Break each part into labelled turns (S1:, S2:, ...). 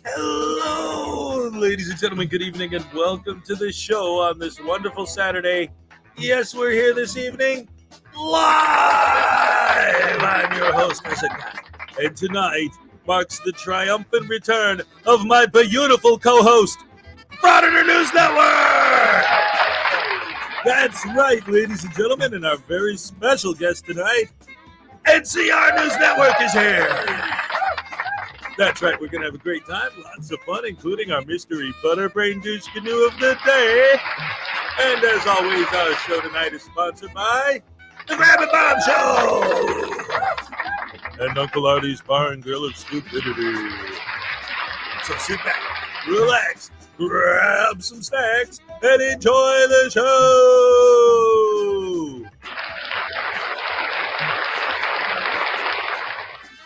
S1: Hello, ladies and gentlemen. Good evening and welcome to the show on this wonderful Saturday. Yes, we're here this evening live. I'm your host, Hezekiah, and tonight marks the triumphant return of my beautiful co-host, Frauditor News Network. That's right, ladies and gentlemen, and our very special guest tonight, NCR News Network is here. That's right, we're going to have a great time, lots of fun, including our mystery butterbrain douche canoe of the day. And as always, our show tonight is sponsored by the Grab and Bomb Show and Uncle Artie's Bar and Grill of Stupidity. So sit back, relax, grab some snacks, and enjoy the show.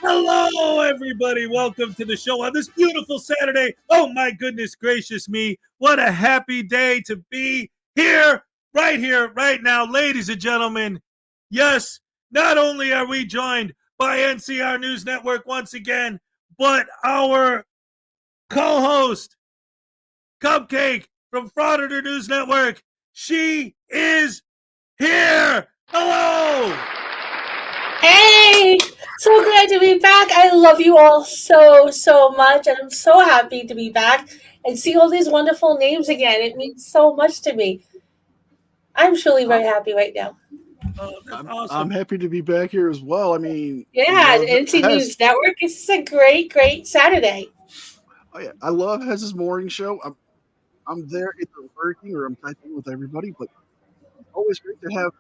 S1: Hello, everybody. Welcome to the show on this beautiful Saturday. Oh, my goodness gracious me. What a happy day to be here, right now, ladies and gentlemen. Yes, not only are we joined by NCR News Network once again, but our co-host, Cupcake from Frauditor News Network, she is here. Hello.
S2: Hey, so glad to be back. I love you all so much, and I'm so happy to be back and see all these wonderful names again. It means so much to me. I'm truly very happy right now.
S1: Oh, that's
S3: I'm
S1: awesome.
S3: happy to be back here as well. I mean,
S2: Yeah,
S3: love
S2: NC
S3: Hez.
S2: News Network. It's a great Saturday.
S3: Oh yeah, I love Hez's morning show. I'm there either working or I'm typing with everybody, but it's always great to have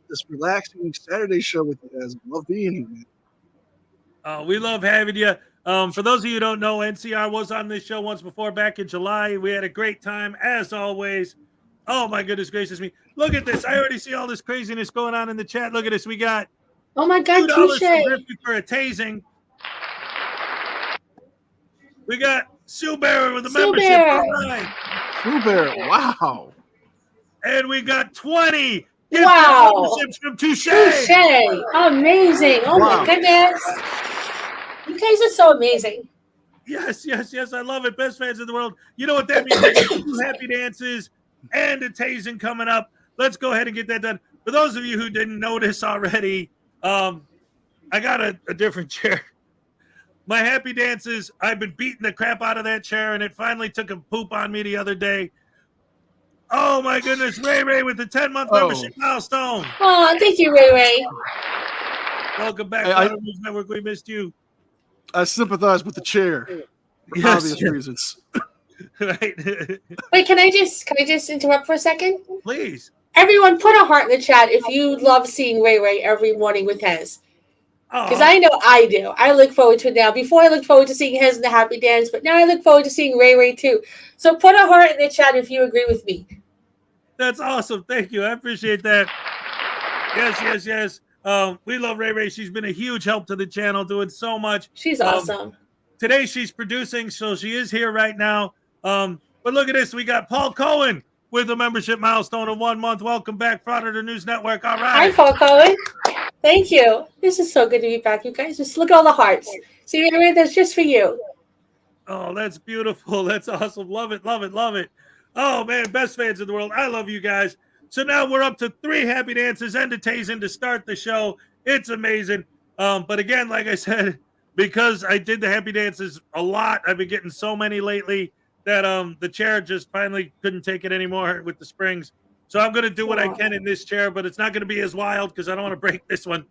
S3: this relaxing Saturday show with you guys. I love being here, man.
S1: We love having you. For those of you who don't know, NCR was on this show once before back in July. We had a great time, as always. Oh, my goodness gracious me. Look at this. I already see all this craziness going on in the chat. Look at this. We got
S2: Oh my God,
S1: $2
S2: touche.
S1: from Griffey for a tasing. We got Sue Bear with a
S2: Sue
S1: membership.
S2: Bear.
S1: All right.
S3: Sue Bear, wow.
S1: And we got 20
S2: Wow.
S1: memberships from Touche.
S2: Touche. Amazing. Oh
S3: Wow.
S2: my goodness. You guys are so amazing.
S1: Yes. I love it. Best fans in the world. You know what that means? We got 2 happy dances and a tasing coming up. Let's go ahead and get that done. For those of you who didn't notice already, I got a different chair. My happy dances, I've been beating the crap out of that chair, and it finally took a poop on me the other day. Oh, my goodness. Ray with the 10-month membership milestone.
S2: Oh, thank you, Ray.
S1: Welcome back,
S3: I-
S1: Frauditor News Network. We missed you.
S3: I sympathize with the chair for
S1: Yes.
S3: obvious reasons.
S1: Right.
S2: Wait, can I just interrupt for a second?
S1: Please.
S2: Everyone, put a heart in the chat if you love seeing Ray every morning with Hez. Because I know I do. I look forward to it now. Before I looked forward to seeing Hez in the Happy Dance, but now I look forward to seeing Ray too. So put a heart in the chat if you agree with me.
S1: That's awesome. Thank you. I appreciate that. Yes. We love Ray. She's been a huge help to the channel, doing so much.
S2: She's awesome.
S1: Today she's producing, so she is here right now. But look at this. We got Paul Cohen with a membership milestone of 1 month. Welcome back, Frauditor News Network. All right.
S2: Hi, Paul Cohen. Thank you. This is so good to be back, you guys. Just look at all the hearts. See, Ray, that's just for you.
S1: Oh, that's beautiful. That's awesome. Love it. Oh, man, best fans in the world. I love you guys. So now we're up to 3 happy dances and a tasing to start the show. It's amazing. But again, like I said, because I did the happy dances a lot, I've been getting so many lately that the chair just finally couldn't take it anymore with the springs. So I'm going to do what I can in this chair, but it's not going to be as wild because I don't want to break this one.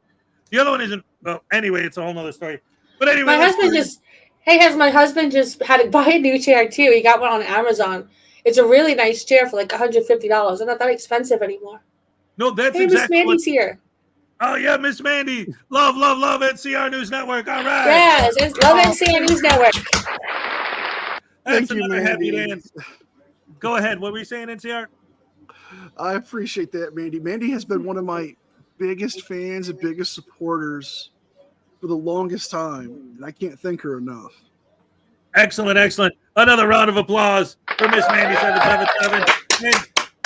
S1: The other one isn't. Well, anyway, it's a whole nother story. But anyway,
S2: my husband just had to buy a new chair too. He got one on Amazon. It's a really nice chair for like $150. They're not that expensive anymore.
S1: No, that's
S2: hey,
S1: exactly
S2: Miss Mandy's here.
S1: Oh, yeah, Miss Mandy. Love NCR News Network. All right.
S2: Yes, love NCR News Network.
S1: That's
S3: Thank you,
S1: another happy
S3: Mandy.
S1: dance. Go ahead. What were you saying, NCR?
S3: I appreciate that, Mandy. Mandy has been one of my biggest fans and biggest supporters for the longest time, and I can't thank her enough.
S1: Excellent. Another round of applause for Miss Mandy 777.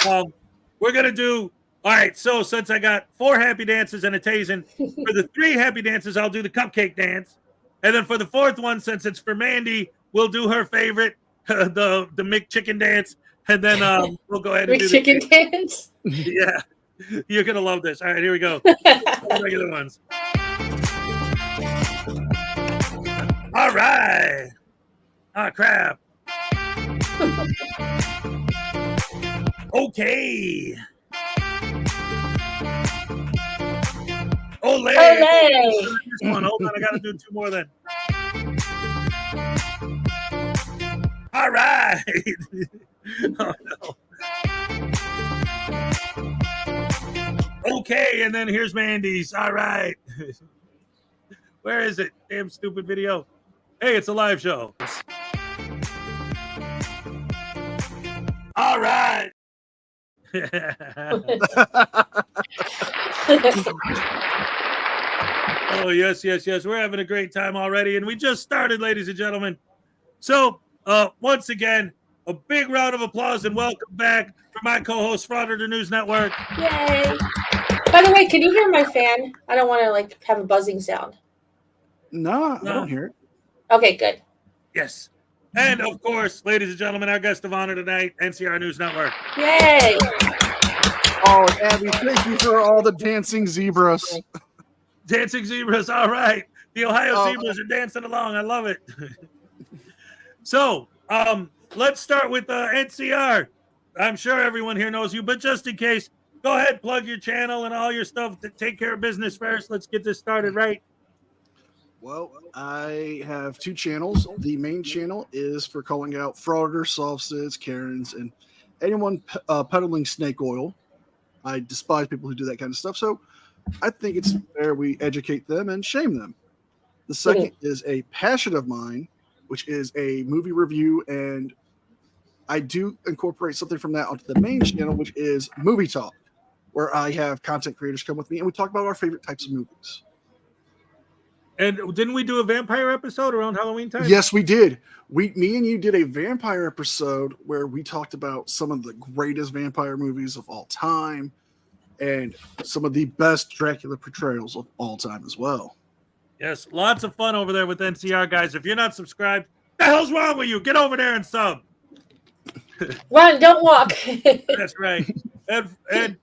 S1: And we're going to do, all right, so since I got 4 happy dances and a tasing, for the 3 happy dances, I'll do the cupcake dance. And then for the fourth one, since it's for Mandy, we'll do her favorite, the McChicken dance. And then we'll go ahead and do the
S2: chicken dance.
S1: Yeah, you're going to love this. All right, here we go. Regular ones. All right. Ah, crap. Okay. Olay.
S2: Olay.
S1: This one. Hold on, I got to do 2 more then. All right. Oh, no. Okay, and then here's Mandy's. All right. Where is it? Damn stupid video. Hey, it's a live show. All right. Oh, yes. We're having a great time already, and we just started, ladies and gentlemen. So, once again, a big round of applause and welcome back for my co-host, Frauditor News Network.
S2: Yay. By the way, can you hear my fan? I don't want to have a buzzing sound.
S3: No, I don't hear it.
S2: Okay, good.
S1: Yes. And, of course, ladies and gentlemen, our guest of honor tonight, NCR News Network.
S2: Yay.
S3: Oh, Abby, thank you for all the dancing zebras.
S1: Dancing zebras, all right. The Ohio zebras are dancing along. I love it. So, let's start with NCR. I'm sure everyone here knows you, but just in case, go ahead, plug your channel and all your stuff to take care of business first. Let's get this started right.
S3: Well, I have 2 channels. The main channel is for calling out frauditors, soft-sits, Karens, and anyone peddling snake oil. I despise people who do that kind of stuff, so I think it's fair we educate them and shame them. The second is a passion of mine, which is a movie review, and I do incorporate something from that onto the main channel, which is Movie Talk, where I have content creators come with me and we talk about our favorite types of movies.
S1: And didn't we do a vampire episode around Halloween time?
S3: Yes, we did. Me and you did a vampire episode where we talked about some of the greatest vampire movies of all time and some of the best Dracula portrayals of all time as well.
S1: Yes, lots of fun over there with NCR, guys. If you're not subscribed, the hell's wrong with you? Get over there and sub.
S2: Run, don't walk.
S1: That's right. And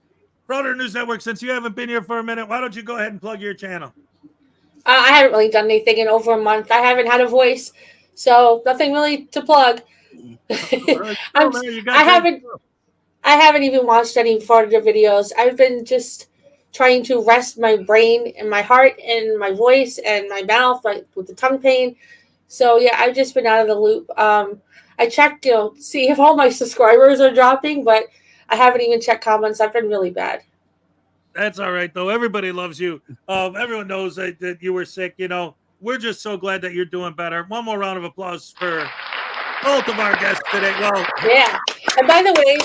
S1: Frauditor News Network, since you haven't been here for a minute, why don't you go ahead and plug your channel?
S2: I haven't really done anything in over a month. I haven't had a voice, so nothing really to plug.
S1: Right.
S2: I haven't even watched any Frauditor videos. I've been just trying to rest my brain and my heart and my voice and my mouth with the tongue pain. So yeah, I've just been out of the loop. I checked, see if all my subscribers are dropping, but I haven't even checked comments. I've been really bad.
S1: That's all right, though. Everybody loves you. Everyone knows that you were sick. We're just so glad that you're doing better. One more round of applause for both of our guests today. Well,
S2: yeah. And by the way,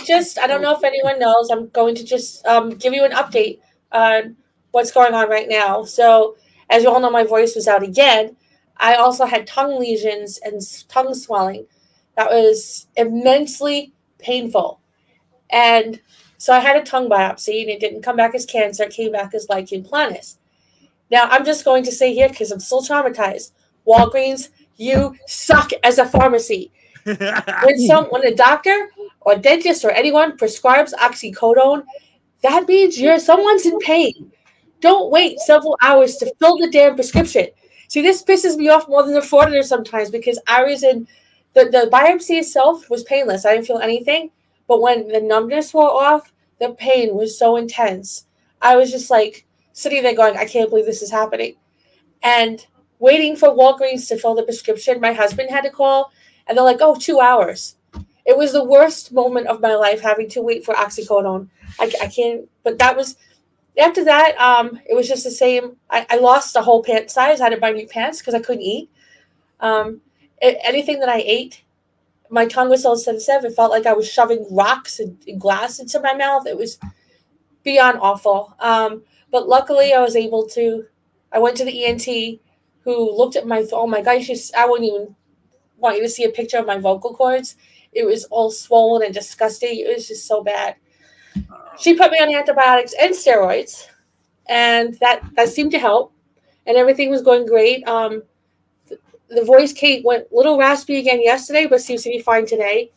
S2: I don't know if anyone knows, I'm going to just give you an update on what's going on right now. So, as you all know, my voice was out again. I also had tongue lesions and tongue swelling. That was immensely painful. And so I had a tongue biopsy, and it didn't come back as cancer. It came back as lichen planus. Now, I'm just going to say here, because I'm still traumatized, Walgreens, you suck as a pharmacy. When a doctor or dentist or anyone prescribes oxycodone, that means someone's in pain. Don't wait several hours to fill the damn prescription. See, this pisses me off more than the Frauditor sometimes, because I was in the biopsy itself was painless. I didn't feel anything. But when the numbness wore off, the pain was so intense. I was just sitting there going, I can't believe this is happening. And waiting for Walgreens to fill the prescription, my husband had to call, and they're like, 2 hours. It was the worst moment of my life, having to wait for oxycodone. I can't, but that was, after that, it was just the same. I lost a whole pant size. I had to buy new pants because I couldn't eat. Anything that I ate, my tongue was so sensitive. It felt like I was shoving rocks and glass into my mouth. It was beyond awful. But luckily, I went to the ENT, who looked at oh my gosh, I wouldn't even want you to see a picture of my vocal cords. It was all swollen and disgusting. It was just so bad. She put me on antibiotics and steroids, and that seemed to help, and everything was going great. the voice went a little raspy again yesterday, but seems to be fine today.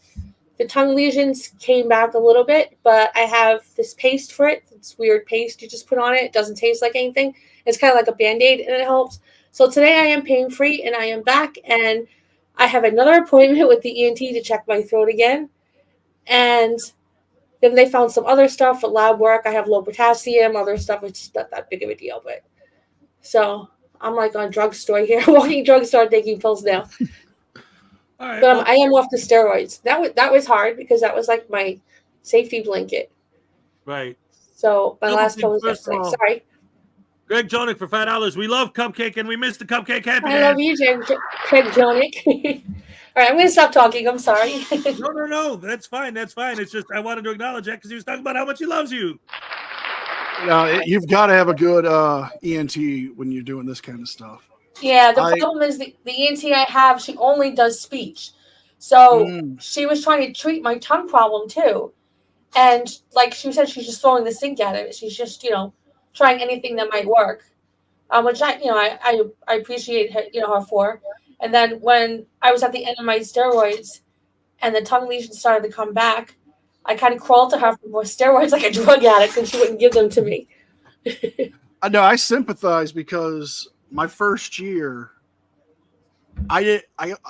S2: The tongue lesions came back a little bit, but I have this paste for it. It's weird paste you just put on it. It doesn't taste like anything. It's kind of like a Band-Aid, and it helps. So today I am pain-free, and I am back, and I have another appointment with the ENT to check my throat again. And then they found some other stuff for lab work. I have low potassium, other stuff. It's not that big of a deal, but so I'm like on a drugstore here, walking drugstore, taking pills now.
S1: All right,
S2: But I am off the steroids. That was hard because that was like my safety blanket.
S1: right.
S2: So my last pill was yesterday. Sorry.
S1: Greg Jonick for $5. We love Cupcake and we missed the Cupcake Happy
S2: I love you, Craig Jonick. All right, I'm going to stop talking. I'm sorry.
S1: No. That's fine. That's fine. It's just I wanted to acknowledge that because he was talking about how much he loves you.
S3: You've got to have a good ENT when you're doing this kind of stuff.
S2: Yeah, the problem is the ENT I have, she only does speech. So she was trying to treat my tongue problem too. And like she said, she's just throwing the sink at it. She's just, trying anything that might work. Which I appreciate her, her for. And then when I was at the end of my steroids and the tongue lesions started to come back, I kind of crawled to her for more steroids like a drug addict, and she wouldn't give them to me.
S3: I know I sympathize because my first year, I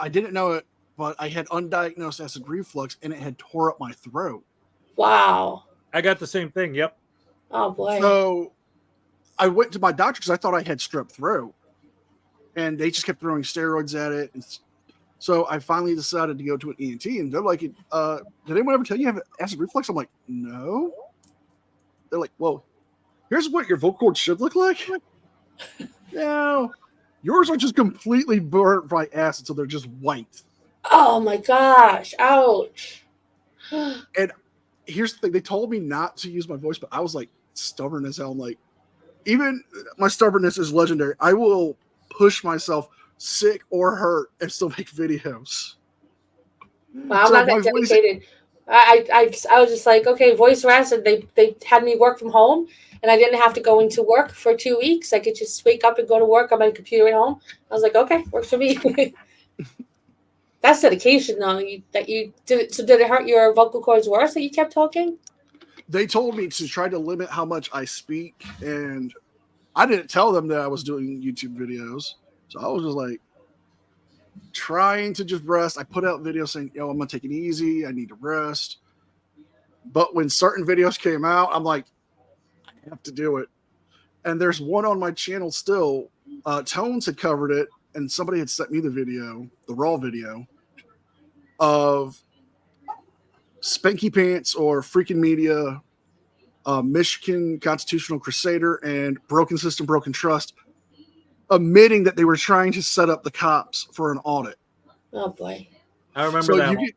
S3: didn't know it, but I had undiagnosed acid reflux, and it had tore up my throat.
S2: Wow.
S1: I got the same thing. Yep.
S2: Oh boy.
S3: So I went to my doctor because I thought I had strep throat, and they just kept throwing steroids at it. And so I finally decided to go to an ENT, and they're like, "Did anyone ever tell you have acid reflux?" I'm like, "No." They're like, "Well, here's what your vocal cords should look like." No, yours are just completely burnt by acid, so they're just white.
S2: Oh my gosh! Ouch.
S3: And here's the thing: they told me not to use my voice, but I was like stubborn as hell. I'm like, even my stubbornness is legendary. I will push myself, sick or hurt, and still make videos.
S2: Wow, I'm not that dedicated. I was just like, okay, voice rest, and they had me work from home, and I didn't have to go into work for 2 weeks. I could just wake up and go to work on my computer at home. I was like, okay, works for me. That's dedication, though. That you did it. So did it hurt your vocal cords worse that you kept talking?
S3: They told me to try to limit how much I speak, and I didn't tell them that I was doing YouTube videos. So I was just like trying to just rest. I put out videos saying, I'm going to take it easy. I need to rest. But when certain videos came out, I'm like, I have to do it. And there's one on my channel still. Tones had covered it, and somebody had sent me the video, the raw video of Spanky Pants or Freaking Media, Michigan Constitutional Crusader, and Broken System, Broken Trust, admitting that they were trying to set up the cops for an audit.
S2: Oh boy.
S1: I remember that one.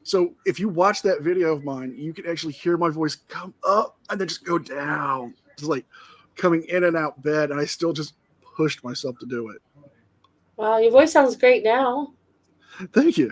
S3: So if you watch that video of mine, you can actually hear my voice come up and then just go down. Just like coming in and out bed, and I still just pushed myself to do it.
S2: Wow, your voice sounds great now.
S3: Thank you.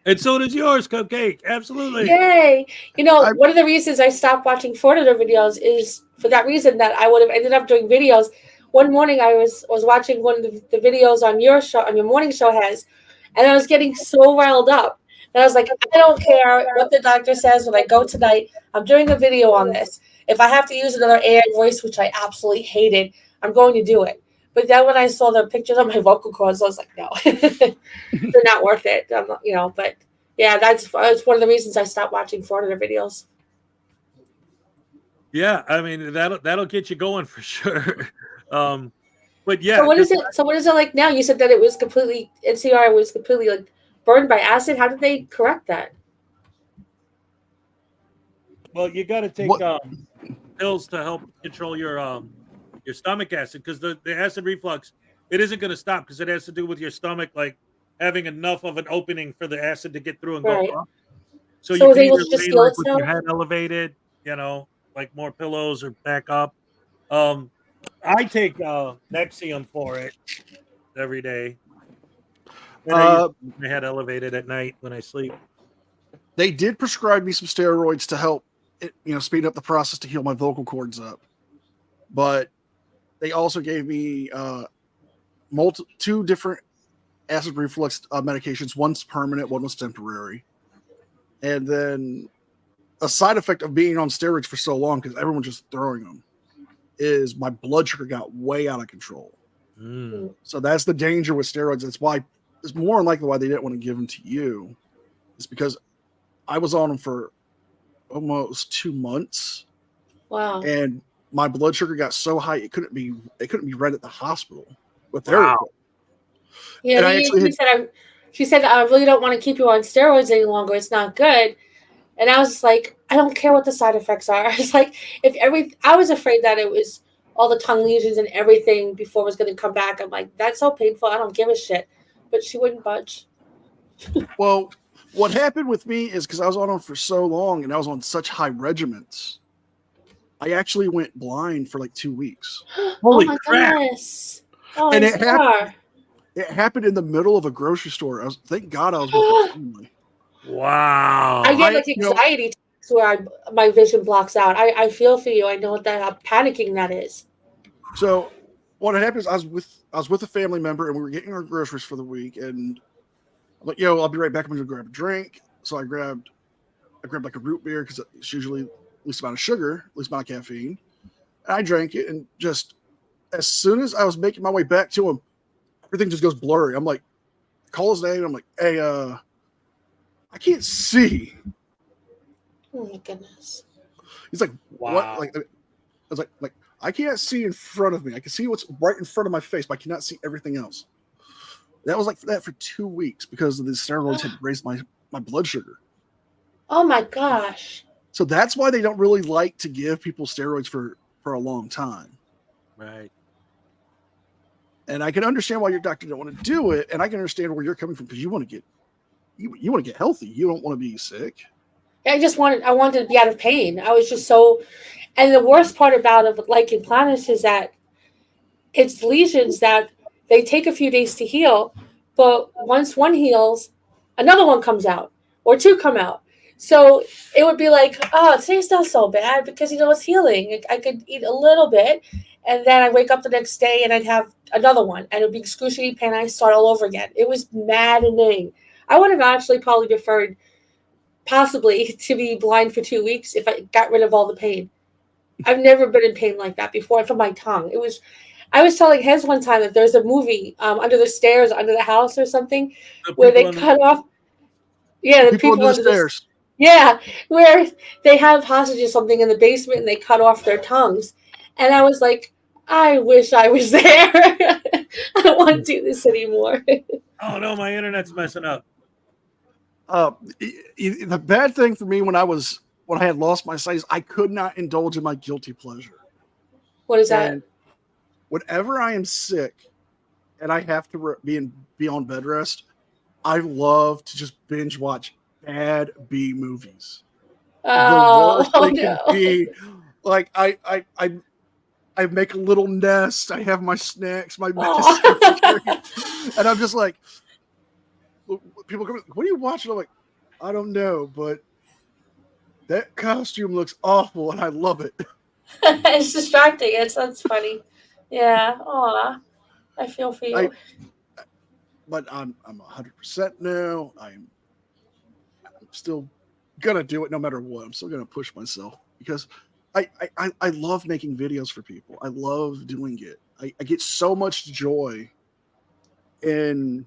S1: And so does yours, Cupcake. Absolutely.
S2: Yay. One of the reasons I stopped watching Frauditor videos is for that reason, that I would have ended up doing videos. One morning I was watching one of the videos on your show, on your morning show and I was getting so riled up. And I was like, I don't care what the doctor says when I go tonight. I'm doing a video on this. If I have to use another AI voice, which I absolutely hated, I'm going to do it. But then when I saw the pictures of my vocal cords, I was like, no, they're not worth it. I'm not, but yeah, that's one of the reasons I stopped watching Frauditor videos.
S1: Yeah, I mean that'll get you going for sure. But yeah.
S2: So what is it? So what is it like now? You said that it was completely NCR was completely like burned by acid. How did they correct that?
S1: Well, you got to take pills to help control your stomach acid, because the acid reflux, it isn't going to stop because it has to do with your stomach like having enough of an opening for the acid to get through and go up. So you can either lay like with your head elevated, like more pillows, or back up. I take Nexium for it every day. And I use my head elevated at night when I sleep.
S3: They did prescribe me some steroids to help speed up the process to heal my vocal cords up. But they also gave me two different acid reflux medications. One's permanent, one was temporary. And then a side effect of being on steroids for so long, because everyone's just throwing them, is my blood sugar got way out of control. So that's the danger with steroids. That's why it's more than likely why they didn't want to give them to you. It's because I was on them for almost 2 months.
S2: Wow.
S3: And my blood sugar got so high it couldn't be read at the hospital with their
S1: Wow.
S2: Yeah, she said I really don't want to keep you on steroids any longer. It's not good. And I was just like, I don't care what the side effects are. I was like, I was afraid that it was all the tongue lesions and everything before it was going to come back. I'm like, that's so painful. I don't give a shit. But she wouldn't budge.
S3: Well, what happened with me is because I was on them for so long and I was on such high regimens, I actually went blind for like 2 weeks.
S1: Holy
S2: oh my
S1: crap.
S2: goodness. Oh,
S3: And
S2: it
S3: it happened in the middle of a grocery store. Thank God I was with my family.
S1: Wow.
S2: I get like anxiety where my vision blocks out. I feel for you. I know what how panicking that is.
S3: So what happened is I was with a family member and we were getting our groceries for the week, and I'm like, yo, I'll be right back. I'm gonna grab a drink. So I grabbed like a root beer because it's usually least amount of sugar, least amount of caffeine. And I drank it, and just as soon as I was making my way back to him, everything just goes blurry. I'm like, call his name. I'm like, hey, I can't see.
S2: Oh my goodness.
S3: He's like,
S1: wow.
S3: What? Like, I was like, I can't see in front of me. I can see what's right in front of my face, but I cannot see everything else. That was like that for 2 weeks because of the steroids had raised my blood sugar.
S2: Oh my gosh.
S3: So that's why they don't really like to give people steroids for a long time.
S1: Right.
S3: And I can understand why your doctor don't want to do it, and I can understand where you're coming from because you want to get you want to get healthy. You don't want to be sick.
S2: I wanted to be out of pain. I was just so, and the worst part about it, like in planus, is that it's lesions that they take a few days to heal, but once one heals, another one comes out or two come out. So it would be like, oh, today's not so bad because it's healing. I could eat a little bit, and then I wake up the next day and I'd have another one, and it would be excruciating pain. I start all over again. It was maddening. I would have actually probably preferred possibly to be blind for 2 weeks if I got rid of all the pain. I've never been in pain like that before from my tongue. I was telling Hez one time that there's a movie Under the Stairs, Under the House or something, where they cut off. Yeah, the people under the stairs. Yeah, where they have hostages something in the basement and they cut off their tongues. And I was like, I wish I was there. I don't want to do this anymore.
S1: Oh no, my internet's messing up.
S3: The bad thing for me when I had lost my sight is I could not indulge in my guilty pleasure.
S2: What is that?
S3: Whenever I am sick and I have to be on bed rest, I love to just binge watch bad B movies.
S2: Oh,
S3: the worst they can be. Like I make a little nest. I have my snacks, my medicine, and I'm just like, people come, what are you watching? I'm like, I don't know, but that costume looks awful and I love it.
S2: It's distracting. That's funny. Yeah. Aw. I feel for you.
S3: But I'm 100% now. I'm still gonna do it no matter what. I'm still gonna push myself because I love making videos for people. I love doing it. I get so much joy in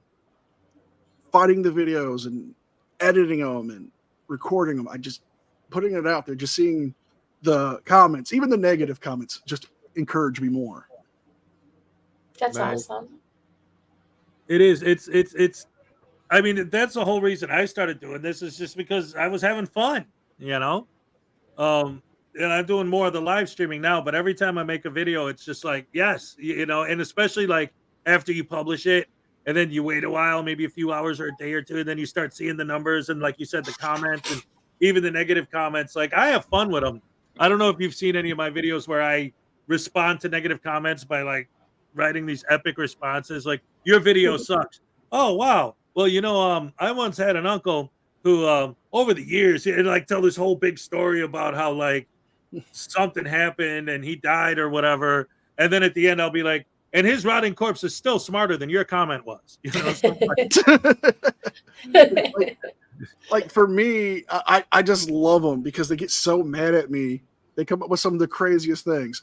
S3: finding the videos and editing them and recording them. I just putting it out there, just seeing the comments, even the negative comments, just encourage me more.
S2: That's awesome.
S1: It is. It's. I mean, that's the whole reason I started doing this is just because I was having fun, you know. And I'm doing more of the live streaming now. But every time I make a video, it's just like, yes, you know, and especially like after you publish it, and then you wait a while, maybe a few hours or a day or two, and then you start seeing the numbers and, like you said, the comments and even the negative comments. Like I have fun with them. I don't know if you've seen any of my videos where I respond to negative comments by like writing these epic responses, like your video sucks. Oh wow. Well, you know, I once had an uncle who, over the years, he'd like tell this whole big story about how like something happened and he died or whatever. And then at the end, I'll be like, and his rotting corpse is still smarter than your comment was. You know, so
S3: like for me, I just love them because they get so mad at me. They come up with some of the craziest things.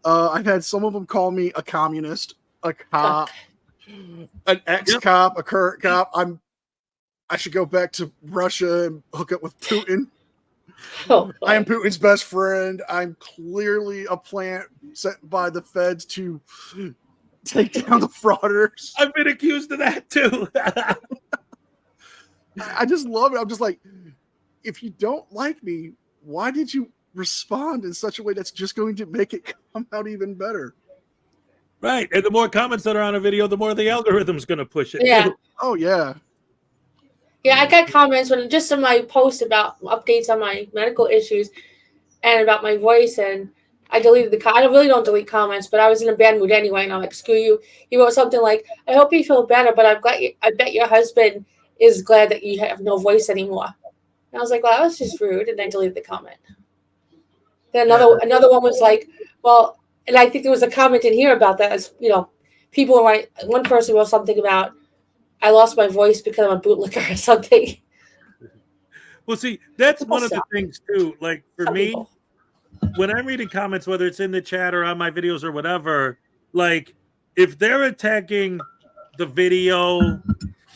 S3: I've had some of them call me a communist, a cop, an ex-cop, a current cop. I should go back to Russia and hook up with Putin. I am Putin's best friend. I'm clearly a plant sent by the feds to take down the frauditors.
S1: I've been accused of that too.
S3: I just love it. I'm just like, if you don't like me, why did you respond in such a way that's just going to make it come out even better?
S1: Right. And the more comments that are on a video, the more the algorithm's going to push it.
S2: Yeah.
S1: Too.
S3: Oh, yeah.
S2: Yeah, I got comments when just in my post about updates on my medical issues and about my voice, and I deleted the I really don't delete comments, but I was in a bad mood anyway, and I'm like, screw you. He wrote something like, I hope you feel better, but I bet your husband is glad that you have no voice anymore. And I was like, well, that was just rude, and I deleted the comment. Then another one was like, well, and I think there was a comment in here about that, as you know, people write. One person wrote something about, I lost my voice because I'm a bootlicker or something.
S1: Well, see, that's one of the things too. Like for me, when I'm reading comments, whether it's in the chat or on my videos or whatever, like if they're attacking the video,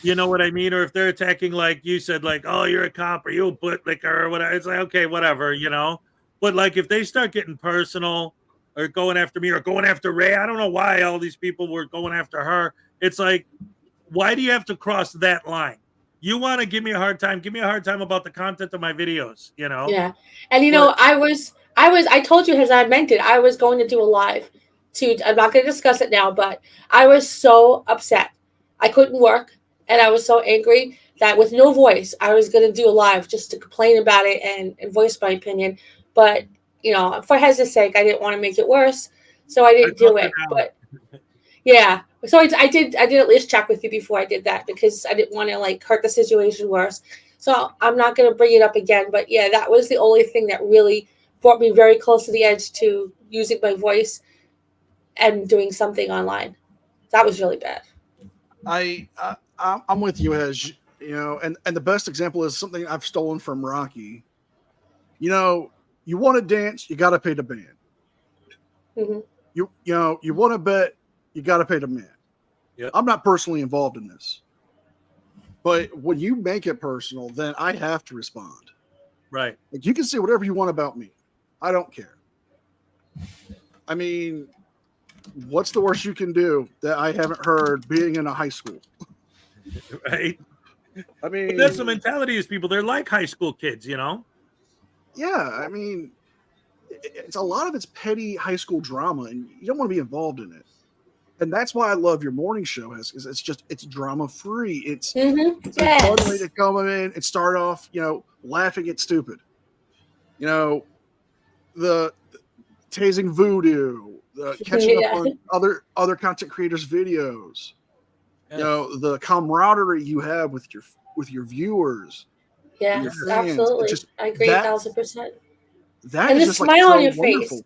S1: you know what I mean? Or if they're attacking, like you said, like, oh, you're a cop or you a bootlicker or whatever, it's like, okay, whatever, you know? But like if they start getting personal or going after me or going after Ray, I don't know why all these people were going after her. It's like, why do you have to cross that line? You want to give me a hard time? Give me a hard time about the content of my videos, you know?
S2: Yeah. And you know, I told you, as I meant it, I was going to do a live I'm not going to discuss it now, but I was so upset. I couldn't work, and I was so angry that with no voice, I was going to do a live just to complain about it and voice my opinion. But, you know, for Hez's sake, I didn't want to make it worse, so I didn't do it. But yeah. So I did at least check with you before I did that, because I didn't want to like hurt the situation worse. So I'm not going to bring it up again. But yeah, that was the only thing that really brought me very close to the edge to using my voice and doing something online. That was really bad.
S3: I'm with you, Hez. You know, and the best example is something I've stolen from Rocky. You know, you want to dance, you got to pay the band.
S2: Mm-hmm.
S3: You know, you want to bet, you got to pay the man.
S1: Yep.
S3: I'm not personally involved in this, but when you make it personal, then I have to respond.
S1: Right.
S3: Like, you can say whatever you want about me. I don't care. I mean, what's the worst you can do that I haven't heard being in a high school?
S1: Right.
S3: I mean,
S1: but that's the mentality of people. They're like high school kids, you know?
S3: Yeah. I mean, it's a lot of it's petty high school drama, and you don't want to be involved in it. And that's why I love your morning show, because it's drama free. It's a fun way to come in and start off, you know, laughing at stupid. You know, the tasing voodoo, catching up on other content creators' videos. Yes. You know, the camaraderie you have with your viewers.
S2: Yes, absolutely. I agree 1,000%.
S3: That
S2: and
S3: is
S2: the
S3: just
S2: smile
S3: like
S2: on your
S3: wonderful.
S2: Face.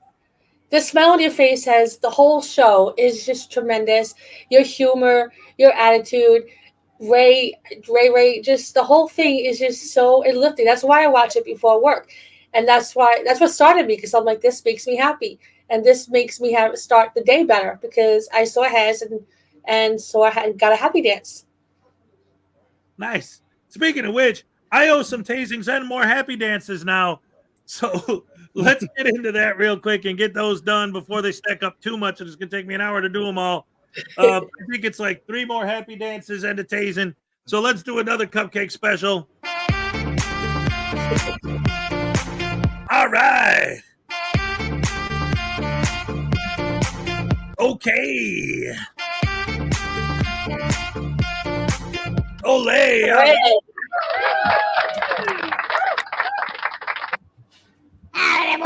S2: The smile on your face has the whole show is just tremendous. Your humor, your attitude, Ray, just the whole thing is just so uplifting. That's why I watch it before work. And that's what started me, because I'm like, this makes me happy. And this makes me start the day better, because I saw Hez and so I got a happy dance.
S1: Nice. Speaking of which, I owe some tasings and more happy dances now. So let's get into that real quick and get those done before they stack up too much. And it's going to take me an hour to do them all. I think it's like 3 more happy dances and a tasing. So let's do another cupcake special. All right. Okay. Olé.
S4: All right,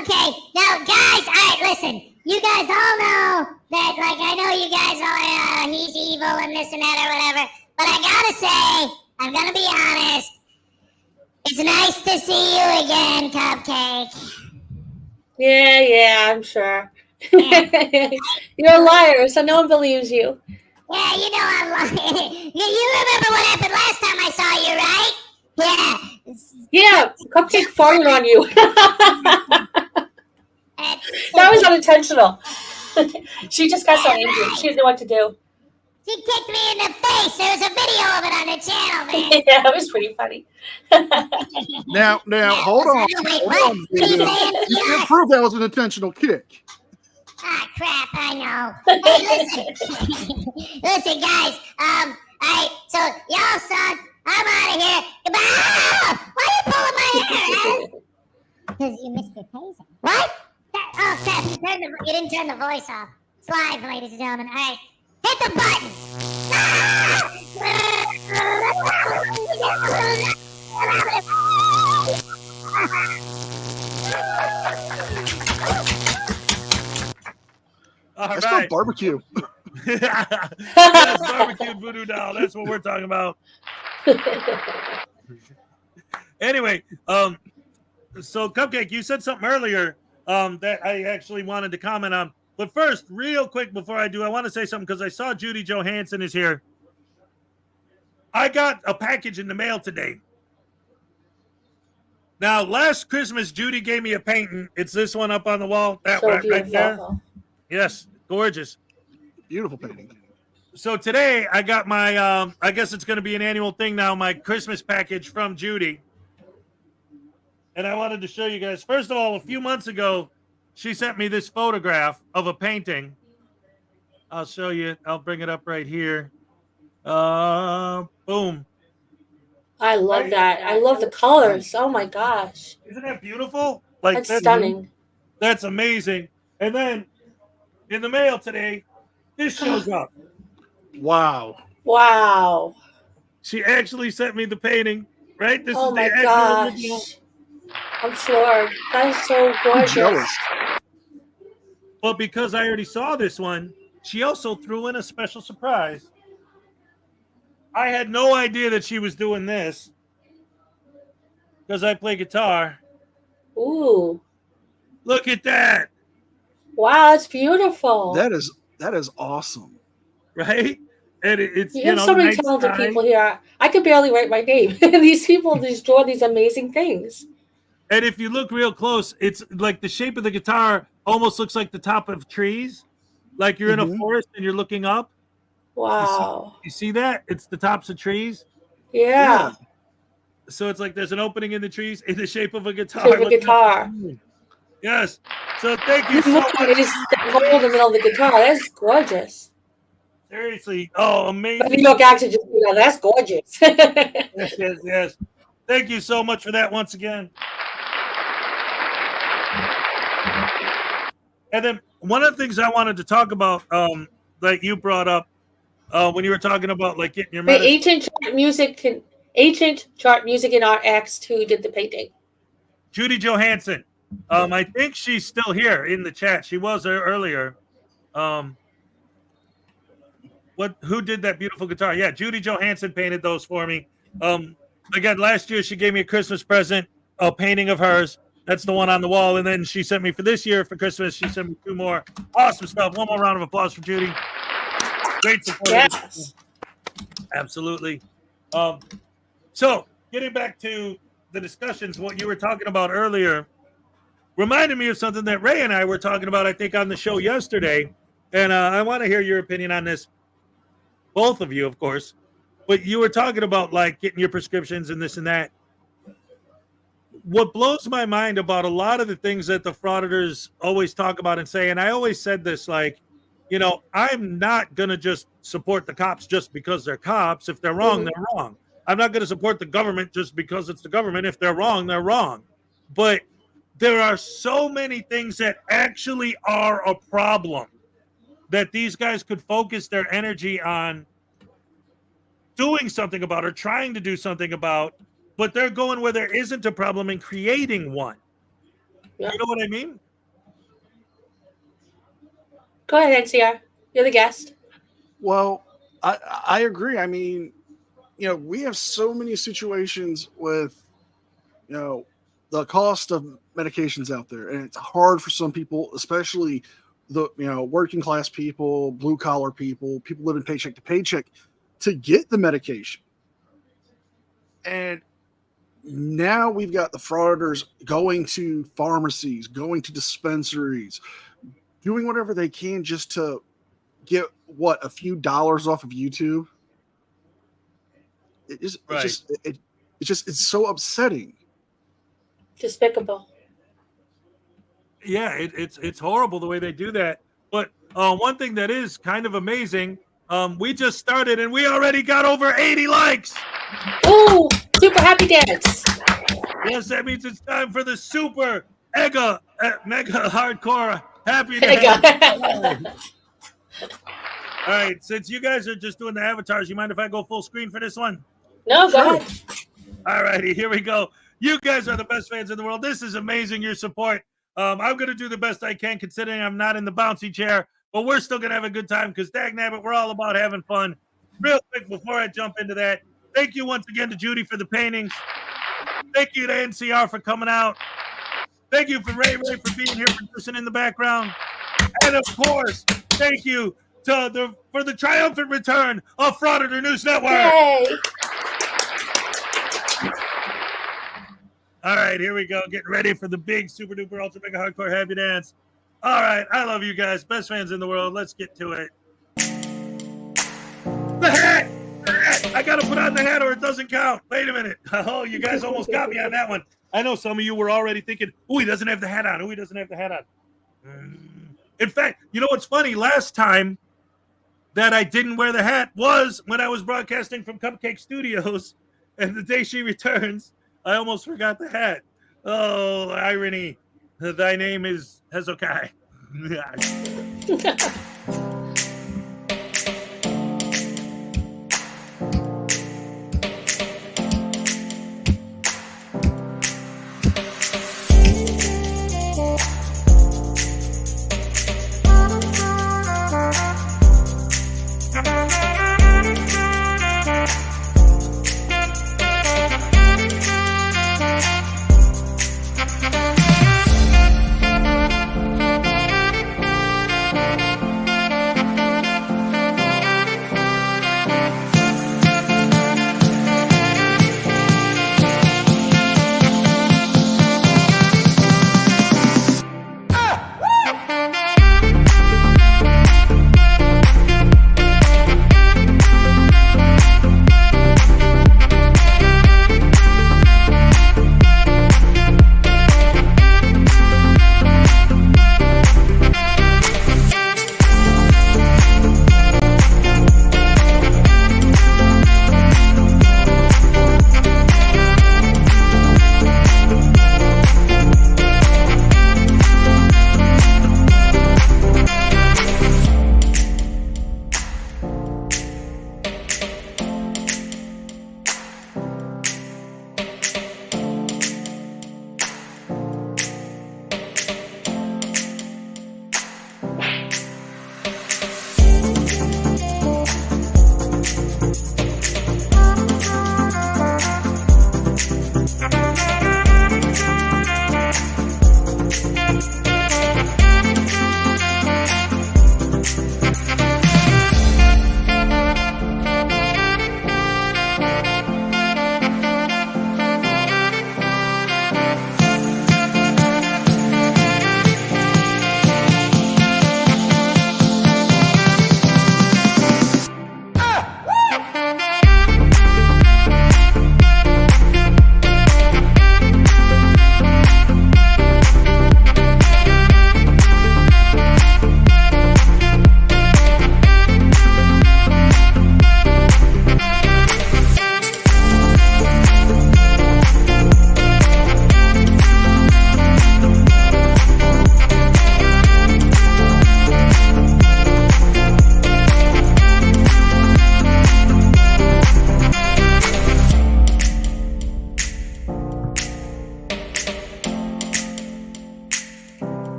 S4: okay, now guys, all right, listen. You guys all know that, like, I know you guys all, he's evil and this and that or whatever. But I gotta say, I'm gonna be honest. It's nice to see you again, Cupcake.
S2: Yeah, I'm sure. You're a liar, so no one believes you.
S4: Yeah, you know I'm lying. You remember what happened last time I saw you, right? Yeah.
S2: Yeah, Cupcake farted on you. That was unintentional. She just got so angry. She didn't know what to do.
S4: She kicked me in the face. There was a video of it on the channel, man.
S2: Yeah, it was pretty funny.
S3: Now, hold on.
S4: Wait,
S3: Hold
S4: what?
S3: on,
S4: What are you
S3: Voodoo.
S4: saying?
S3: You can't prove that was an intentional kick.
S4: Ah, crap, I know. Hey, listen. Listen, guys. So, y'all, son, I'm out of here. Goodbye. Ah! Why are you pulling my hair? Because you missed your taser. What? Oh, crap. You didn't turn the voice off. It's live, ladies and gentlemen. All right. Hit the button.
S1: All
S3: That's
S1: right.
S3: not barbecue.
S1: That's barbecued voodoo doll. That's what we're talking about. Anyway, so Cupcake, you said something earlier that I actually wanted to comment on. But first, real quick before I do, I want to say something because I saw Judy Johansson is here. I got a package in the mail today. Now, last Christmas, Judy gave me a painting. It's this one up on the wall. That
S2: So
S1: one right
S2: beautiful.
S1: there. Yes, gorgeous.
S3: Beautiful painting.
S1: So today I got my, I guess it's going to be an annual thing now, my Christmas package from Judy. And I wanted to show you guys. First of all, a few months ago, she sent me this photograph of a painting. I'll show you. I'll bring it up right here. Boom.
S2: I love that. I love the colors. Oh my gosh.
S1: Isn't that beautiful? Like
S2: That's stunning.
S1: That's amazing. And then in the mail today, this shows up.
S3: Wow.
S2: Wow.
S1: She actually sent me the painting, right? This
S2: Oh
S1: is
S2: my
S1: the actual original.
S2: gosh. I'm floored. That is so
S3: I'm
S2: gorgeous.
S3: jealous.
S1: But because I already saw this one, she also threw in a special surprise. I had no idea that she was doing this because I play guitar.
S2: Ooh.
S1: Look at that,
S2: Wow, it's beautiful.
S3: That is awesome.
S1: right? And it's
S2: You have so many talented people here. I could barely write my name. These people just draw these amazing things.
S1: And if you look real close, it's like the shape of the guitar almost looks like the top of trees, like you're in a forest and you're looking up.
S2: Wow.
S1: You see that? It's the tops of trees.
S2: Yeah.
S1: So it's like there's an opening in the trees in the shape of a guitar.
S2: Shape of a guitar.
S1: Yes. So thank you
S2: Look
S1: so
S2: at
S1: much.
S2: this hole in the middle of the guitar. That's gorgeous.
S1: Seriously. Oh,
S2: The
S1: amazing.
S2: New York accent just, that's gorgeous.
S1: Yes. Thank you so much for that once again. And then one of the things I wanted to talk about, that you brought up when you were talking about like getting your
S2: The
S1: medicine.
S2: ancient chart music and art acts who did the painting.
S1: Judy Johansson. I think she's still here in the chat. She was there earlier. Who did that beautiful guitar? Yeah, Judy Johansson painted those for me. Again, last year she gave me a Christmas present, a painting of hers. That's the one on the wall. And then she sent me for this year for Christmas. She sent me 2 more. Awesome stuff. One more round of applause for Judy. Great support.
S2: Yes.
S1: Absolutely. So getting back to the discussions, what you were talking about earlier reminded me of something that Ray and I were talking about, I think, on the show yesterday. And I want to hear your opinion on this. Both of you, of course. But you were talking about like getting your prescriptions and this and that. What blows my mind about a lot of the things that the frauditors always talk about and say, and I always said this, like, you know, I'm not going to just support the cops just because they're cops. If they're wrong, they're wrong. I'm not going to support the government just because it's the government. If they're wrong, they're wrong. But there are so many things that actually are a problem that these guys could focus their energy on doing something about or trying to do something about, but they're going where there isn't a problem and creating one.
S2: Yeah.
S1: You know what I mean?
S2: Go ahead, NCR. You're the guest.
S3: Well, I agree. I mean, you know, we have so many situations with, you know, the cost of medications out there, and it's hard for some people, especially the working class people, blue collar people, people living paycheck to paycheck to get the medication. And now we've got the frauditors going to pharmacies, going to dispensaries, doing whatever they can just to get a few dollars off of YouTube. It's so upsetting.
S2: Despicable.
S1: Yeah, it's horrible the way they do that. But one thing that is kind of amazing, we just started and we already got over 80 likes.
S2: Ooh, super happy dance.
S1: Yes, that means it's time for the super mega hardcore happy dance. All right, since you guys are just doing the avatars, you mind if I go full screen for this one?
S2: No, go ahead.
S1: All righty, here we go. You guys are the best fans in the world. This is amazing, your support. I'm going to do the best I can considering I'm not in the bouncy chair, but we're still going to have a good time because dagnabbit, we're all about having fun. Real quick, before I jump into that, thank you once again to Judy for the paintings. Thank you to NCR for coming out. Thank you for Ray for being here, producing in the background. And of course, thank you for the triumphant return of Frauditor News Network.
S2: Yay.
S1: All right, here we go. Getting ready for the big super duper ultra mega hardcore happy dance. All right, I love you guys. Best fans in the world. Let's get to it. The hat! I got to put on the hat or it doesn't count. Wait a minute. Oh, you guys almost got me on that one. I know some of you were already thinking, oh, he doesn't have the hat on. Oh, he doesn't have the hat on. In fact, you know what's funny? Last time that I didn't wear the hat was when I was broadcasting from Cupcake Studios. And the day she returns, I almost forgot the hat. Oh, irony. Thy name is Hezekiah.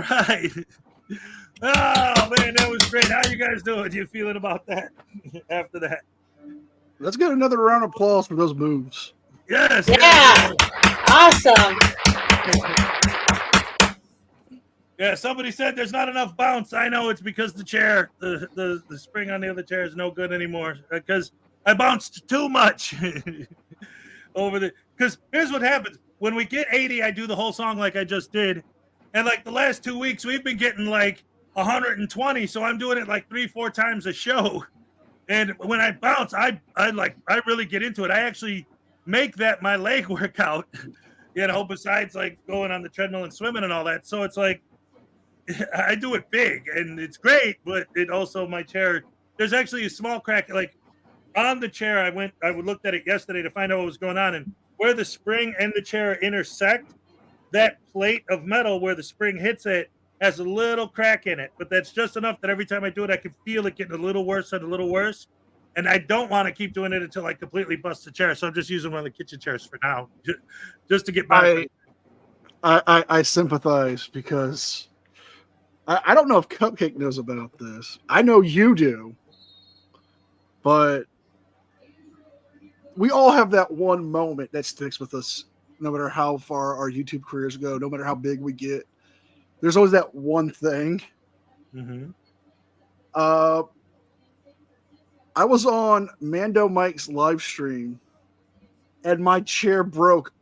S1: right. Oh man, that was great. How you guys doing? You feeling about that after that?
S3: Let's get another round of applause for those moves.
S1: Yes.
S2: Yeah. Awesome.
S1: Yeah, somebody said there's not enough bounce. I know it's because the chair, the spring on the other chair is no good anymore because I bounced too much over the. Because here's what happens when we get 80, I do the whole song like I just did, and like the last 2 weeks we've been getting like 120, so I'm doing it like 3-4 times a show, and when I bounce, I really get into it. I actually make that my leg workout, besides like going on the treadmill and swimming and all that. So it's like. I do it big and it's great, but it also my chair. There's actually a small crack, like on the chair. I looked at it yesterday to find out what was going on, and where the spring and the chair intersect, that plate of metal where the spring hits it has a little crack in it. But that's just enough that every time I do it, I can feel it getting a little worse and a little worse. And I don't want to keep doing it until I completely bust the chair. So I'm just using one of the kitchen chairs for now, just to get by.
S3: I sympathize because. I don't know if Cupcake knows about this. I know you do. But we all have that one moment that sticks with us, no matter how far our YouTube careers go, no matter how big we get. There's always that one thing.
S1: Mm-hmm.
S3: I was on Mando Mike's live stream, and my chair broke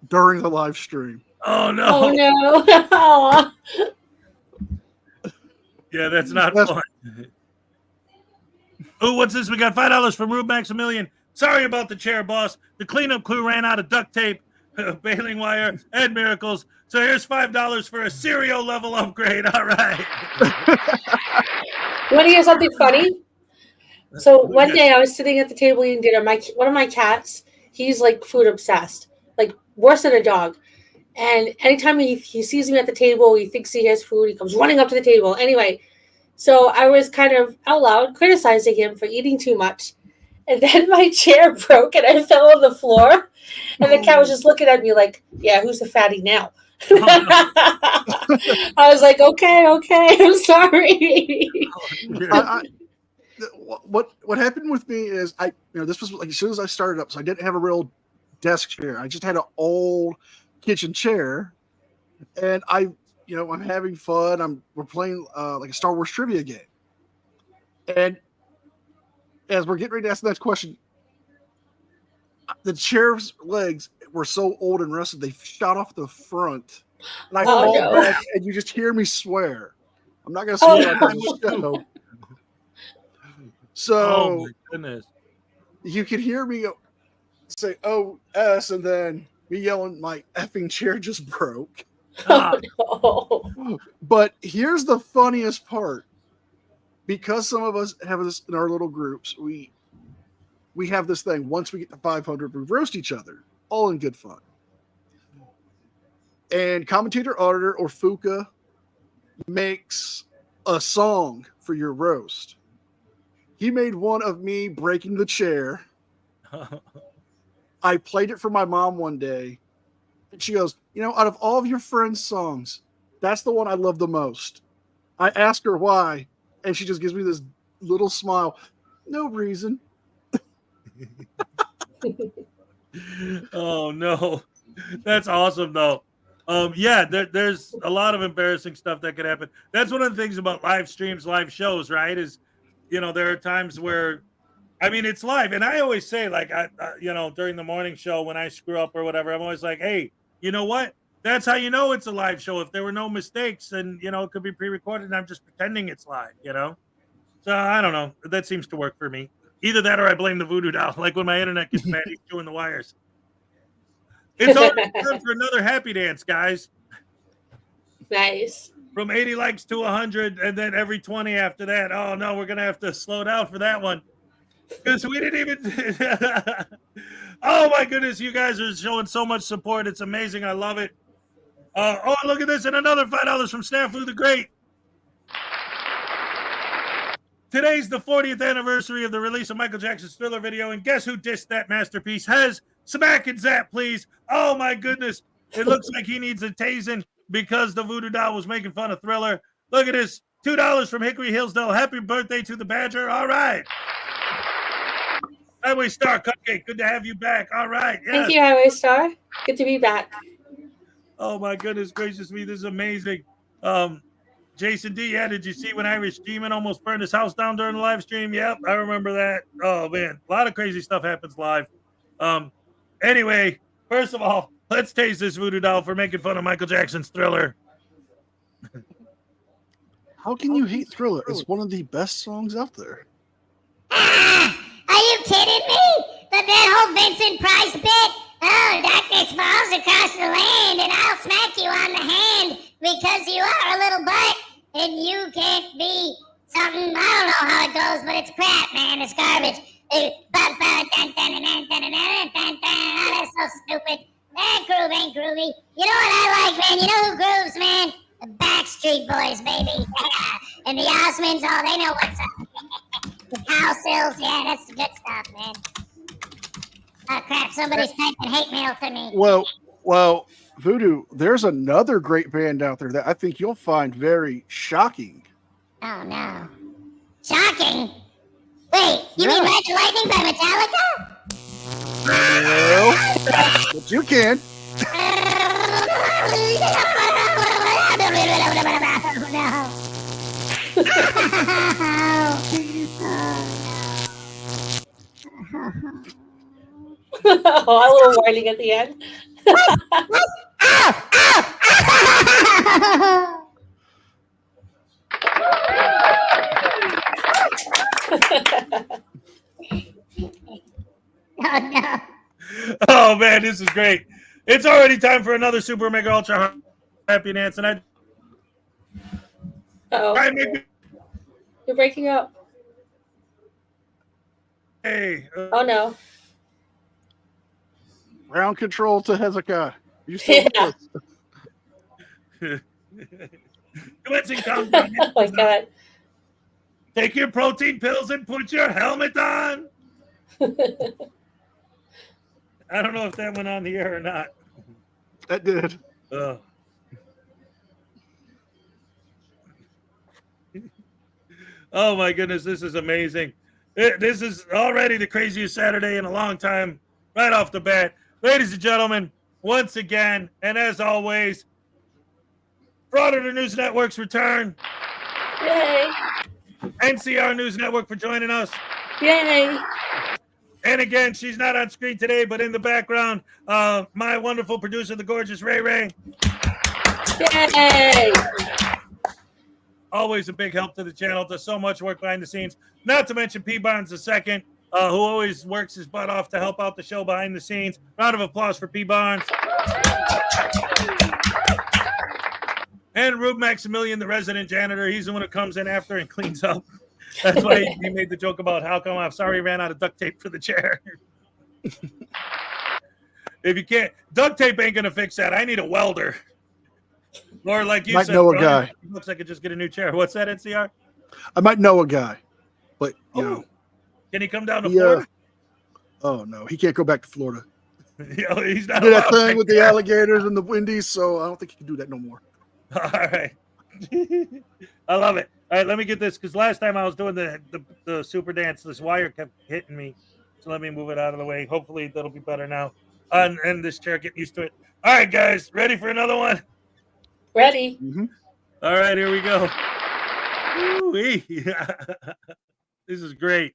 S3: during the live stream.
S1: Oh, no.
S2: Oh, no.
S1: Yeah, that's not fun. Oh, what's this? We got $5 from Rube Maximilian. Sorry about the chair, boss. The cleanup crew ran out of duct tape, baling wire, and miracles. So here's $5 for a cereal level upgrade. All right.
S2: Want to hear something funny? So one day I was sitting at the table eating dinner. One of my cats, he's like food obsessed, like worse than a dog. And anytime he sees me at the table, he thinks he has food, he comes running up to the table. Anyway, so I was kind of out loud criticizing him for eating too much. And then my chair broke and I fell on the floor. And the cat was just looking at me like, yeah, who's the fatty now? I was like, okay, I'm sorry.
S3: What happened with me is this was like as soon as I started up, so I didn't have a real desk chair. I just had an old kitchen chair, and I'm having fun. We're playing like a Star Wars trivia game, and as we're getting ready to ask the next question, the chair's legs were so old and rusted they shot off the front, and I fall back, and you just hear me swear. I'm not gonna swear on the show. So,
S1: oh my goodness,
S3: you could hear me say "OS" and then me yelling, "My effing chair just broke."
S2: Oh, no.
S3: But here's the funniest part. Because some of us have this in our little groups, we have this thing. Once we get to 500, we roast each other, all in good fun. And Commentator Auditor or Fuka makes a song for your roast. He made one of me breaking the chair. I played it for my mom one day, and she goes, out of all of your friends' songs, that's the one I love the most. I ask her why, and she just gives me this little smile. No reason.
S1: Oh, no. That's awesome, though. There's a lot of embarrassing stuff that could happen. That's one of the things about live streams, live shows, right? Is, there are times where, it's live. And I always say, like, during the morning show when I screw up or whatever, I'm always like, hey, you know what? That's how you know it's a live show. If there were no mistakes and, it could be pre-recorded and I'm just pretending it's live, So I don't know. That seems to work for me. Either that or I blame the voodoo doll. Like when my internet gets bad, he's chewing the wires. It's all time for another happy dance, guys.
S2: Nice.
S1: From 80 likes to 100 and then every 20 after that. Oh, no, we're going to have to slow down for that one. Because we didn't even... Oh, my goodness. You guys are showing so much support. It's amazing. I love it. Look at this. And another $5 from SNAFU the Great. Today's the 40th anniversary of the release of Michael Jackson's Thriller video, and guess who dissed that masterpiece? Has smack and zap, please. Oh, my goodness. It looks like he needs a tasing. because the voodoo doll was making fun of Thriller. Look at this. $2 from Hickory Hillsdale. Happy birthday to the Badger. All right. Highway Star Cupcake. Good to have you back. All right. Yes.
S2: Thank you, Highway Star. Good to be back.
S1: Oh, my goodness gracious me. This is amazing. Jason D, yeah, did you see when Irish Demon almost burned his house down during the live stream? Yep, I remember that. Oh, man. A lot of crazy stuff happens live. Anyway, first of all, let's taste this voodoo doll for making fun of Michael Jackson's Thriller.
S3: How can you hate Thriller? It's one of the best songs out there.
S4: Ah, are you kidding me? But that whole Vincent Price bit? Oh, darkness falls across the land and I'll smack you on the hand because you are a little butt and you can't be something. I don't know how it goes, but it's crap, man. It's garbage. Oh, that's so stupid. That groove ain't groovy. You know what I like, man? You know who grooves, man? The Backstreet Boys, baby. And the Osmonds, oh, they know what's up. The Cow Sills, yeah, that's the good stuff, man. Oh, crap, somebody's typing hate mail to me.
S3: Well, Voodoo, there's another great band out there that I think you'll find very shocking.
S4: Oh, no. Shocking? Wait, you mean Red Lightning by Metallica?
S3: Well, but you can.
S2: Oh, a little warning at the end.
S4: Oh, no.
S1: Oh, man, this is great. It's already time for another Super Mega Ultra Happy Dance, and
S2: You're breaking up.
S1: Hey.
S2: Oh, no.
S3: Ground control to Hezekiah. You still with us?
S1: Commencing countdown.
S2: Oh, my God.
S1: Take your protein pills and put your helmet on. I don't know if that went on the air or not.
S3: That did.
S1: Oh, my goodness. This is amazing. This is already the craziest Saturday in a long time, right off the bat. Ladies and gentlemen, once again, and as always, Frauditor News Network's return.
S2: Yay.
S1: NCR News Network for joining us.
S2: Yay.
S1: And again, she's not on screen today, but in the background, my wonderful producer, the gorgeous Ray Ray.
S2: Yay.
S1: Always a big help to the channel. Does so much work behind the scenes. Not to mention P. Barnes II, who always works his butt off to help out the show behind the scenes. Round of applause for P. Barnes. And Rube Maximilian, the resident janitor. He's the one who comes in after and cleans up. That's why he made the joke about how come I'm sorry he ran out of duct tape for the chair. If you can't, duct tape ain't going to fix that. I need a welder. Or like you
S3: might
S1: said,
S3: know a
S1: Brian,
S3: guy.
S1: it looks like I could just get a new chair. What's that, NCR?
S3: I might know a guy, but you know.
S1: Can he come down to Florida?
S3: Oh no, he can't go back to Florida.
S1: He's not
S3: He did that
S1: allowed
S3: thing with the alligators and the Windies, so I don't think he can do that no more.
S1: All right. I love it. All right, let me get this, because last time I was doing the super dance, this wire kept hitting me. So let me move it out of the way. Hopefully that'll be better now. And this chair, get used to it. All right, guys, ready for another one?
S2: Ready.
S3: Mm-hmm.
S1: All right, here we go. Woo-wee. This is great.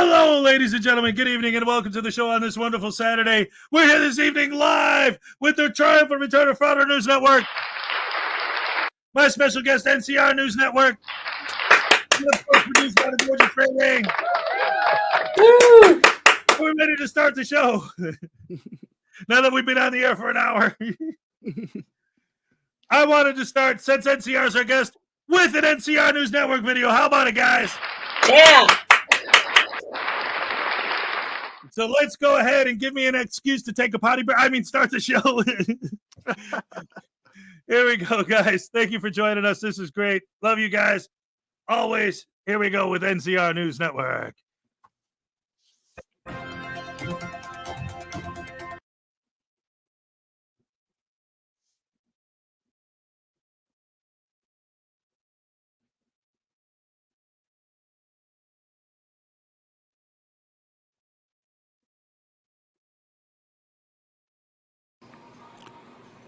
S1: Hello, ladies and gentlemen. Good evening and welcome to the show on this wonderful Saturday. We're here this evening live with the triumphant return of Frauditors News Network. My special guest, NCR News Network. Produced by the Georgia Training. We're ready to start the show. Now that we've been on the air for an hour. I wanted to start, since NCR is our guest, with an NCR News Network video. How about it, guys?
S2: Yeah.
S1: So let's go ahead and give me an excuse to take a potty break. Start the show. Here we go, guys. Thank you for joining us. This is great. Love you guys. Always. Here we go with NCR News Network.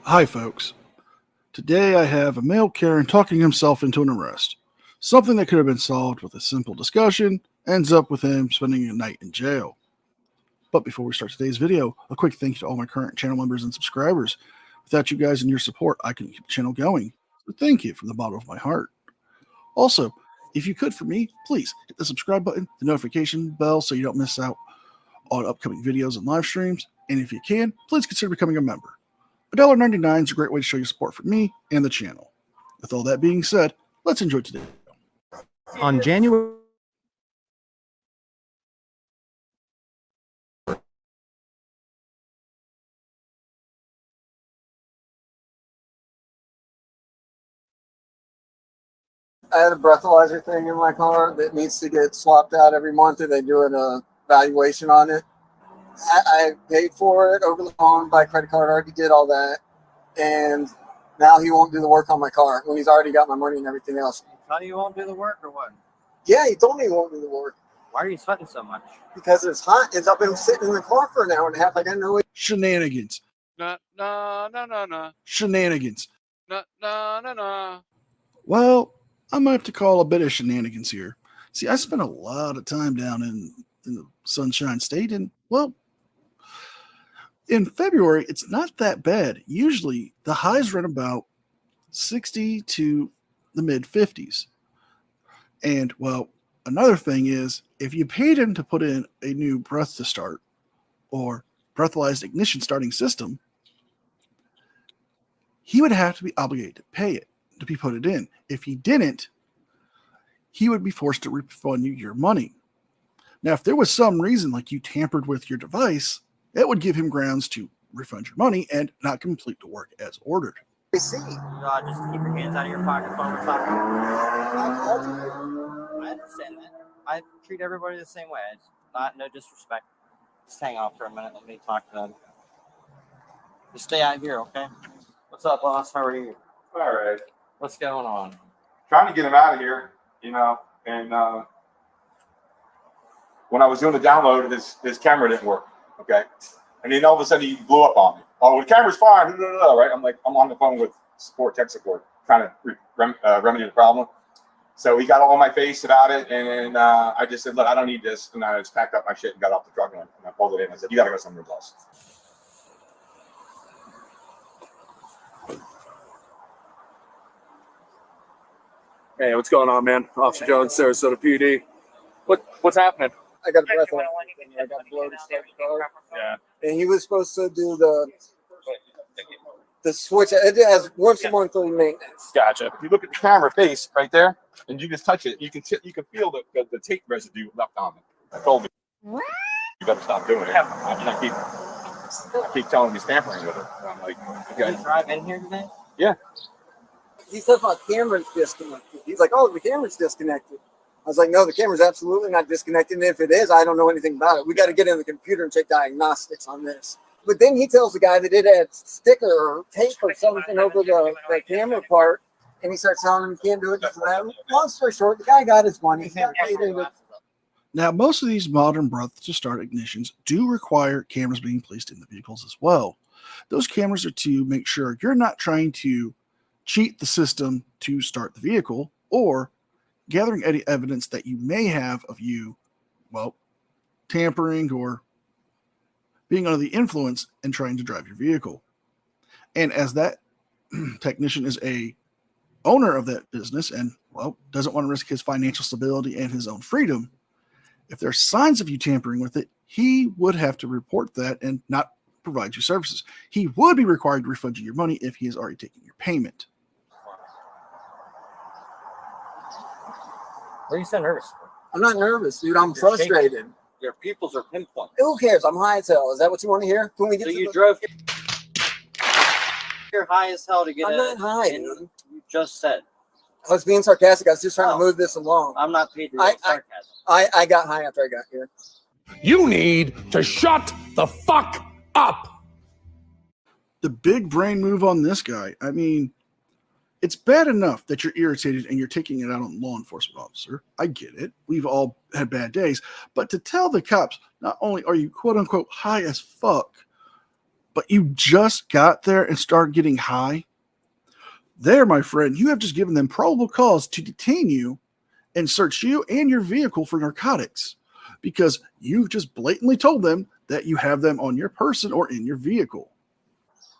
S3: Hi, folks. Today I have a male Karen talking himself into an arrest. Something that could have been solved with a simple discussion ends up with him spending a night in jail. But before we start today's video, a quick thank you to all my current channel members and subscribers. Without you guys and your support, I couldn't keep the channel going. So thank you from the bottom of my heart. Also, if you could for me, please hit the subscribe button, the notification bell so you don't miss out on upcoming videos and live streams. And if you can, please consider becoming a member. $1.99 is a great way to show your support for me and the channel. With all that being said, let's enjoy today.
S5: On January
S6: I had a breathalyzer thing in my car that needs to get swapped out every month, and they do an evaluation on it. I paid for it over the phone by credit card, already did all that, and now he won't do the work on my car when he's already got my money and everything else.
S7: Tell you won't do the work or what?
S6: Yeah, he told me he won't do the work.
S7: Why are you sweating so much?
S6: Because it's hot. I've been sitting in the car for an hour and a half. I got no way.
S3: Shenanigans.
S8: No.
S3: Shenanigans.
S8: No.
S3: Well, I might have to call a bit of shenanigans here. See, I spent a lot of time down in the Sunshine State, and, well, in February, it's not that bad. Usually, the highs run about 60 to the mid-50s. And, well, another thing is, if you paid him to put in a new breath to start or breathalyzed ignition starting system, he would have to be obligated to pay it to be put it in. If he didn't, he would be forced to refund you your money. Now, if there was some reason like you tampered with your device, it would give him grounds to refund your money and not complete the work as ordered.
S6: I see.
S7: Just keep your hands out of your pockets while we're talking. I understand that. I treat everybody the same way. It's no disrespect. Just hang out for a minute. Let me talk to them. Just stay out here, okay? What's up, boss? How are you?
S8: All right.
S7: What's going on?
S8: Trying to get him out of here, and when I was doing the download, his camera didn't work, okay? And then all of a sudden he blew up on me. Oh, the camera's fine, right? I'm on the phone with tech support, trying to remedy the problem. So he got all on my face about it, and I just said, look, I don't need this. And I just packed up my shit and got off the truck, and I pulled it in. I said, you got to go somewhere else.
S9: Hey, what's going on, man? Officer Jones, Sarasota PD. What's happening?
S6: I got a breathalyzer. I got blow to start the car.
S9: Yeah.
S6: And he was supposed to do the switch. It has once a month maintenance.
S9: Gotcha.
S8: If you look at the camera face right there, and you just touch it, you can feel the tape residue left on it. I told him, you better stop doing it. And I keep telling him he's tampering with it. And I'm like,
S7: Did you drive in here today?
S8: yeah.
S6: He says my camera's disconnected. He's like, oh, the camera's disconnected. I was like, no, the camera's absolutely not disconnected. And if it is, I don't know anything about it. We got to get in the computer and check diagnostics on this. But then he tells the guy that it had sticker or tape or something over the camera part. And he starts telling him he can't do it. Long story short, the guy got his money.
S3: Now, most of these modern breath-to-start ignitions do require cameras being placed in the vehicles as well. Those cameras are to make sure you're not trying to cheat the system to start the vehicle or gathering any evidence that you may have of you, well, tampering or being under the influence and trying to drive your vehicle. And as that technician is a owner of that business and, well, doesn't want to risk his financial stability and his own freedom, if there's signs of you tampering with it, he would have to report that and not provide you services. He would be required to refund you your money if he has already taken your payment.
S7: What are you so nervous for?
S6: I'm not nervous, dude. I'm frustrated.
S7: Shaking. Your pupils are pinpoint.
S6: Who cares? I'm high as hell. Is that what you want to hear? Can we get
S7: So
S6: to
S7: you
S6: the-
S7: drove. You're high as hell to get
S6: I'm
S7: in.
S6: not high,
S7: and
S6: dude.
S7: You just said.
S6: I was being sarcastic. I was just trying to move this along.
S7: I'm not paid to
S6: I-
S7: sarcasm.
S6: I got high after I got here.
S10: You need to shut the fuck up.
S3: The big brain move on this guy. I mean, it's bad enough that you're irritated and you're taking it out on a law enforcement officer. I get it. We've all had bad days. But to tell the cops, not only are you quote unquote high as fuck, but you just got there and started getting high. There, my friend, you have just given them probable cause to detain you and search you and your vehicle for narcotics because you've just blatantly told them that you have them on your person or in your vehicle.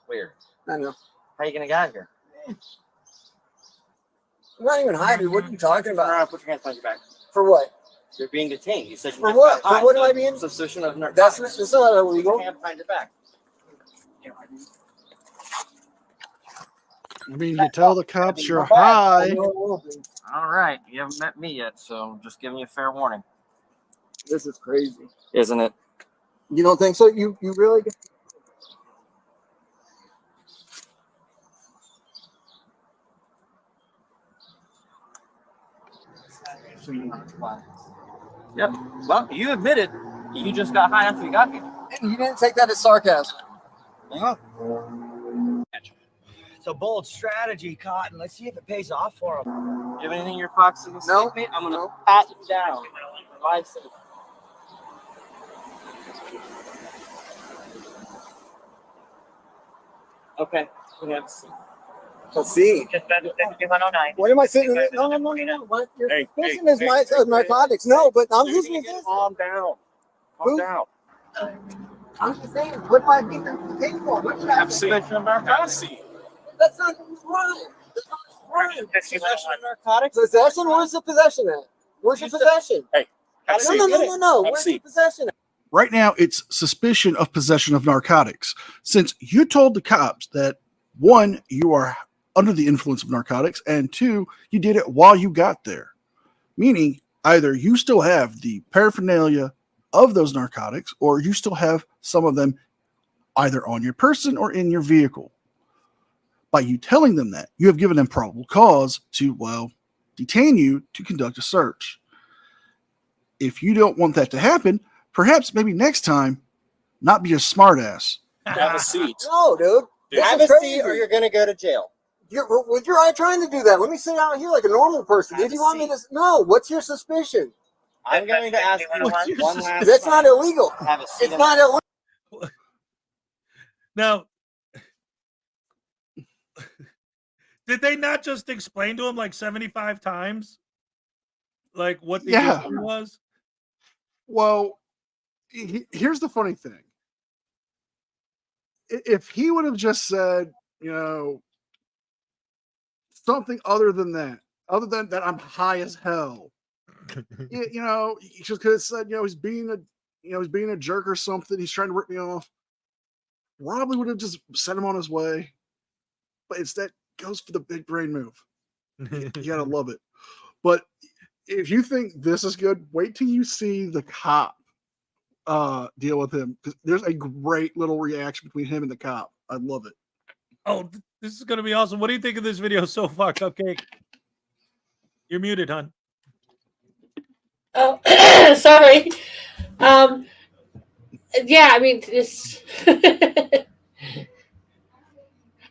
S7: Weird.
S6: I know.
S7: How are you gonna get out of here?
S6: I'm not even high, dude. What are you talking
S7: Turn
S6: about?
S7: around, put your hands behind your back.
S6: For what?
S7: You're being detained. You said you
S6: For
S7: just
S6: what?
S7: got high,
S6: For what am
S7: so
S6: I being-
S7: Suspicion of narcotics.
S6: That's not illegal.
S7: Put your hand behind your back.
S3: I mean, you tell the cops you're
S6: I
S3: high.
S6: know it will be.
S7: All right, you haven't met me yet, so I'm just giving you a fair warning.
S6: This is crazy.
S7: Isn't it?
S6: You don't think so? You really?
S7: Yep. Well, you admitted you just got high after you got here.
S6: You didn't take that as sarcasm.
S7: Yeah.
S11: It's a bold strategy, Cotton. Let's see if it pays off for him.
S7: You have anything in your pockets to
S6: No.
S7: escape me? I'm gonna
S6: No.
S7: pat you down. For my sake. Okay. We have a seat.
S6: Let's see.
S11: Just under 6109.
S6: What am I sitting there? No. What? Your suspicion is my narcotics. No, but I'm just
S9: Calm down.
S6: Who?
S9: Calm down.
S6: I'm just saying, what am I being detained for? What should I
S9: Have
S6: say?
S9: suspicion of narcotics.
S6: That's not right. That's not right.
S7: Possession of narcotics?
S6: Possession? Where's the possession at? Where's your possession?
S9: Hey, have a
S6: No,
S9: seat.
S6: no, no, no, no.
S9: Have a
S6: Where's the
S9: seat.
S6: possession at?
S3: Right now, it's suspicion of possession of narcotics. Since you told the cops that, one, you are under the influence of narcotics, and two, you did it while you got there. Meaning, either you still have the paraphernalia of those narcotics, or you still have some of them either on your person or in your vehicle. By you telling them that, you have given them probable cause to, well, detain you to conduct a search. If you don't want that to happen, perhaps maybe next time, not be a smartass.
S9: Have a seat.
S6: No, dude. This
S7: Have
S6: is
S7: a
S6: crazy.
S7: seat or you're gonna go to jail.
S6: You're trying to do that. Let me sit out here like a normal person. If you want me to, no. What's your suspicion?
S7: I'm going to ask you one last
S6: That's
S7: time.
S6: not illegal.
S7: Have a seat.
S6: It's not illegal.
S1: Now, did they not just explain to him like 75 times? Like what the issue was?
S3: Well, here's the funny thing. If he would have just said, something other than that I'm high as hell, he just could have said, he's being a jerk or something. He's trying to rip me off. Probably would have just sent him on his way. But instead, goes for the big brain move. You gotta love it. But if you think this is good, wait till you see the cop deal with him. There's a great little reaction between him and the cop. I love it.
S1: Oh, this is gonna be awesome. What do you think of this video so far, Cupcake? You're muted, hon.
S2: Oh, sorry. Yeah, I mean, this.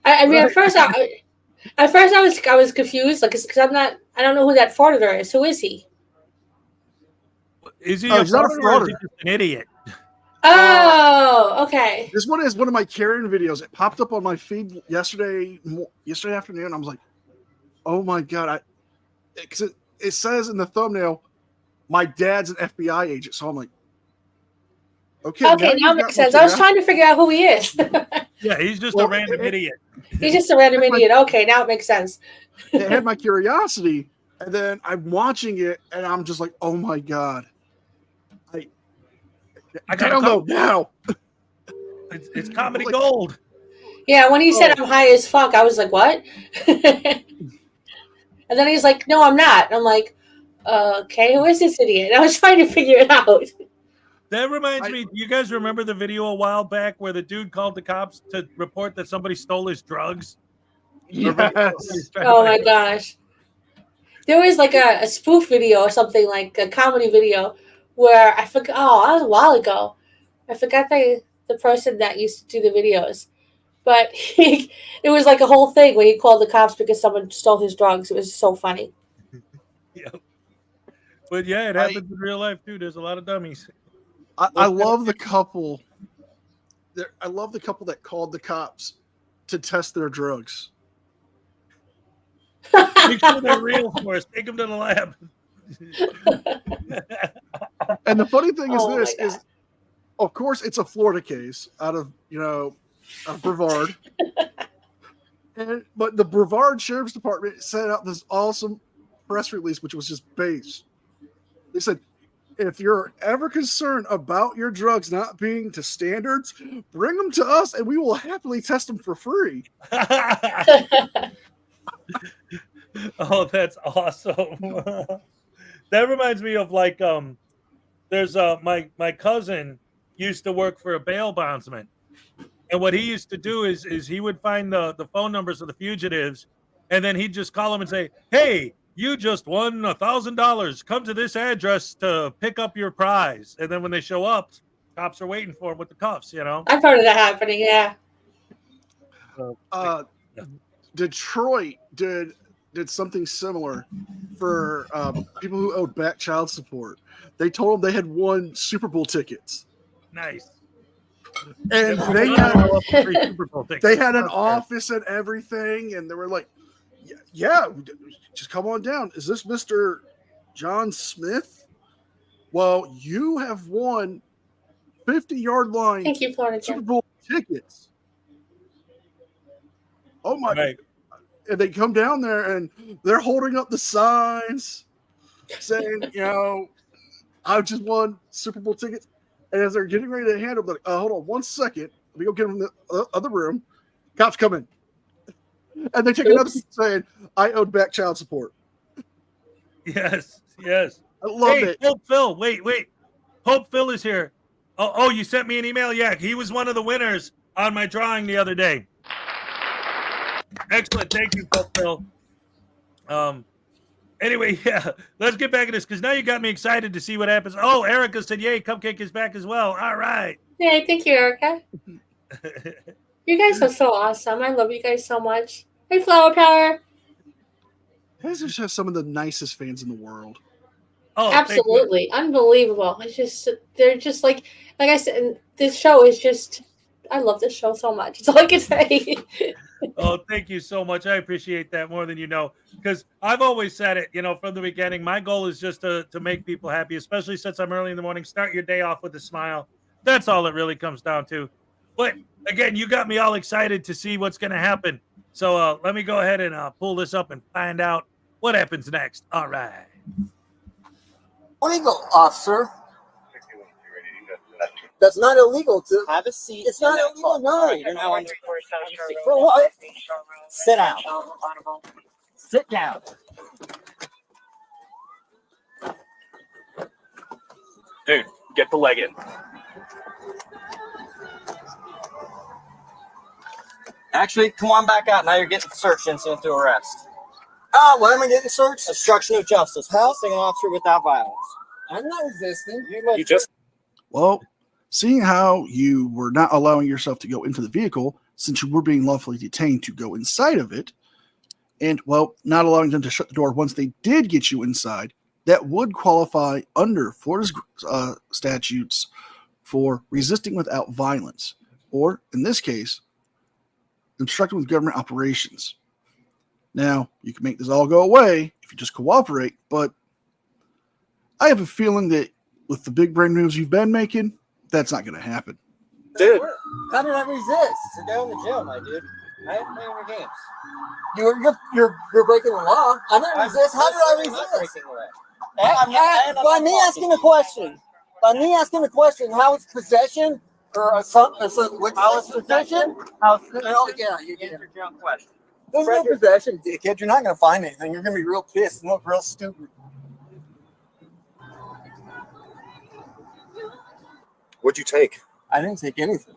S2: I mean, at first I was confused, like, because I don't know who that frauditor is. Who is he?
S1: Is he
S3: he's not a
S1: frauditor or is he
S3: frauditor.
S1: just an idiot?
S2: Oh, okay.
S3: This one is one of my Karen videos. It popped up on my feed yesterday afternoon. I was like, oh my God. Because it says in the thumbnail, my dad's an FBI agent. So I'm like, Okay,
S2: Okay, now
S3: you've
S2: it makes
S3: got
S2: sense.
S3: my
S2: I was trying to figure out who he is.
S1: Yeah, he's just
S3: Well,
S1: a random idiot.
S2: He's just a random idiot. Okay, now it makes sense.
S3: it had my curiosity, and then I'm watching it, and I'm just like, oh my god, I
S1: gotta
S3: download now.
S1: It's comedy gold.
S2: Yeah, when he said I'm high as fuck, I was like, what? And then he's like, no, I'm not. And I'm like, okay, who is this idiot? And I was trying to figure it out.
S1: That reminds me, you guys remember the video a while back where the dude called the cops to report that somebody stole his drugs?
S3: Yes.
S2: Oh my gosh. There was like a spoof video or something, like a comedy video, where I forgot, that was a while ago. I forgot the person that used to do the videos. But it was like a whole thing where he called the cops because someone stole his drugs. It was so funny.
S1: Yeah. But yeah, it happens in real life too. There's a lot of dummies.
S3: I love the couple. I love the couple that called the cops to test their drugs.
S1: Make sure they're real for us. Take them to the lab.
S3: And the funny thing is
S2: Oh
S3: this
S2: my
S3: is, of course, it's a Florida case out of Brevard. But the Brevard Sheriff's Department sent out this awesome press release, which was just base. They said, if you're ever concerned about your drugs not being to standards, bring them to us and we will happily test them for free.
S1: Oh, that's awesome. That reminds me of like there's my cousin used to work for a bail bondsman. And what he used to do is he would find the phone numbers of the fugitives, and then he'd just call them and say, hey, you just won $1,000. Come to this address to pick up your prize. And then when they show up, cops are waiting for them with the cuffs, you know?
S2: I've heard of that happening, yeah.
S3: Detroit did something similar for people who owed back child support. They told them they had won Super Bowl tickets.
S1: Nice.
S3: And they had an office and everything, and they were like, yeah, just come on down. Is this Mr. John Smith? Well, you have won 50-yard line
S2: Thank you, Florida.
S3: Super Bowl tickets. Oh my God. And they come down there and they're holding up the signs saying, I just won Super Bowl tickets. And as they're getting ready to hand them, like, hold on 1 second. Let me go get them in the other room. Cops come in. And they take another piece saying, I owed back child support.
S1: Yes.
S3: I love it.
S1: Hope Phil, wait. Hope Phil is here. Oh, you sent me an email? Yeah, he was one of the winners on my drawing the other day. Excellent. Thank you, Hope Phil. Anyway, yeah, let's get back to this because now you got me excited to see what happens. Oh, Erica said, yay, Cupcake is back as well. All right.
S2: Yeah, thank you, Erica. You guys are so awesome. I love you guys so much. Hey, Flower Power.
S3: You guys just have some of the nicest fans in the world.
S1: Oh,
S2: absolutely. Unbelievable. They're just like I said, this show is just, I love this show so much. That's all I can say.
S1: Oh, thank you so much. I appreciate that more than you know, because I've always said it, from the beginning. My goal is just to make people happy, especially since I'm early in the morning. Start your day off with a smile. That's all it really comes down to. But again, you got me all excited to see what's going to happen. So let me go ahead and pull this up and find out what happens next. All right.
S6: Legal, officer. That's not illegal to
S7: have a seat.
S6: It's not illegal. No,
S7: you're now under
S6: for what?
S7: Sit down. Sit down.
S9: Dude, get the leg in.
S7: Actually, come on back out. Now you're getting searched incident to arrest.
S6: Why am I getting searched?
S7: Obstruction of justice. Resisting an officer without violence.
S6: I'm not resisting.
S9: You just.
S3: Well, seeing how you were not allowing yourself to go into the vehicle since you were being lawfully detained to go inside of it, and, well, not allowing them to shut the door once they did get you inside, that would qualify under Florida's statutes for resisting without violence, or, in this case, obstructing with government operations. Now, you can make this all go away if you just cooperate, but I have a feeling that with the big brain moves you've been making, that's not going to happen.
S9: Dude,
S6: How did I resist?
S7: Sit down in the jail, my dude. I ain't playing your games.
S6: You're breaking the law. I didn't resist. How did I
S7: I'm not
S6: resist?
S7: breaking away.
S6: By me asking the question. By me asking the question, how is possession or how is possession? Oh, yeah, you get
S7: your junk question.
S6: There's no possession, dickhead. You're not going to find anything. You're going to be real pissed and look real stupid.
S9: what'd you take?
S6: I didn't take anything.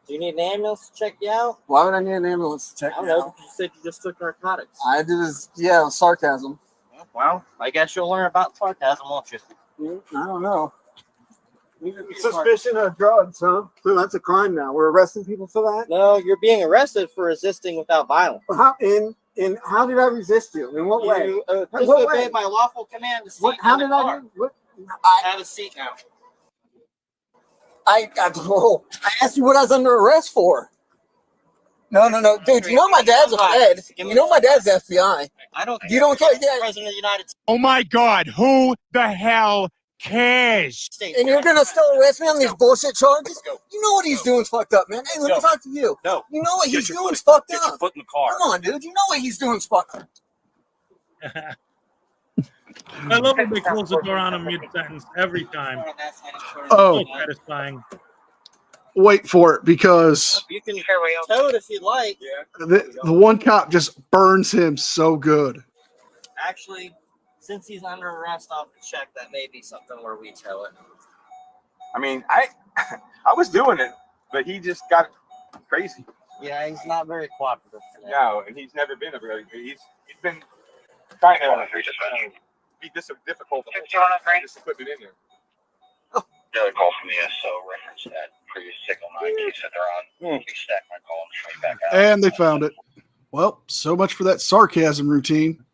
S7: Do you need an ambulance to check you out?
S6: Why would I need an ambulance to check
S7: I don't
S6: me
S7: know.
S6: out?
S7: You said you just took narcotics.
S6: I did this, yeah, it was sarcasm.
S7: Well, I guess you'll learn about sarcasm, won't you?
S6: I don't know. Suspicion of drugs, huh? So that's a crime now. We're arresting people for that?
S7: No, you're being arrested for resisting without violence.
S6: How how did I resist you? In what way?
S7: You
S6: What
S7: disobeyed
S6: way?
S7: my lawful command to seat
S6: How
S7: in the
S6: did
S7: car.
S6: I do? What?
S7: Have a seat now.
S6: I asked you what I was under arrest for. No, dude. You know my dad's a Fed. You know my dad's FBI.
S7: I don't.
S6: You don't care. Yeah.
S7: President of the United
S10: Oh my God, who the hell cares?
S7: States.
S6: And you're gonna still arrest me on these bullshit charges? You know what he's doing's fucked up, man. Hey, let me talk to you.
S9: No.
S6: You know what he's doing's fucked
S9: Get your
S6: up.
S9: foot in the car.
S6: Come on, dude. You know what he's doing's fucked up.
S1: I love when they close the door on him mid-sentence every time.
S3: Oh,
S1: So satisfying.
S3: wait for it, because
S7: You can tow it if you'd like.
S3: the one cop just burns him so good.
S7: Actually, since he's under arrest off the check, that may be something where we tow it.
S8: I mean, I was doing it, but he just got crazy.
S7: Yeah, he's not very cooperative today.
S8: No, and he's never been a very. He's been kind of be difficult to hold this equipment in there.
S12: Another call from the SO reference that previous signal 9 case that they're on. Restack my call and straight back out.
S3: And they found it. Well, so much for that sarcasm routine.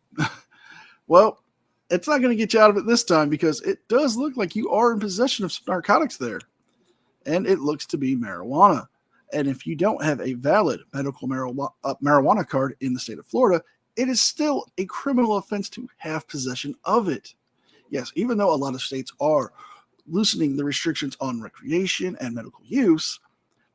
S3: Well, it's not going to get you out of it this time, because it does look like you are in possession of some narcotics there. And it looks to be marijuana. And if you don't have a valid medical marijuana card in the state of Florida, it is still a criminal offense to have possession of it. Yes, even though a lot of states are loosening the restrictions on recreation and medical use,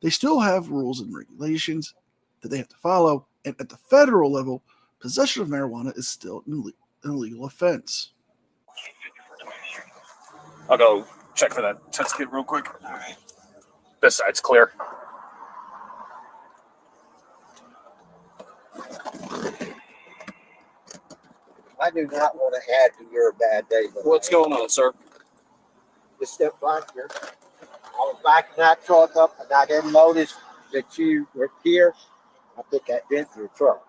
S3: they still have rules and regulations that they have to follow. And at the federal level, possession of marijuana is still an illegal offense.
S9: I'll go check for that test kit real quick. All right. This side's clear.
S6: I do not want to add to your bad day.
S9: What's going on, sir?
S6: Just step back here. I was backing that truck up, and I didn't notice that you were here. I put that dent in your truck.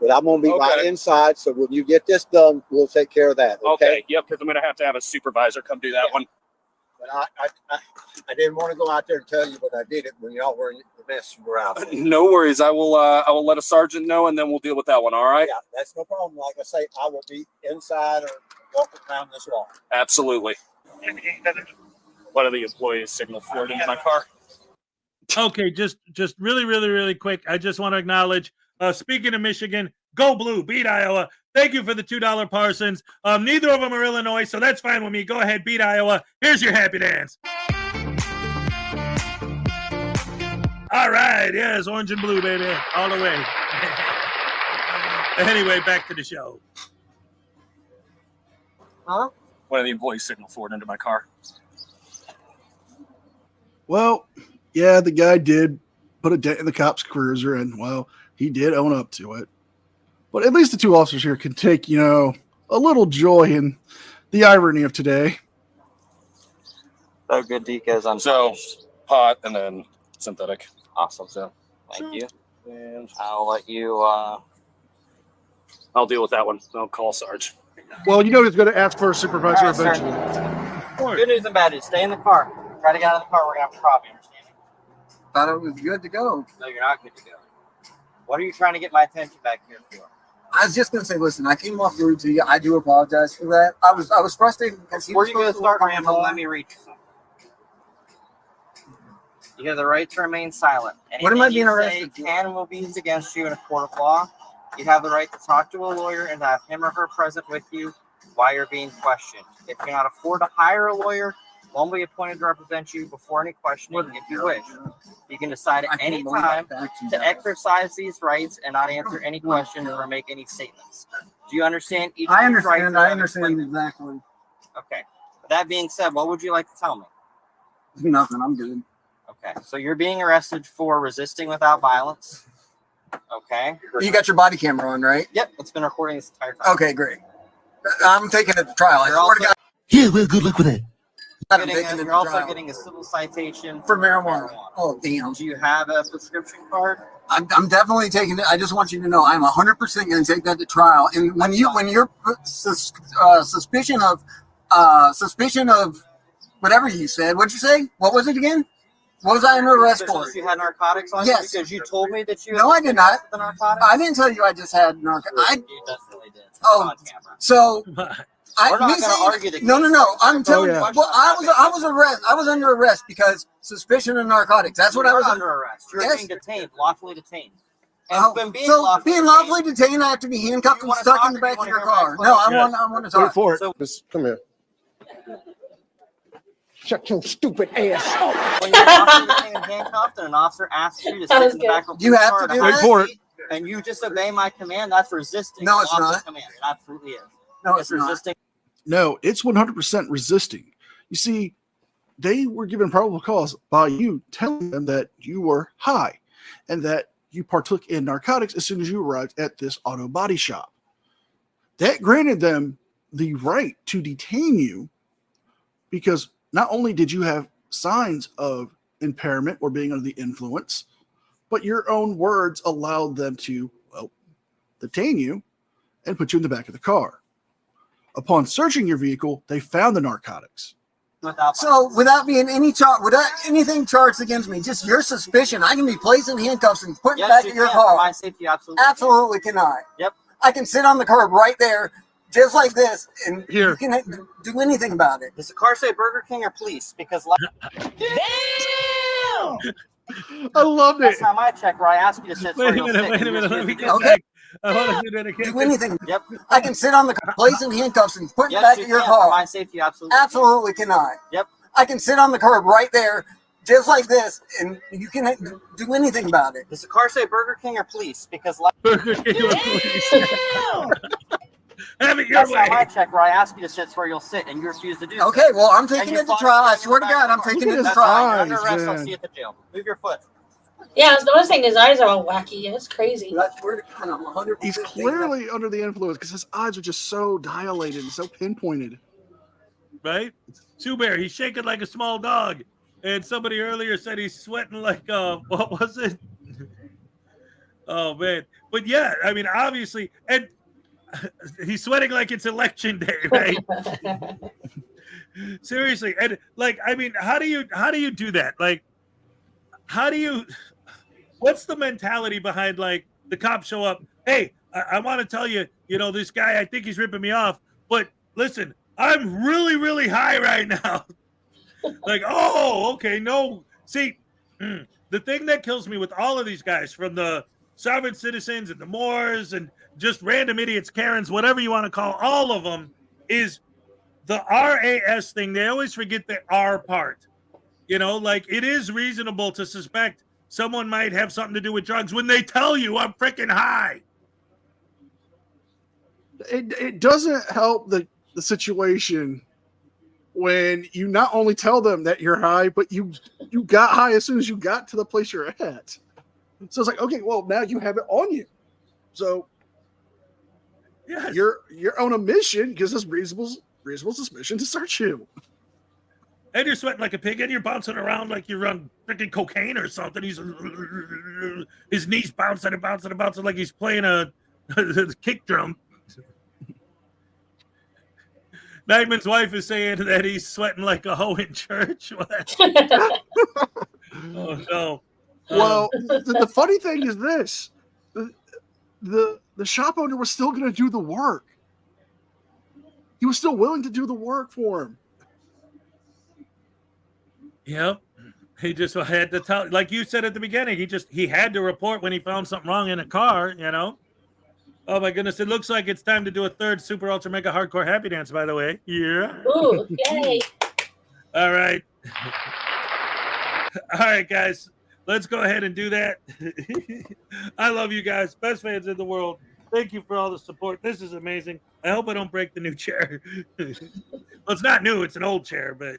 S6: But I'm going to be right inside, so when you get this done, we'll take care of that. Okay?
S9: Yep, because I'm going to have a supervisor come do that one.
S6: But I didn't want to go out there and tell you, but I did it when y'all were in the mess you were out there.
S9: No worries. I will let a sergeant know, and then we'll deal with that one. All right?
S6: Yeah, that's no problem. Like I say, I will be inside or walking around this wall.
S9: Absolutely. One of the employees signaled for it into my car.
S1: Okay, just really, really, really quick. I just want to acknowledge, speaking of Michigan, go blue, beat Iowa. Thank you for the $2 Parsons. Neither of them are Illinois, so that's fine with me. Go ahead, beat Iowa. Here's your happy dance. All right, yes, orange and blue, baby, all the way. Anyway, back to the show.
S6: Huh?
S9: One of the employees signaled for it into my car.
S3: Well, yeah, the guy did put a dent in the cop's cruiser, and, well, he did own up to it. But at least the two officers here can take, a little joy in the irony of today.
S7: So good decos on
S9: So, pot and then synthetic.
S7: Awesome. So thank you.
S9: And
S7: I'll let you
S9: I'll deal with that one. I'll call Sarge.
S3: Well, he's going to ask for a supervisor
S7: All right,
S3: eventually.
S7: good news and bad news. Stay in the car. Try to get out of the car. We're gonna have a problem. Understand?
S6: Thought it was good to go.
S7: No, you're not good to go. What are you trying to get my attention back here for?
S6: I was just gonna say, listen, I came off rude to you. I do apologize for that. I was frustrated because
S7: Before you go start rambling, let me read you something. You have the right to remain silent.
S6: What am I
S7: Anything
S6: being
S7: you
S6: arrested
S7: say
S6: for?
S7: can and will be used against you in a court of law. You have the right to talk to a lawyer and have him or her present with you while you're being questioned. If you cannot afford to hire a lawyer, One will be appointed to represent you before any questioning if you wish. You can decide at any time to exercise these rights and not answer any questions or make any statements. Do you understand each of these rights?
S6: I understand exactly.
S7: Okay. With that being said, what would you like to tell me?
S6: Nothing. I'm good.
S7: Okay. So you're being arrested for resisting without violence. Okay.
S6: You got your body camera on, right?
S7: Yep. It's been recording this entire time.
S6: Okay, great. I'm taking it to trial. I swear to God.
S10: Yeah, well, good luck with it.
S7: You're also getting a civil citation
S6: for marijuana. Oh, damn.
S7: Do you have a prescription card?
S6: I'm definitely taking it. I just want you to know I'm 100% going to take that to trial. And when you're suspicion of whatever you said, what'd you say? What was it again? What was I under arrest for?
S7: You had narcotics on you?
S6: Yes.
S7: Because you told me that you.
S6: No, I did not.
S7: The narcotics?
S6: I didn't tell you I just had narcotics.
S7: You definitely did.
S6: Oh,
S7: on camera.
S6: So.
S7: We're not going to argue the case.
S6: No. I'm telling you. Well, I was under arrest because suspicion of narcotics. That's what I was
S7: under arrest. You're being detained, lawfully detained. And being
S6: lawfully detained, I have to be handcuffed and stuck in the back of your car. No, I want to talk.
S10: Wait for it. Come here. Shut your stupid ass.
S7: When you're lawfully detained and handcuffed, and an officer asks you to sit in the back of the car,
S6: wait for it.
S7: And you disobey my command, that's resisting.
S6: No, it's not.
S7: Command. It absolutely is.
S6: No, it's
S7: resisting.
S3: No, it's 100% resisting. You see, they were given probable cause by you telling them that you were high and that you partook in narcotics as soon as you arrived at this auto body shop. That granted them the right to detain you because not only did you have signs of impairment or being under the influence, but your own words allowed them to, detain you and put you in the back of the car. Upon searching your vehicle, they found the narcotics.
S6: Without being without anything charged against me, just your suspicion, I can be placed in handcuffs and put back in your car.
S7: My safety,
S6: absolutely cannot.
S7: Yep.
S6: I can sit on the curb right there, just like this, and you can do anything about it.
S7: Does the car say Burger King or police? Because
S3: damn! I loved it.
S7: That's not my check where I ask you to sit.
S3: Wait a minute. Let me get
S6: okay.
S3: I want to do that again.
S6: Do anything.
S7: Yep.
S6: I can sit on the place in handcuffs and put back in your car.
S7: My safety,
S6: absolutely cannot.
S7: Yep.
S6: I can sit on the curb right there, just like this, and you can do anything about it.
S7: Does the car say Burger King or police? Because
S3: Burger King or police. Have it your
S7: that's
S3: way.
S7: not my check where I ask you to sit where you'll sit, and you refuse to do so.
S6: Okay, well, I'm taking it to trial. I swear to God, I'm taking it to trial.
S7: You're under arrest. I'll see you at the jail. Move your foot.
S2: Yeah, I was noticing his eyes are all wacky. It's crazy.
S3: He's clearly under the influence because his eyes are just so dilated and so pinpointed.
S1: Right? Sue Bear, he's shaking like a small dog. And somebody earlier said he's sweating like, what was it? Oh, man. But yeah, I mean, obviously, and he's sweating like it's election day, right? Seriously. And like, I mean, how do you do that? Like, what's the mentality behind like the cops show up? Hey, I want to tell you, this guy, I think he's ripping me off, but listen, I'm really, really high right now. Like, oh, okay. No, see, the thing that kills me with all of these guys from the sovereign citizens and the Moors and just random idiots, Karens, whatever you want to call all of them is the RAS thing. They always forget the R part. Like it is reasonable to suspect someone might have something to do with drugs when they tell you I'm freaking high.
S3: It doesn't help the situation when you not only tell them that you're high, but you got high as soon as you got to the place you're at. So it's like, okay, well, now you have it on you. So
S1: yes.
S3: you're on a mission because there's reasonable suspicion to search you.
S1: And you're sweating like a pig, and you're bouncing around like you're on freaking cocaine or something. His knees bouncing like he's playing a kick drum. Nightman's wife is saying that he's sweating like a hoe in church. Oh no!
S3: Well, the funny thing is this: the shop owner was still going to do the work. He was still willing to do the work for him.
S1: Yep. He just had to tell, like you said at the beginning, he had to report when he found something wrong in a car, Oh my goodness, it looks like it's time to do a third super ultra mega hardcore happy dance, by the way. Yeah.
S2: Ooh, yay.
S1: All right. All right, guys. Let's go ahead and do that. I love you guys. Best fans in the world. Thank you for all the support. This is amazing. I hope I don't break the new chair. Well, it's not new. It's an old chair, but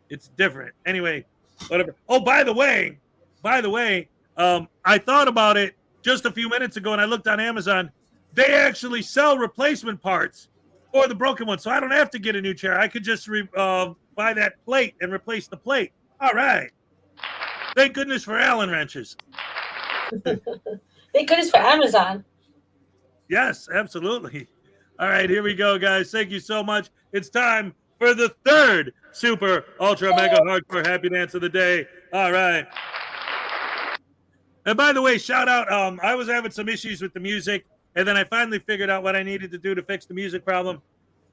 S1: it's different. Anyway, whatever. Oh, by the way, I thought about it just a few minutes ago, and I looked on Amazon. They actually sell replacement parts for the broken one, so I don't have to get a new chair. I could just buy that plate and replace the plate. All right. Thank goodness for Allen wrenches.
S2: Thank goodness for Amazon.
S1: Yes, absolutely. All right, here we go, guys. Thank you so much. It's time for the third super ultra mega hardcore happy dance of the day. All right. And by the way, shout out. I was having some issues with the music, and then I finally figured out what I needed to do to fix the music problem.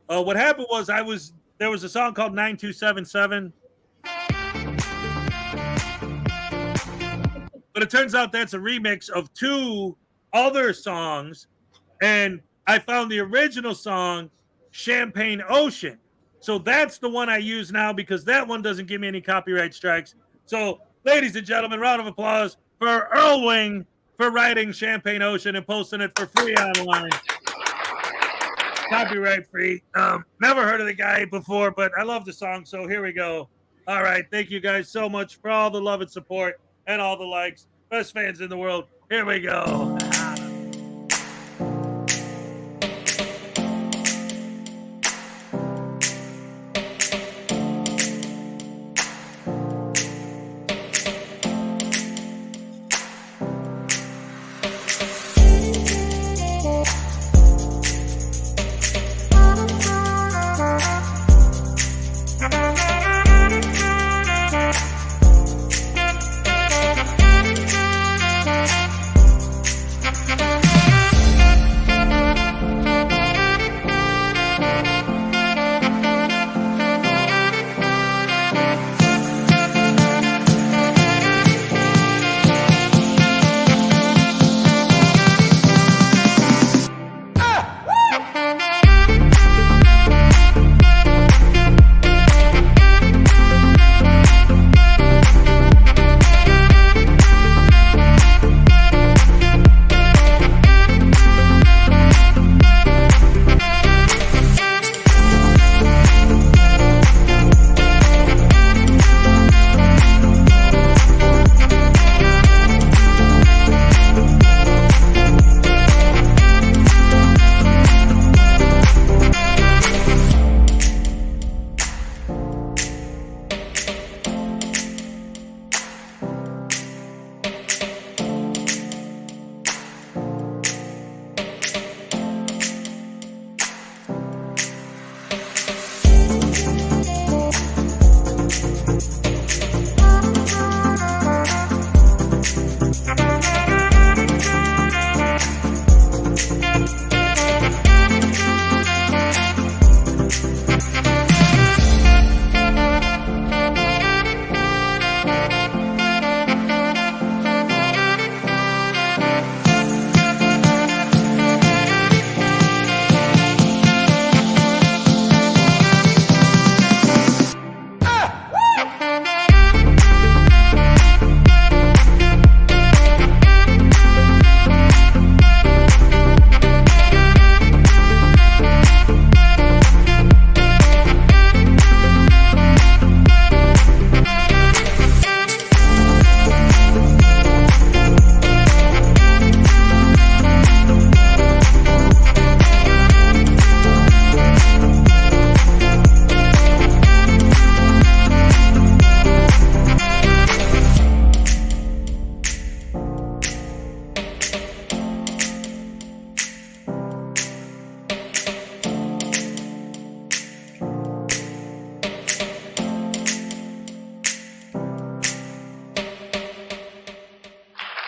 S1: What happened was there was a song called 9277. But it turns out that's a remix of two other songs. And I found the original song, Champagne Ocean. So that's the one I use now because that one doesn't give me any copyright strikes. So, ladies and gentlemen, round of applause for Earl Wing for writing Champagne Ocean and posting it for free online. Copyright free. Never heard of the guy before, but I love the song. So here we go. All right. Thank you guys so much for all the love and support and all the likes. Best fans in the world. Here we go.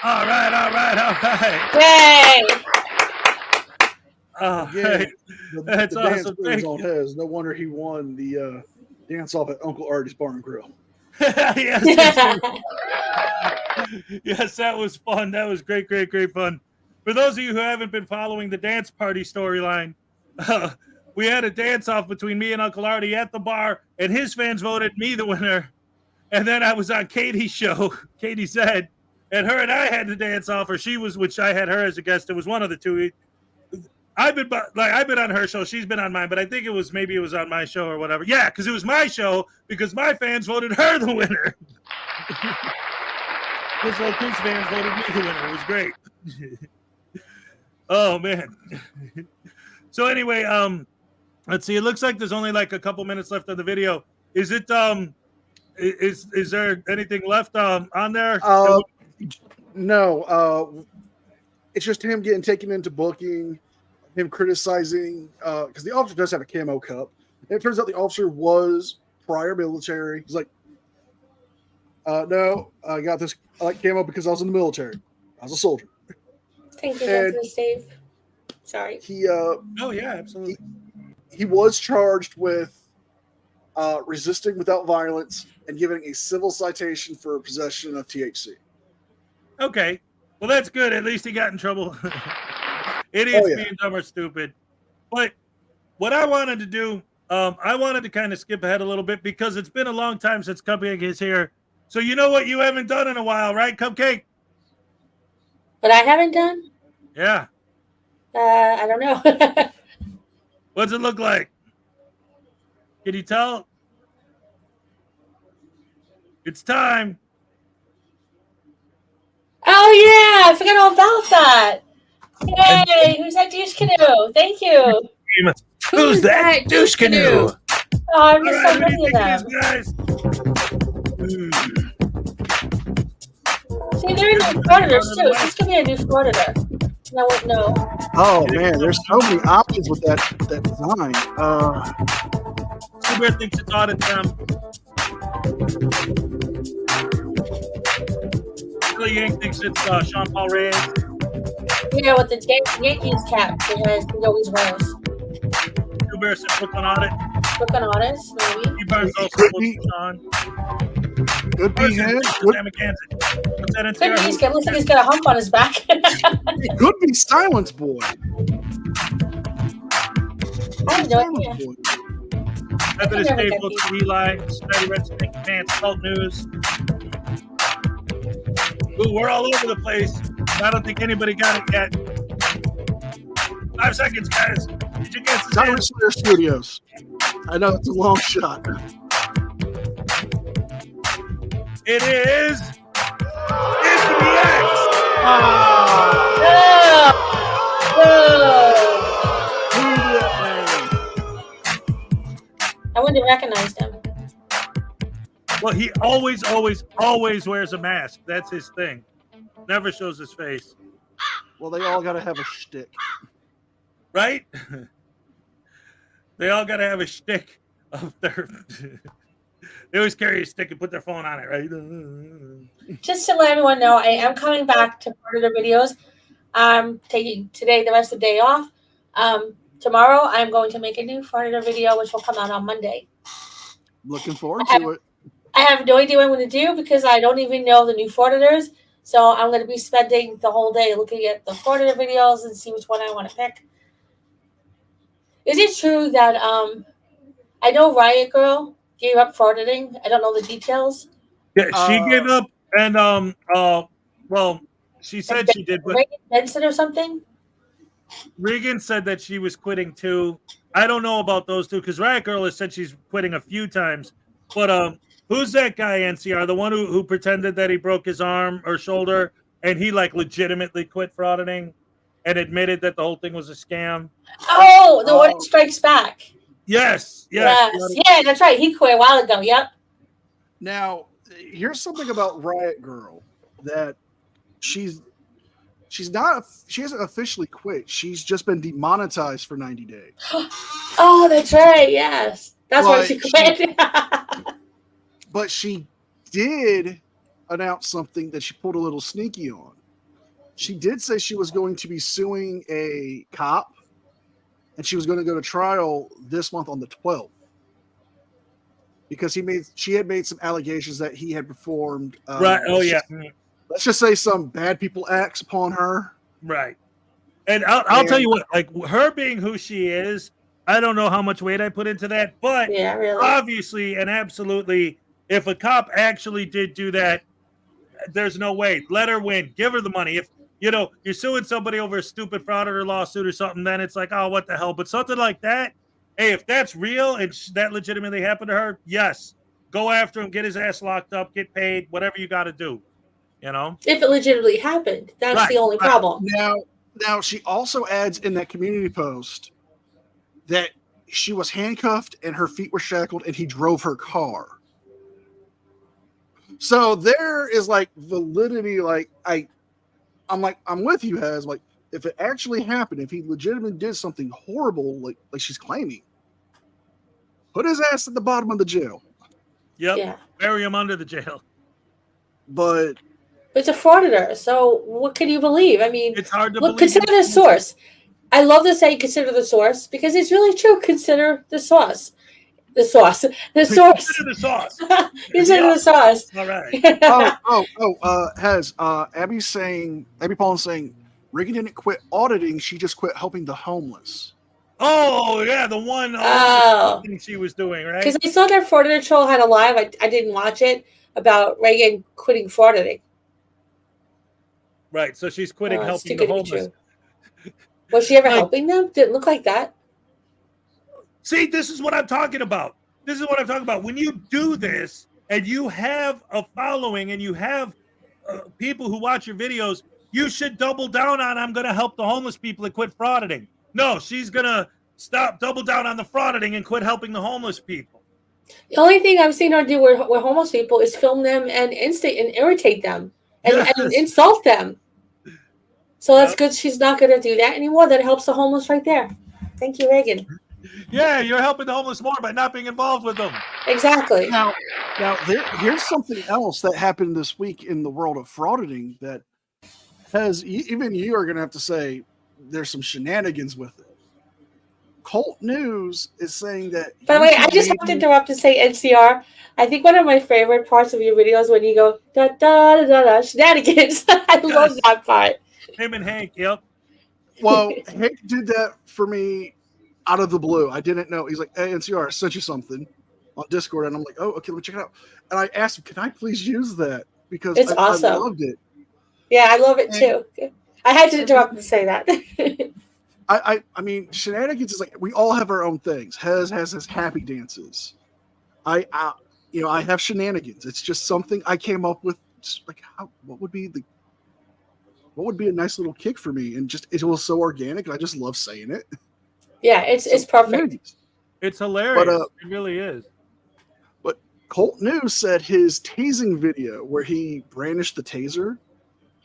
S1: All right.
S2: Yay!
S3: Again,
S1: That's
S3: the
S1: awesome.
S3: dance
S1: Thank
S3: on Hez. No wonder he won the dance off at Uncle Artie's Bar and Grill.
S1: Yes, yes, that was fun. That was great fun. For those of you who haven't been following the dance party storyline, we had a dance-off between me and Uncle Artie at the bar, and his fans voted me the winner. And then I was on Katie's show, Katie said, and her and I had to dance off, or she was, which I had her as a guest. It was one of the two. I've been on her show. She's been on mine, but I think it was on my show or whatever. Yeah, because it was my show because my fans voted her the winner. Just like his fans voted me the winner. It was great. Oh man. So anyway, let's see. It looks like there's only like a couple minutes left of the video. Is it is there anything left on there?
S3: No. It's just him getting taken into booking, him criticizing because the officer does have a camo cup. And it turns out the officer was prior military. He's like, no, I got this. I like camo because I was in the military. I was a soldier.
S2: Thank you, Dr. Steve. Sorry.
S3: He
S1: oh yeah, absolutely.
S3: He was charged with resisting without violence and giving a civil citation for possession of THC.
S1: Okay. Well, that's good. At least he got in trouble. Idiots
S3: yeah.
S1: being dumb or stupid. But what I wanted to do, I wanted to kind of skip ahead a little bit because it's been a long time since Cupcake is here. So you know what you haven't done in a while, right, Cupcake?
S2: What I haven't done?
S1: Yeah.
S2: I don't know.
S1: What's it look like? Can you tell? It's time.
S2: Oh yeah, I forgot all about that. Yay! Who's that douche canoe? Thank you.
S1: Who's that douche canoe?
S2: Oh, I missed so many of them.
S1: Guys.
S2: See, they're new Frauditors too. This could be a new Frauditor. No.
S3: Oh man, there's so many options with that design.
S1: Super thinks it's audit time. Billy Yank thinks it's Sean Paul Reyes.
S2: Yeah, with the Yankees cap that he always wears.
S1: Two Bears and Brooklyn Audit.
S2: Brooklyn Audit, maybe.
S1: He burns also Sean.
S3: Good be him.
S1: What's that NCR?
S2: It looks like he's got a hump on his back.
S3: It could be Silence Boy.
S2: I have no idea.
S1: Method of Staples, Eli, Steady Red Pink Pants, Salt News. Ooh, we're all over the place. I don't think anybody got it yet. 5 seconds, guys. Did you guess
S3: Tyler Slayer Studios. I know it's a long shot.
S1: It is. It's the X.
S2: I wouldn't have recognized him.
S1: Well, he always wears a mask. That's his thing. Never shows his face.
S3: Well, they all got to have a shtick.
S1: Right? They all got to have a shtick of their... They always carry a stick and put their phone on it, right?
S2: Just to let everyone know, I am coming back to Frauditer videos. I'm taking today the rest of the day off. Tomorrow, I'm going to make a new Frauditer video, which will come out on Monday.
S3: Looking forward to it.
S2: I have no idea what I'm going to do because I don't even know the new Frauditors. So I'm going to be spending the whole day looking at the Frauditer videos and see which one I want to pick. Is it true that I know Riot Girl gave up frauditing? I don't know the details.
S1: Yeah, she gave up, and well, she said she did, but
S2: Reagan Benson or something.
S1: Regan said that she was quitting too. I don't know about those two because Riot Girl has said she's quitting a few times. But who's that guy, NCR? The one who pretended that he broke his arm or shoulder and he like legitimately quit frauditing and admitted that the whole thing was a scam.
S2: Oh, the one who strikes back.
S1: Yes.
S2: Yeah, that's right. He quit a while ago. Yep.
S3: Now, here's something about Riot Girl that she hasn't officially quit. She's just been demonetized for 90 days.
S2: Oh, that's right. Yes. That's why she quit.
S3: But she did announce something that she pulled a little sneaky on. She did say she was going to be suing a cop, and she was going to go to trial this month on the 12th because she had made some allegations that he had performed.
S1: Right. Oh yeah.
S3: Let's just say some bad people acts upon her.
S1: Right. And I'll tell you what, like her being who she is, I don't know how much weight I put into that, but
S2: Yeah, really.
S1: obviously and absolutely, if a cop actually did do that, there's no way. Let her win. Give her the money. If you're suing somebody over a stupid frauditor lawsuit or something, then it's like, oh, what the hell? But something like that, hey, if that's real and that legitimately happened to her, yes, go after him, get his ass locked up, get paid, whatever you got to do.
S2: If it legitimately happened, that's the only
S1: Right.
S2: problem.
S3: Now she also adds in that community post that she was handcuffed and her feet were shackled and he drove her car. So there is like validity. Like I'm with you, Has. Like if it actually happened, if he legitimately did something horrible, like she's claiming, put his ass at the bottom of the jail.
S1: Yep.
S2: Yeah.
S1: Bury him under the jail.
S3: But
S2: it's a frauditor, so what can you believe? I mean,
S1: it's hard to
S2: look.
S1: believe.
S2: Consider the source. I love to say consider the source because it's really true. Consider the source. The source. The source.
S1: Consider the sauce.
S2: Consider the sauce.
S1: All right.
S3: Has Abby Paul's saying Reagan didn't quit auditing, she just quit helping the homeless.
S1: Oh yeah, the one thing she was doing, right?
S2: Because I saw that Frauditor troll had a live. I didn't watch it about Reagan quitting frauditing.
S1: Right, so she's quitting helping
S2: too
S1: the
S2: good to be
S1: homeless.
S2: true. Was she ever helping them? Didn't look like that.
S1: See, this is what I'm talking about. This is what I'm talking about. When you do this and you have a following and you have people who watch your videos, you should double down on I'm going to help the homeless people and quit frauditing. No, she's going to double down on the frauditing and quit helping the homeless people.
S2: The only thing I've seen her do with homeless people is film them and irritate them and insult them. So that's good. She's not going to do that anymore. That helps the homeless right there. Thank you, Reagan.
S1: Yeah, you're helping the homeless more by not being involved with them.
S2: Exactly.
S3: Now here's something else that happened this week in the world of frauditing that has even you are going to have to say there's some shenanigans with it. Cult News is saying that.
S2: By the way, I just have to interrupt to say NCR. I think one of my favorite parts of your videos when you go da da da da, da shenanigans. I love that part.
S1: Him and Hank, yep.
S3: Well, Hank did that for me out of the blue. I didn't know. He's like, "Hey, NCR, I sent you something on Discord," and I'm like, "Oh, okay, let me check it out." And I asked him, "Can I please use that?" Because
S2: it's awesome.
S3: I loved it.
S2: Yeah, I love it too. I had to interrupt to say that.
S3: I mean, shenanigans is like we all have our own things. Has his happy dances. I have shenanigans. It's just something I came up with. Just like what would be a nice little kick for me, and just it was so organic, and I just love saying it.
S2: Yeah, it's perfect.
S1: It's hilarious.
S3: But,
S1: it really is.
S3: But Colt News said his tasing video where he brandished the taser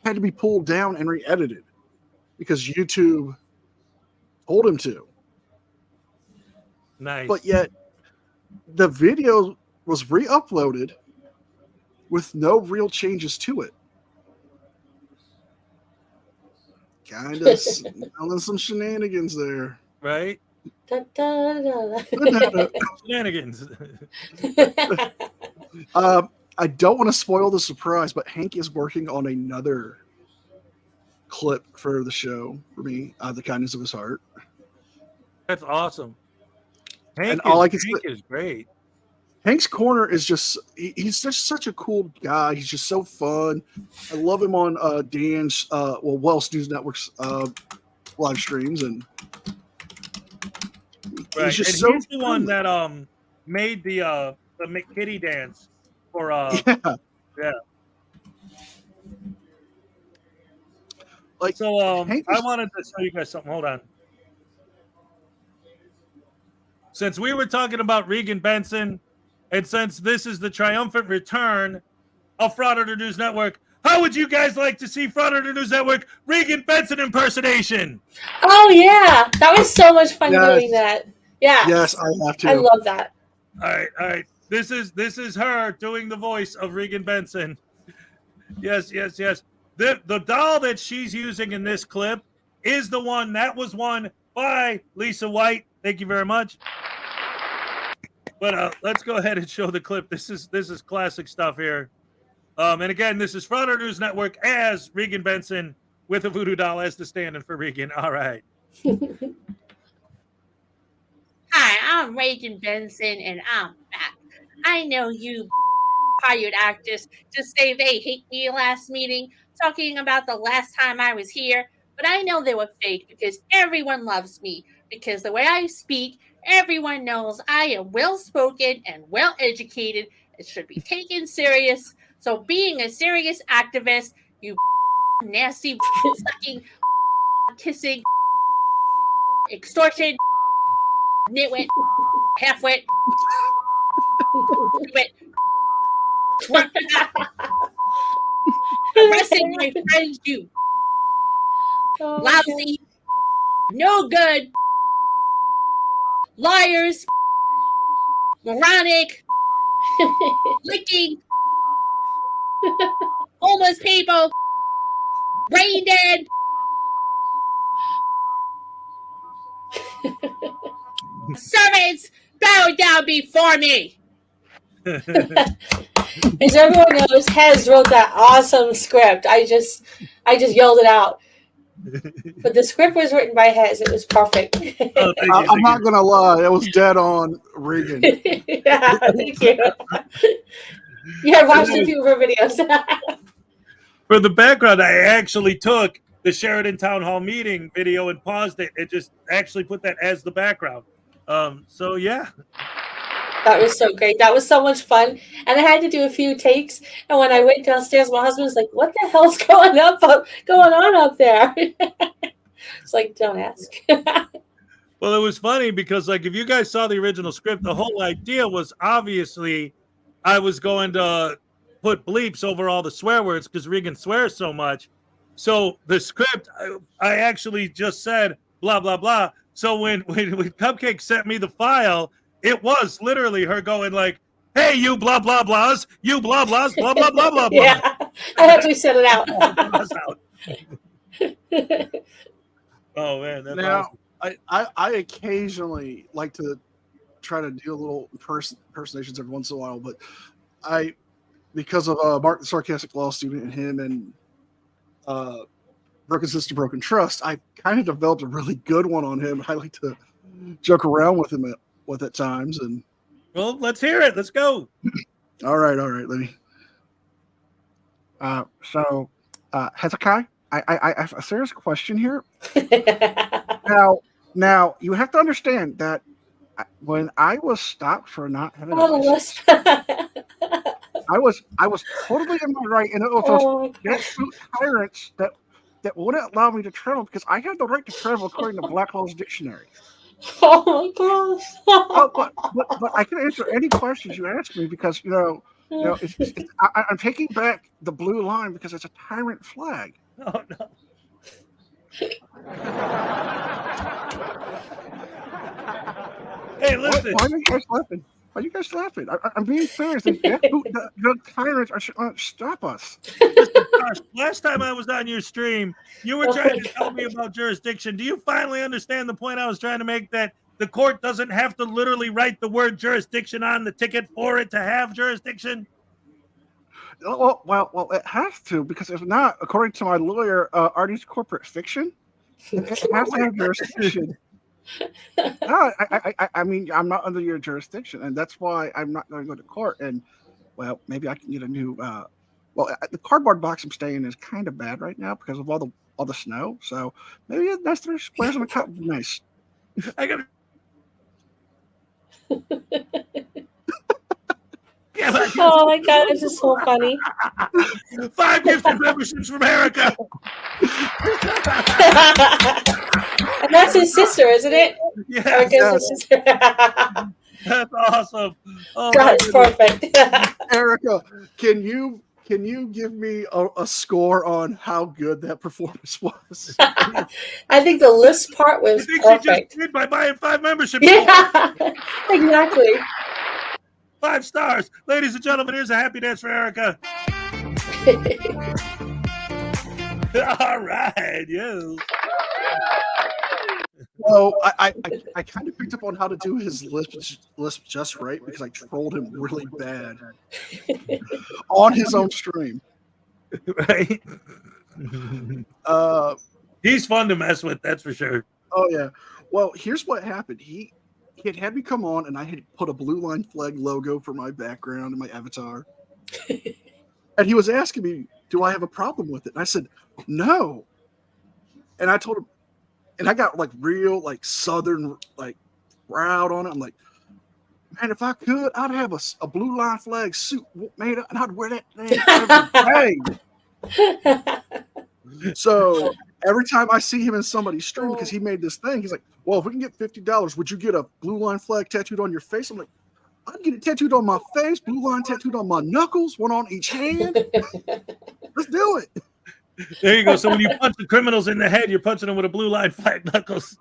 S3: had to be pulled down and re-edited because YouTube told him to.
S1: Nice.
S3: But yet the video was re-uploaded with no real changes to it. Kind of smelling some shenanigans there.
S1: Right?
S2: Da, da, da,
S1: da. Shenanigans.
S3: I don't want to spoil the surprise, but Hank is working on another clip for the show for me, the kindness of his heart.
S1: That's awesome.
S3: Hank
S1: is great.
S3: Hank's Corner is he's just such a cool guy. He's just so fun. I love him on Dan's Welsh News Network's live streams, and
S1: right.
S3: he's just
S1: and
S3: so
S1: he's the one that made the McKitty dance for yeah.
S3: Like
S1: so I wanted to show you guys something. Hold on. Since we were talking about Regan Benson, and since this is the triumphant return of Frauditor News Network, how would you guys like to see Frauditor News Network Regan Benson impersonation?
S2: Oh yeah, that was so much fun doing that. Yeah.
S3: Yes, I have to.
S2: I love that.
S1: All right. This is her doing the voice of Regan Benson. Yes. The doll that she's using in this clip is the one that was won by Lisa White. Thank you very much. But let's go ahead and show the clip. This is classic stuff here. And again, this is Frauditor News Network as Regan Benson with a voodoo doll as the stand-in for Regan. All right.
S2: Hi, I'm Reagan Benson, and I'm back. I know you hired actors to say they hate me last meeting, talking about the last time I was here, but I know they were fake because everyone loves me. Because the way I speak, everyone knows I am well spoken and well educated. It should be taken serious. So, being a serious activist, you nasty sucking, kissing, extortion, nitwit, halfwit, wit, twerk, arresting my friends, you lousy, no good, liars, moronic, licking, homeless people, brain dead. Servants, bow down before me. As everyone knows, Hez wrote that awesome script. I just yelled it out. But the script was written by Hez. It was perfect.
S3: I'm not gonna lie, it was dead on Regan.
S2: Yeah, thank you. Yeah, I watched a few of her videos.
S1: For the background, I actually took the Sheridan Town Hall meeting video and paused it and just actually put that as the background. So yeah.
S2: That was so great. That was so much fun. And I had to do a few takes. And when I went downstairs, my husband was like, "What the hell's going on up there?" It's like, don't ask.
S1: Well, it was funny because, like, if you guys saw the original script, the whole idea was obviously I was going to put bleeps over all the swear words because Regan swears so much. So the script, I actually just said blah blah blah. So when Cupcake sent me the file, it was literally her going like, "Hey, you blah blah blahs, you blah blahs, blah blah blah blah blah."
S2: Yeah, I actually said it out.
S1: Oh man, that's
S3: now
S1: awesome.
S3: I occasionally like to try to do a little impersonations every once in a while, but because of Mark the Sarcastic Law Student and him and Broken Sister Broken Trust, I kind of developed a really good one on him. I like to joke around with him at times. And
S1: well, let's hear it. Let's go.
S3: All right. Let me. So, Hezekiah, I have a serious question here. Now you have to understand that when I was stopped for not having a license, I was totally in my right, and it was those absolute tyrants that wouldn't allow me to travel because I had the right to travel according to Blackwell's dictionary.
S2: Oh my gosh!
S3: But I can answer any questions you ask me because I'm taking back the blue line because it's a tyrant flag.
S1: Oh no! Hey, listen.
S3: Why are you guys laughing? Why are you guys laughing? I'm being serious. The tyrants are stop us.
S1: Listen, Josh, last time I was on your stream, you were trying to tell me about jurisdiction. Do you finally understand the point I was trying to make, that the court doesn't have to literally write the word jurisdiction on the ticket for it to have jurisdiction?
S3: Well, it has to, because if not, according to my lawyer, Artie's corporate fiction, it has to have jurisdiction. No, I mean, I'm not under your jurisdiction, and that's why I'm not going to go to court. And well, maybe I can get a new. The cardboard box I'm staying in is kind of bad right now because of all the snow. So maybe a nice 3 squares on the top would be nice.
S1: I got.
S2: Oh my god, this is so funny.
S1: 5 gifted memberships from Erica.
S2: And that's his sister, isn't it?
S1: Yes.
S2: Erica's sister.
S1: That's awesome. Oh,
S2: God, it's perfect.
S3: Erica, can you give me a score on how good that performance was?
S2: I think the list part was
S1: I think
S2: perfect.
S1: she just did by buying 5 memberships.
S2: Yeah, exactly.
S1: 5 stars. Ladies and gentlemen, here's a happy dance for Erica. All right, yes.
S3: Well, I kind of picked up on how to do his lisp just right because I trolled him really bad on his own stream.
S1: Right? He's fun to mess with, that's for sure.
S3: Oh yeah. Well, here's what happened. he had me come on, and I had put a Blue Line Flag logo for my background and my avatar. And he was asking me, do I have a problem with it? And I said, no. And I told him, and I got like real, like Southern, like proud on it. I'm like, man, if I could, I'd have a Blue Line Flag suit made up, and I'd wear that thing every day. So every time I see him in somebody's stream, because he made this thing, he's like, well, if we can get $50, would you get a Blue Line Flag tattooed on your face? I'm like, I'd get it tattooed on my face, Blue Line tattooed on my knuckles, one on each hand. Let's do it.
S1: There you go. So when you punch the criminals in the head, you're punching them with a Blue Line Flag knuckles.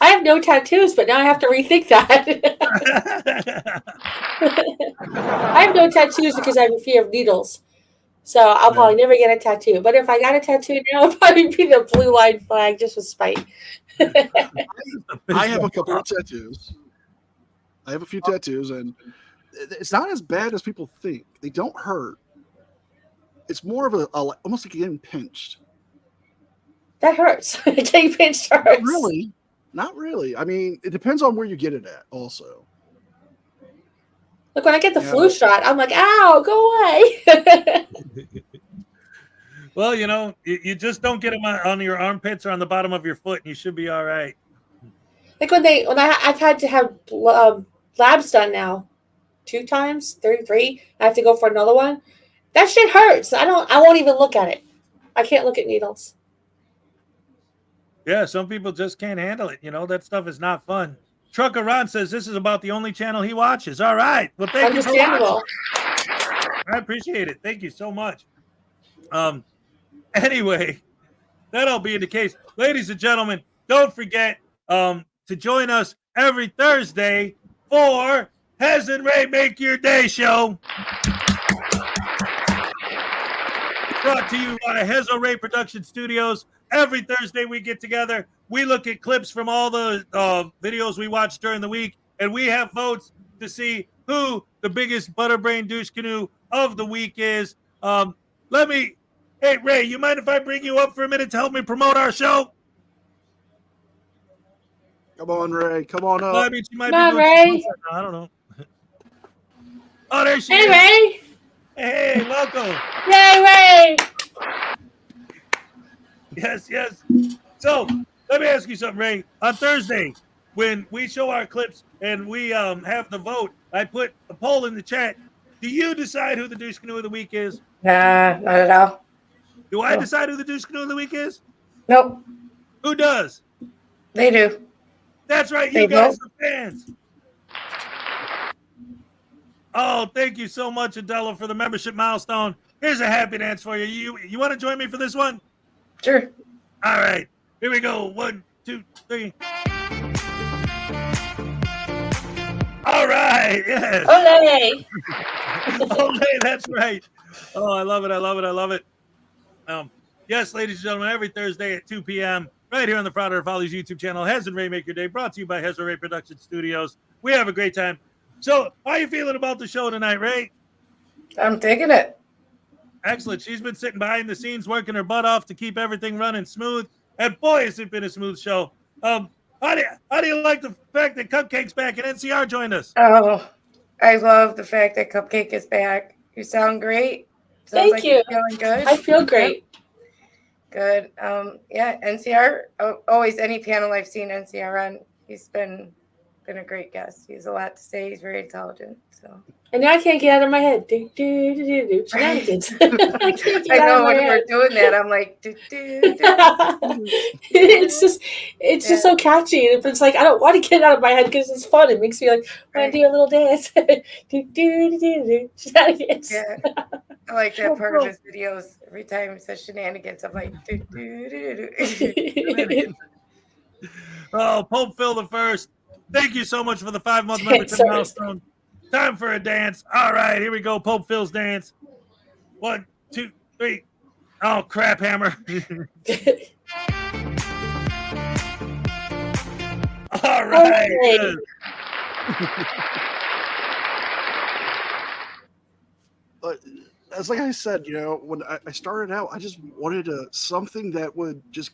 S2: I have no tattoos, but now I have to rethink that. I have no tattoos because I have a fear of needles. So I'll probably never get a tattoo. But if I got a tattoo now, it'd probably be the Blue Line Flag just for spite.
S3: I have a couple of tattoos. I have a few tattoos, and it's not as bad as people think. They don't hurt. It's more of a almost like getting pinched.
S2: That hurts. Getting pinched hurts.
S3: Not really. I mean, it depends on where you get it at also.
S2: Look, when I get the flu shot, I'm like, ow, go away.
S1: Well, you know, you just don't get them on your armpits or on the bottom of your foot, and you should be all right.
S2: Like I've had to have labs done now 2 times, 3. I have to go for another one. That shit hurts. I won't even look at it. I can't look at needles.
S1: Yeah, some people just can't handle it. You know, that stuff is not fun. Trucker Ron says this is about the only channel he watches. All right. Well, thank you for watching. I appreciate it. Thank you so much. Anyway, that'll be the case. Ladies and gentlemen, don't forget to join us every Thursday for Hez and Ray Make Your Day show. Brought to you by Hez and Ray Production Studios. Every Thursday we get together. We look at clips from all the videos we watch during the week, and we have votes to see who the biggest butterbrain douche canoe of the week is. Hey, Ray, you mind if I bring you up for a minute to help me promote our show?
S3: Come on, Ray. Come on up.
S1: Well, I mean, she might
S2: Come
S1: be
S2: on, Ray.
S1: I don't know. Oh, there she
S2: is.
S1: Hey,
S2: Ray.
S1: Hey, welcome.
S2: Yay, Ray.
S1: Yes. So, let me ask you something, Ray. On Thursday, when we show our clips and we have the vote, I put a poll in the chat. Do you decide who the douche canoe of the week is?
S2: Nah, not at all.
S1: Do I decide who the douche canoe of the week is?
S2: Nope.
S1: Who does?
S2: They do.
S1: That's right. You guys are fans. Oh, thank you so much, Adela, for the membership milestone. Here's a happy dance for you. You want to join me for this one?
S2: Sure.
S1: All right. Here we go. 1, 2, 3. All right. Yes.
S2: Olé.
S1: Olé, that's right. Oh, I love it. Yes, ladies and gentlemen, every Thursday at 2 p.m., right here on the Frauditor Follies YouTube channel, Hez and Ray Make Your Day, brought to you by Hez and Ray Production Studios. We have a great time. So, how are you feeling about the show tonight, Ray?
S2: I'm digging it.
S1: Excellent. She's been sitting behind the scenes, working her butt off to keep everything running smooth. And boy, has it been a smooth show. How do you like the fact that Cupcake's back and NCR joined us?
S13: Oh, I love the fact that Cupcake is back. You sound great. Sounds
S2: Thank you.
S13: You're feeling good.
S2: I feel great.
S13: Good. Yeah, NCR. Always any panel I've seen NCR on, he's been a great guest. He has a lot to say. He's very intelligent. So.
S2: And now I can't get out of my head. Shenanigans. I can't get
S13: I
S2: out
S13: know
S2: of my
S13: when
S2: head.
S13: we're doing that, I'm like,
S2: It's just so catchy. It's like I don't want to get it out of my head because it's fun. It makes me like want to do a little dance. Shenanigans.
S13: Yeah, I like that part of his videos. Every time he says shenanigans, I'm like,
S1: Oh, Pope Phil the First. Thank you so much for the 5-month membership milestone. Time for a dance. All right, here we go. Pope Phil's dance. 1, 2, 3. Oh, crap hammer. All right.
S2: Okay.
S3: But as like I said, when I started out, I just wanted something that would just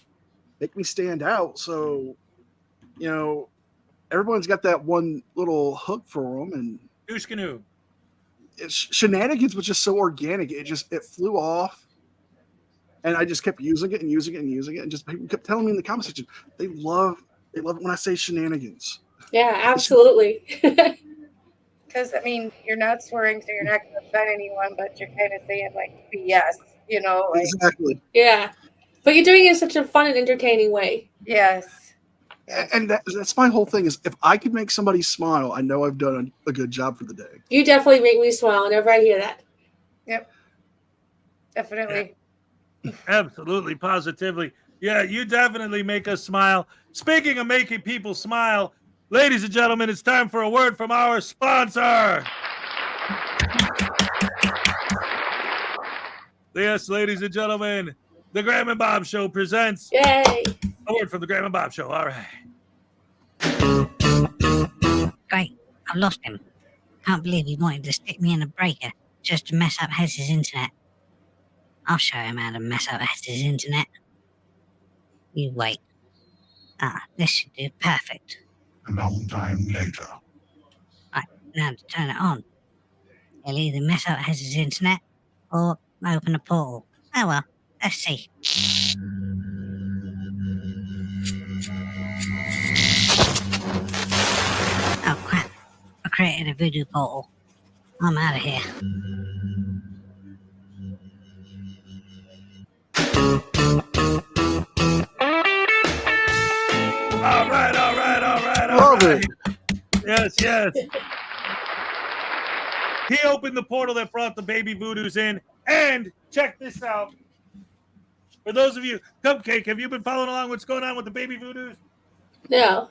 S3: make me stand out. So everyone's got that one little hook for them, and
S1: Douche canoe.
S3: Shenanigans was just so organic. It flew off, and I just kept using it and using it and using it, and just people kept telling me in the comment section they love it when I say shenanigans.
S2: Yeah, absolutely.
S13: Because you're not swearing, so you're not going to offend anyone, but you're kind of saying like BS,
S3: Exactly.
S2: Yeah, but you're doing it in such a fun and entertaining way.
S13: Yes.
S3: And that's my whole thing is if I could make somebody smile, I know I've done a good job for the day.
S2: You definitely make me smile whenever I hear that.
S13: Yep. Definitely.
S1: Yeah. Absolutely, positively. Yeah, you definitely make us smile. Speaking of making people smile, ladies and gentlemen, it's time for a word from our sponsor. Yes, ladies and gentlemen, the Graham and Bob Show presents
S2: Yay!
S1: A word from the Graham and Bob Show. All right.
S14: Great, I've lost him. Can't believe he wanted to stick me in a breaker just to mess up Hess's internet. I'll show him how to mess up Hess's internet. You wait. This should do perfect.
S10: A long time later.
S14: Right, now to turn it on. He'll either mess up Hess's internet or open a portal. Oh well, let's see. Oh crap, I created a voodoo portal. I'm out of here.
S1: All right.
S3: Love it.
S1: Yes. He opened the portal that brought the baby voodoos in. And check this out. For those of you, Cupcake, have you been following along what's going on with the baby voodoos?
S2: No.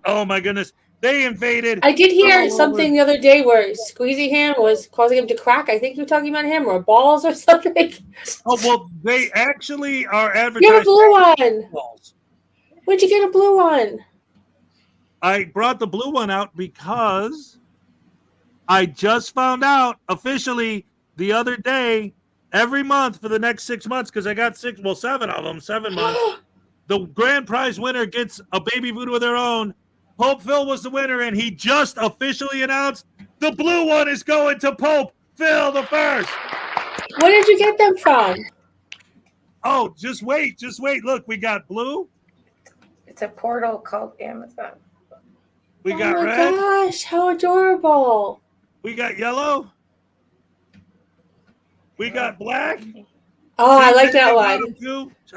S1: Oh my goodness. They invaded.
S2: I did hear something the other day where Squeezy Ham was causing him to crack. I think you were talking about him or balls or something.
S1: Oh, well, they actually are advertising.
S2: You have a blue one. Where'd you get a blue one?
S1: I brought the blue one out because I just found out officially the other day, every month for the next 6 months, because I got 7 of them, 7 months. The grand prize winner gets a baby voodoo of their own. Pope Phil was the winner, and he just officially announced the blue one is going to Pope Phil the First.
S2: Where did you get them from?
S1: Oh, just wait. Look, we got blue.
S13: It's a portal called Amazon.
S1: We got
S2: oh my
S1: red.
S2: Gosh, how adorable.
S1: We got yellow. We got black.
S2: Oh, I like that one.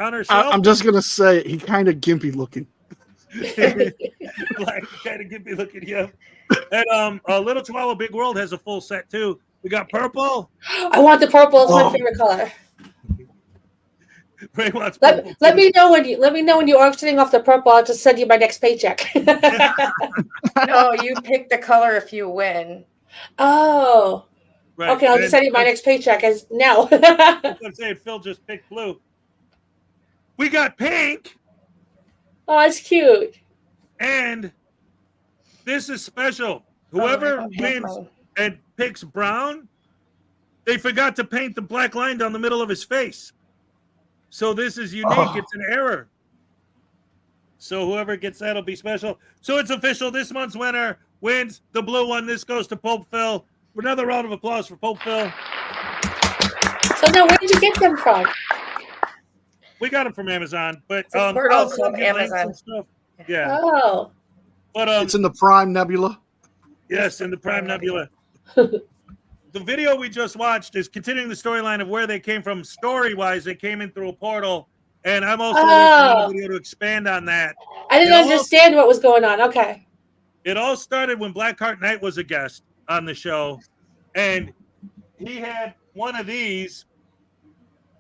S3: I'm just going to say, he kind of gimpy looking.
S1: Black, kind of gimpy looking, yeah. And Little Chihuahua Big World has a full set too. We got purple.
S2: I want the purple. It's my favorite color.
S1: Ray wants
S2: purple. Let me know when you're auctioning off the purple. I'll just send you my next paycheck.
S13: No, you pick the color if you win.
S2: Oh.
S1: Right.
S2: Okay, I'll just send you my next paycheck as no.
S1: I'm saying Phil just picked blue. We got pink.
S2: Oh, it's cute.
S1: And this is special. Whoever wins and picks brown, they forgot to paint the black line down the middle of his face. So this is unique. Oh. It's an error. So whoever gets that will be special. So it's official. This month's winner wins the blue one. This goes to Pope Phil. Another round of applause for Pope Phil.
S2: So now where did you get them from?
S1: We got them from Amazon, but
S13: I'll send you Amazon
S1: stuff. Yeah.
S2: Oh.
S1: But
S3: it's in the Prime Nebula.
S1: Yes, in the Prime Nebula. The video we just watched is continuing the storyline of where they came from. Story-wise, they came in through a portal, and I'm also looking at a video to expand on that.
S2: I didn't understand what was going on. Okay.
S1: It all started when Blackheart Knight was a guest on the show, and he had one of these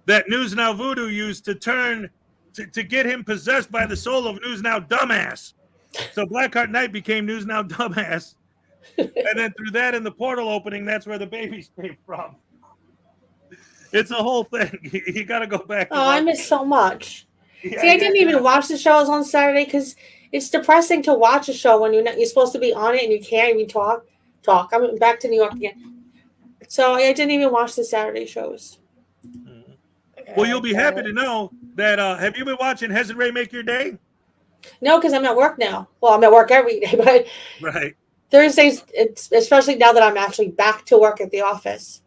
S1: that News Now Voodoo used to turn to get him possessed by the soul of News Now Dumbass. So Blackheart Knight became News Now Dumbass. And then through that in the portal opening, that's where the babies came from. It's a whole thing. You got to go back.
S2: Oh, I miss so much. Yeah, see, I didn't even watch the shows on Saturday because it's depressing to watch a show when you're supposed to be on it and you can't even talk. I'm back to New York again. So I didn't even watch the Saturday shows.
S1: Well, you'll be happy to know that have you been watching Hez and Ray Make Your Day?
S2: No, because I'm at work now. Well, I'm at work every day, but
S1: Right.
S2: Thursdays, especially now that I'm actually back to work at the office.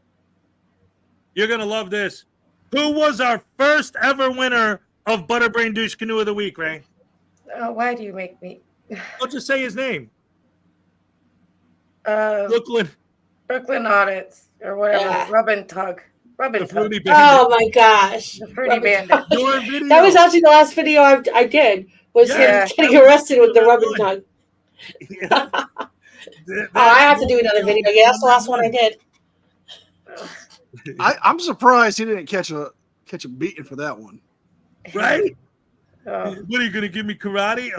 S1: You're going to love this. Who was our first ever winner of Butterbrain Douche Canoe of the Week, Ray?
S13: Why do you make me?
S1: Don't just say his name.
S13: Brooklyn Audits or whatever.
S2: Yeah.
S13: Rub and Tug.
S2: Oh my gosh.
S13: The Fruity Bandit.
S1: Your video.
S2: That was actually the last video I did. Was him getting arrested with the rub and tug. I have to do another video. Yeah, that's the last one I did.
S3: I'm surprised he didn't catch a beating for that one.
S1: Right? What are you going to give me karate?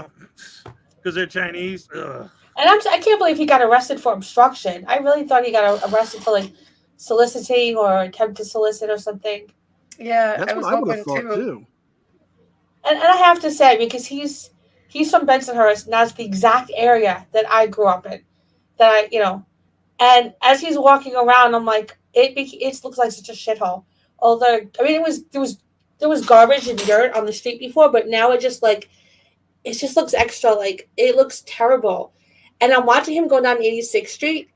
S1: Because they're Chinese. Ugh.
S2: And I can't believe he got arrested for obstruction. I really thought he got arrested for like soliciting or attempt to solicit or something.
S13: Yeah,
S3: That's
S13: I was
S3: what I would have
S13: hoping
S3: thought too.
S2: And I have to say, because he's from Bensonhurst, and that's the exact area that I grew up in. And as he's walking around, I'm like, it looks like such a shithole. Although, I mean, there was garbage and dirt on the street before, but now it just looks extra, like it looks terrible. And I'm watching him go down 86th Street,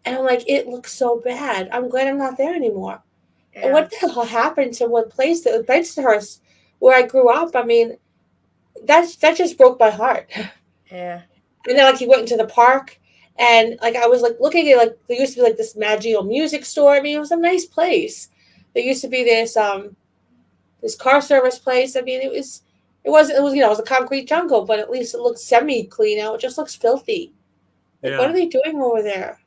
S2: and I'm like, it looks so bad. I'm glad I'm not there anymore.
S13: Yeah.
S2: And what the hell happened to one place that Bensonhurst, where I grew up? I mean, that just broke my heart.
S13: Yeah.
S2: And then he went into the park, and I was looking at there used to be this Maggio music store. I mean, it was a nice place. There used to be this car service place. I mean, it was a concrete jungle, but at least it looks semi-clean now. It just looks filthy. What are they doing over there?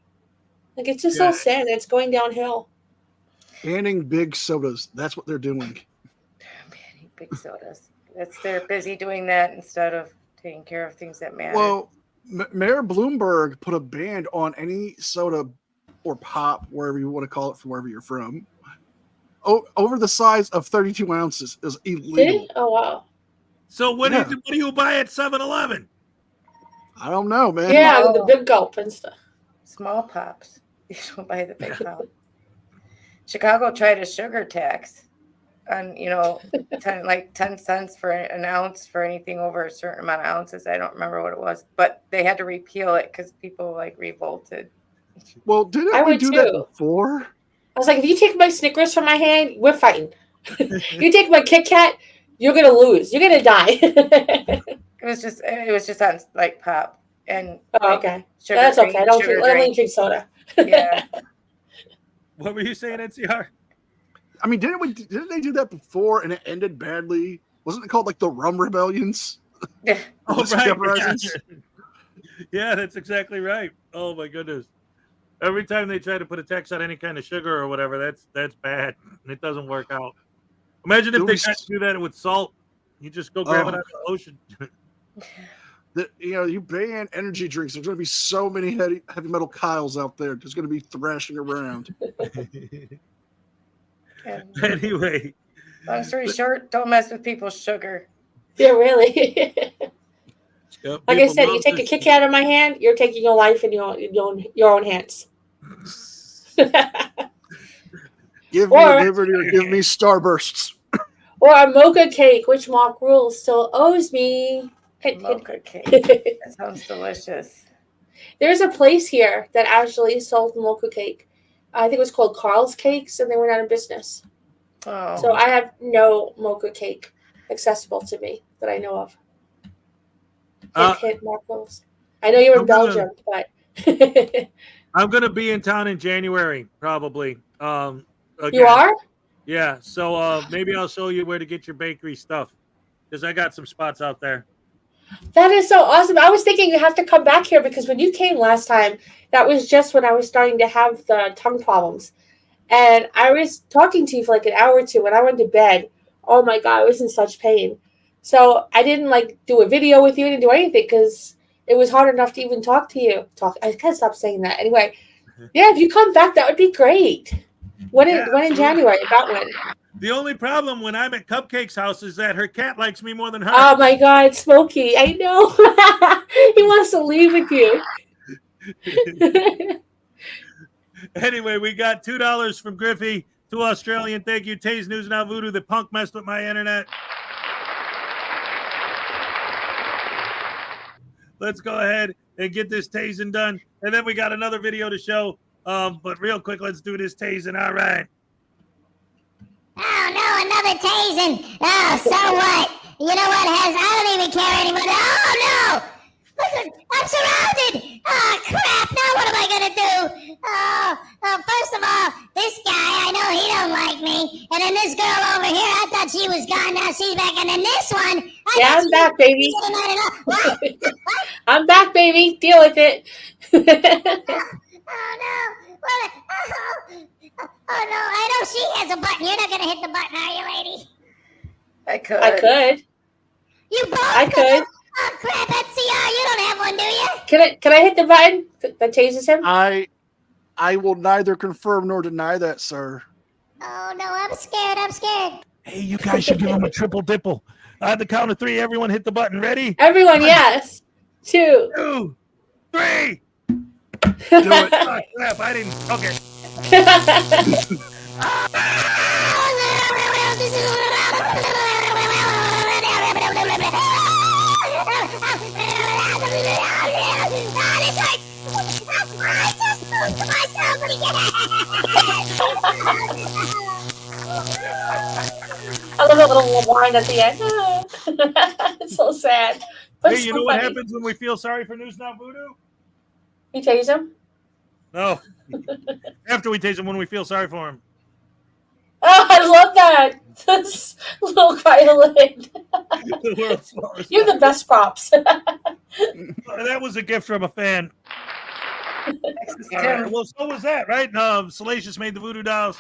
S2: It's just so sad that it's going downhill.
S3: Banning big sodas. That's what they're doing.
S13: Banning big sodas. They're busy doing that instead of taking care of things that matter.
S3: Well, Mayor Bloomberg put a ban on any soda or pop, wherever you want to call it, from wherever you're from, over the size of 32 ounces is illegal.
S2: Oh, wow.
S1: So what do you buy at 7-Eleven?
S3: I don't know, man.
S2: Yeah, the big gulp and stuff.
S13: Small pops. You don't buy the big pop. Chicago tried a sugar tax on 10 cents for an ounce for anything over a certain amount of ounces. I don't remember what it was, but they had to repeal it because people revolted.
S3: Well, didn't we do that before?
S2: I was like, if you take my Snickers from my hand, we're fighting. You take my Kit Kat, you're gonna lose. You're gonna die.
S13: It was just on pop and
S2: okay. That's okay. I don't drink soda.
S13: Yeah.
S1: What were you saying, NCR?
S3: I mean, didn't they do that before and it ended badly? Wasn't it called the Rum Rebellions?
S13: Yeah.
S1: Oh, right. Yeah, that's exactly right. Oh my goodness. Every time they try to put a tax on any kind of sugar or whatever, that's bad. It doesn't work out. Imagine if they tried to do that with salt. You just go grab it out of the ocean.
S3: You ban energy drinks. There's going to be so many heavy metal Kyles out there. There's going to be thrashing around.
S1: Anyway.
S13: Long story short, don't mess with people's sugar.
S2: Yeah, really. Like I said, you take a Kit Kat out of my hand, you're taking your life in your own hands.
S3: Give me liberty or give me Starbursts.
S2: Or a mocha cake, which Mark Rule still owes me.
S13: Mocha cake. That sounds delicious.
S2: There's a place here that actually sold mocha cake. I think it was called Carl's Cakes, and they went out of business.
S13: Oh.
S2: So I have no mocha cake accessible to me that I know of. Hit Mark Rules. I know you're in Belgium, but
S1: I'm gonna be in town in January, probably. Again.
S2: You are?
S1: Yeah. So maybe I'll show you where to get your bakery stuff, because I got some spots out there.
S2: That is so awesome. I was thinking you have to come back here because when you came last time, that was just when I was starting to have the tongue problems. And I was talking to you for an hour or two. When I went to bed, oh my God, I was in such pain. So I didn't do a video with you. I didn't do anything because it was hard enough to even talk to you. I can't stop saying that. Anyway, yeah, if you come back, that would be great. When in January? About when?
S1: The only problem when I'm at Cupcake's house is that her cat likes me more than her.
S2: Oh my God, Smokey! I know he wants to leave with you.
S1: Anyway, we got $2 from Griffey, $2 Australian. Thank you, Taze News Now Voodoo. The punk messed with my internet. let's go ahead and get this tasing done. And then we got another video to show. But real quick, let's do this tasing. All right.
S4: Oh no, another tasing. Oh, so what? You know what, Hez? I don't even care anymore. Oh no! Listen, I'm surrounded! Oh crap, now what am I gonna do? Oh, first of all, this guy, I know he don't like me. And then this girl over here, I thought she was gone, now she's back. And then this one,
S2: I'm back, baby.
S4: What?
S2: I'm back, baby. Deal with it.
S4: Oh no! What? Oh no! I know she has a button. You're not gonna hit the button, are you, lady?
S13: I could.
S4: You both?
S2: I could.
S4: Oh crap! NCR, you don't have one, do you?
S2: Can I hit the button that tases him?
S3: I will neither confirm nor deny that, sir.
S4: Oh no! I'm scared. I'm scared.
S1: Hey, you guys should give him a triple dipple. At the count of 3, everyone hit the button. Ready?
S2: Everyone, yes. 2,
S1: 2, 3.
S3: Do it.
S1: Oh, crap, I didn't. Okay.
S2: I love that little whine at the end. It's so sad. But
S1: Hey,
S2: it's
S1: you
S2: so
S1: know what
S2: funny.
S1: happens when we feel sorry for News Not Voodoo?
S2: You tase him?
S1: No. After we tase him, when we feel sorry for him.
S2: Oh, I love that. This little violin.
S1: The world's smallest.
S2: You're the best props.
S1: That was a gift from a fan. Well, so was that, right? Salacious made the voodoo dolls.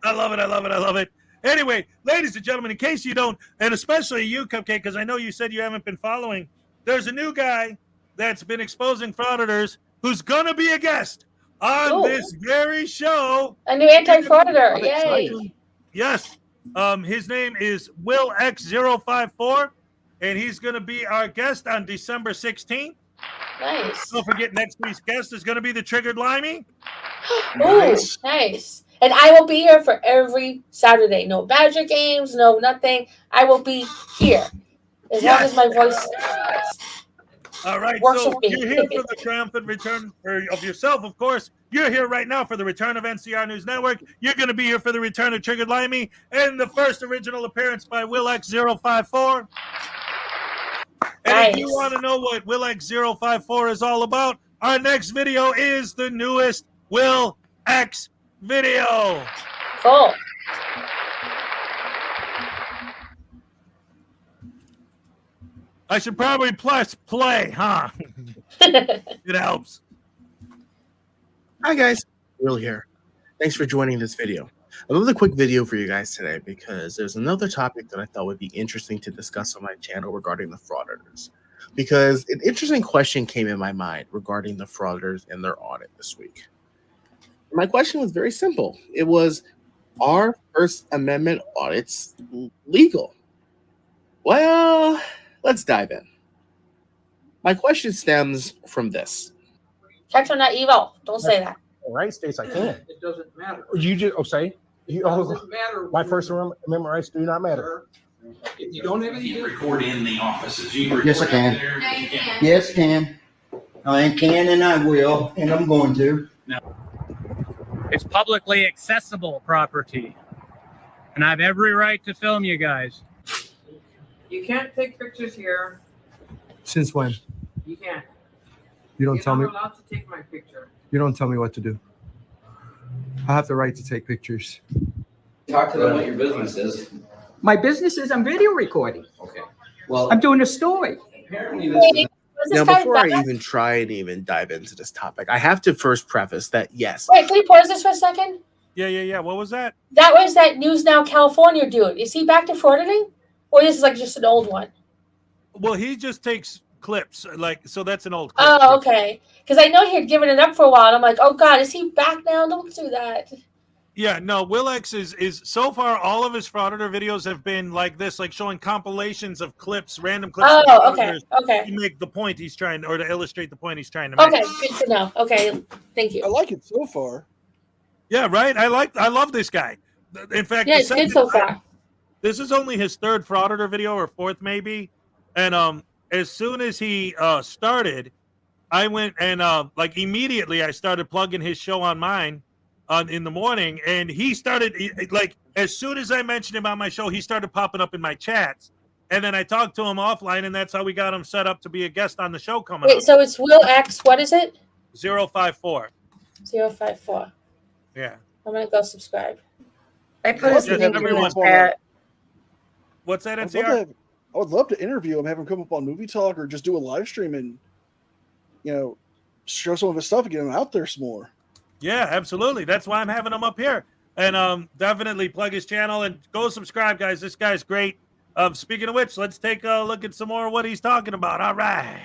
S1: I love it. I love it. I love it. Anyway, ladies and gentlemen, in case you don't, and especially you, Cupcake, because I know you said you haven't been following, there's a new guy that's been exposing frauditors who's going to be a guest on this very show.
S2: A new anti-frauditor. Yay.
S1: Yes. His name is Will X054, and he's going to be our guest on December 16th.
S2: Nice.
S1: Don't forget, next week's guest is going to be the Triggered Limey.
S2: Nice. And I will be here for every Saturday. No Badger games, no nothing. I will be here as long as my voice.
S1: All right,
S2: works
S1: so
S2: with me.
S1: you're here for the triumphant return of yourself, of course. You're here right now for the return of NCR News Network. You're going to be here for the return of Triggered Limey and the first original appearance by Will X054. And if you want to know what Will X054 is all about, our next video is the newest Will X video.
S2: Cool.
S1: I should probably press play, huh? It helps.
S15: Hi guys, Will here. Thanks for joining this video. Another quick video for you guys today because there's another topic that I thought would be interesting to discuss on my channel regarding the frauditors. Because an interesting question came in my mind regarding the frauditors and their audit this week. My question was very simple. It was, are First Amendment audits legal? Well, let's dive in. My question stems from this.
S2: Checks are not evil. Don't say that.
S10: Right states I can.
S16: It doesn't matter.
S10: You just say
S16: It doesn't matter.
S10: my First Amendment rights do not matter.
S16: If you don't have any.
S17: Record in the offices. You can
S18: Yes, I can. Yes, can. I can and I will, and I'm going to.
S19: It's publicly accessible property. And I have every right to film you guys.
S20: You can't take pictures here.
S21: Since when?
S20: You can't.
S21: You don't
S20: You're
S21: tell me.
S20: not allowed to take my picture.
S21: You don't tell me what to do. I have the right to take pictures.
S22: Talk to them what your business is.
S20: My business is I'm video recording.
S22: Okay. Well,
S20: I'm doing a story.
S22: apparently this is
S15: Now, before I even try and even dive into this topic, I have to first preface that yes,
S2: Wait, can we pause this for a second?
S1: Yeah. What was that?
S2: That was that News Now California dude. Is he back to frauditing? Or this is like just an old one?
S1: Well, he just takes clips, so that's an old clip.
S2: Oh, okay. Because I know he had given it up for a while. And I'm like, oh God, is he back now? Don't do that.
S1: Yeah, no, Will X is so far all of his frauditor videos have been like this, like showing compilations of clips, random clips.
S2: Oh,
S1: of
S2: okay,
S1: frauditors
S2: okay.
S1: To make the point he's trying, or to illustrate the point he's trying to make.
S2: Okay, good to know. Okay, thank you.
S3: I like it so far.
S1: Yeah, right. I love this guy. In fact,
S2: Yeah,
S1: the
S2: it's good
S1: second-
S2: so far.
S1: This is only his third frauditor video or fourth maybe, and as soon as he started, I went and like immediately I started plugging his show on mine in the morning, and he started like as soon as I mentioned him on my show, he started popping up in my chats, and then I talked to him offline, and that's how we got him set up to be a guest on the show coming
S2: Wait,
S1: up.
S2: so it's Will X. What is it?
S1: 054.
S2: 054.
S1: Yeah.
S2: I'm gonna go subscribe.
S13: I put his link in the chat.
S1: What's that,
S3: I would love
S1: NCR?
S3: I would love to interview him, have him come up on Movie Talk, or just do a live stream and, show some of his stuff and get him out there some more.
S1: Yeah, absolutely. That's why I'm having him up here. And definitely plug his channel and go subscribe, guys. This guy's great. Speaking of which, let's take a look at some more of what he's talking about. All right.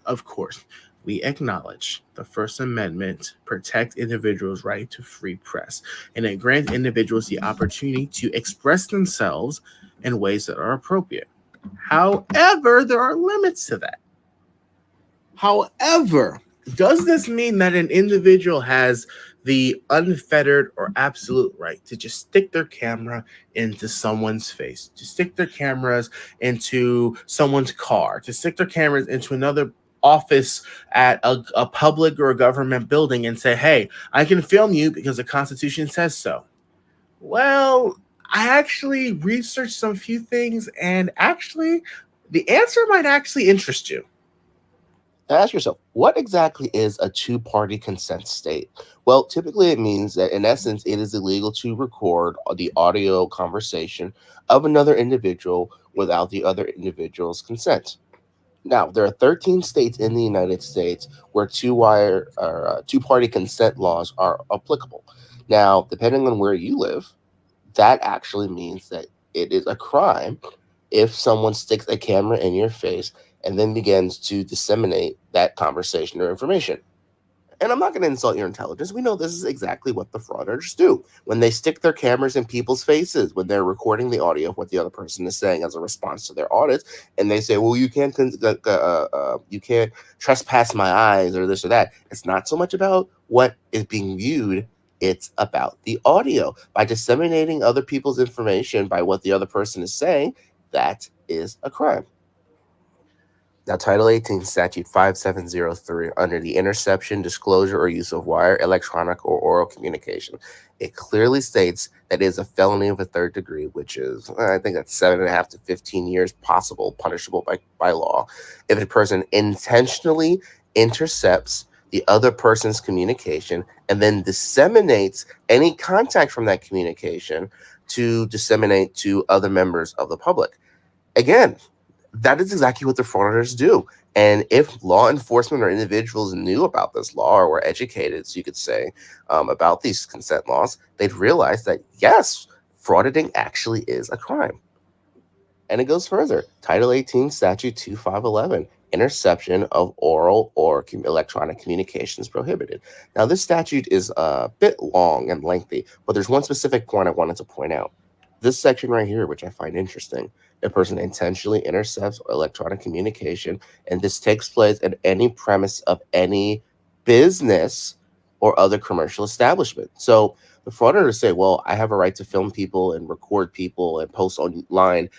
S15: Of course, we acknowledge the First Amendment protects individuals' right to free press, and it grants individuals the opportunity to express themselves in ways that are appropriate. However, there are limits to that. However, does this mean that an individual has the unfettered or absolute right to just stick their camera into someone's face, to stick their cameras into someone's car, to stick their cameras into another office at a public or a government building and say, hey, I can film you because the Constitution says so? Well, I actually researched some few things, and actually, the answer might actually interest you.
S5: Ask yourself, what exactly is a two-party consent state? Well, typically it means that in essence, it is illegal to record the audio conversation of another individual without the other individual's consent. Now, there are 13 states in the United States where two-party consent laws are applicable. Now, depending on where you live, that actually means that it is a crime if someone sticks a camera in your face and then begins to disseminate that conversation or information. And I'm not going to insult your intelligence. We know this is exactly what the frauditors do. When they stick their cameras in people's faces, when they're recording the audio of what the other person is saying as a response to their audits, and they say, well, you can't trespass my eyes or this or that. It's not so much about what is being viewed. It's about the audio. By disseminating other people's information by what the other person is saying, that is a crime. Now, Title 18, Statute 5703, under the interception, disclosure, or use of wire, electronic, or oral communication, it clearly states that it is a felony of a third degree, which is, I think that's 7.5 to 15 years possible, punishable by law, if a person intentionally intercepts the other person's communication and then disseminates any contact from that communication to disseminate to other members of the public. Again, that is exactly what the frauditors do. And if law enforcement or individuals knew about this law or were educated, so you could say, about these consent laws, they'd realize that, yes, frauditing actually is a crime. And it goes further. Title 18, Statute 2511, interception of oral or electronic communications prohibited. Now, this statute is a bit long and lengthy, but there's one specific point I wanted to point out. This section right here, which I find interesting, a person intentionally intercepts electronic communication, and this takes place at any premise of any business or other commercial establishment. So the frauditors say, well, I have a right to film people and record people and post online,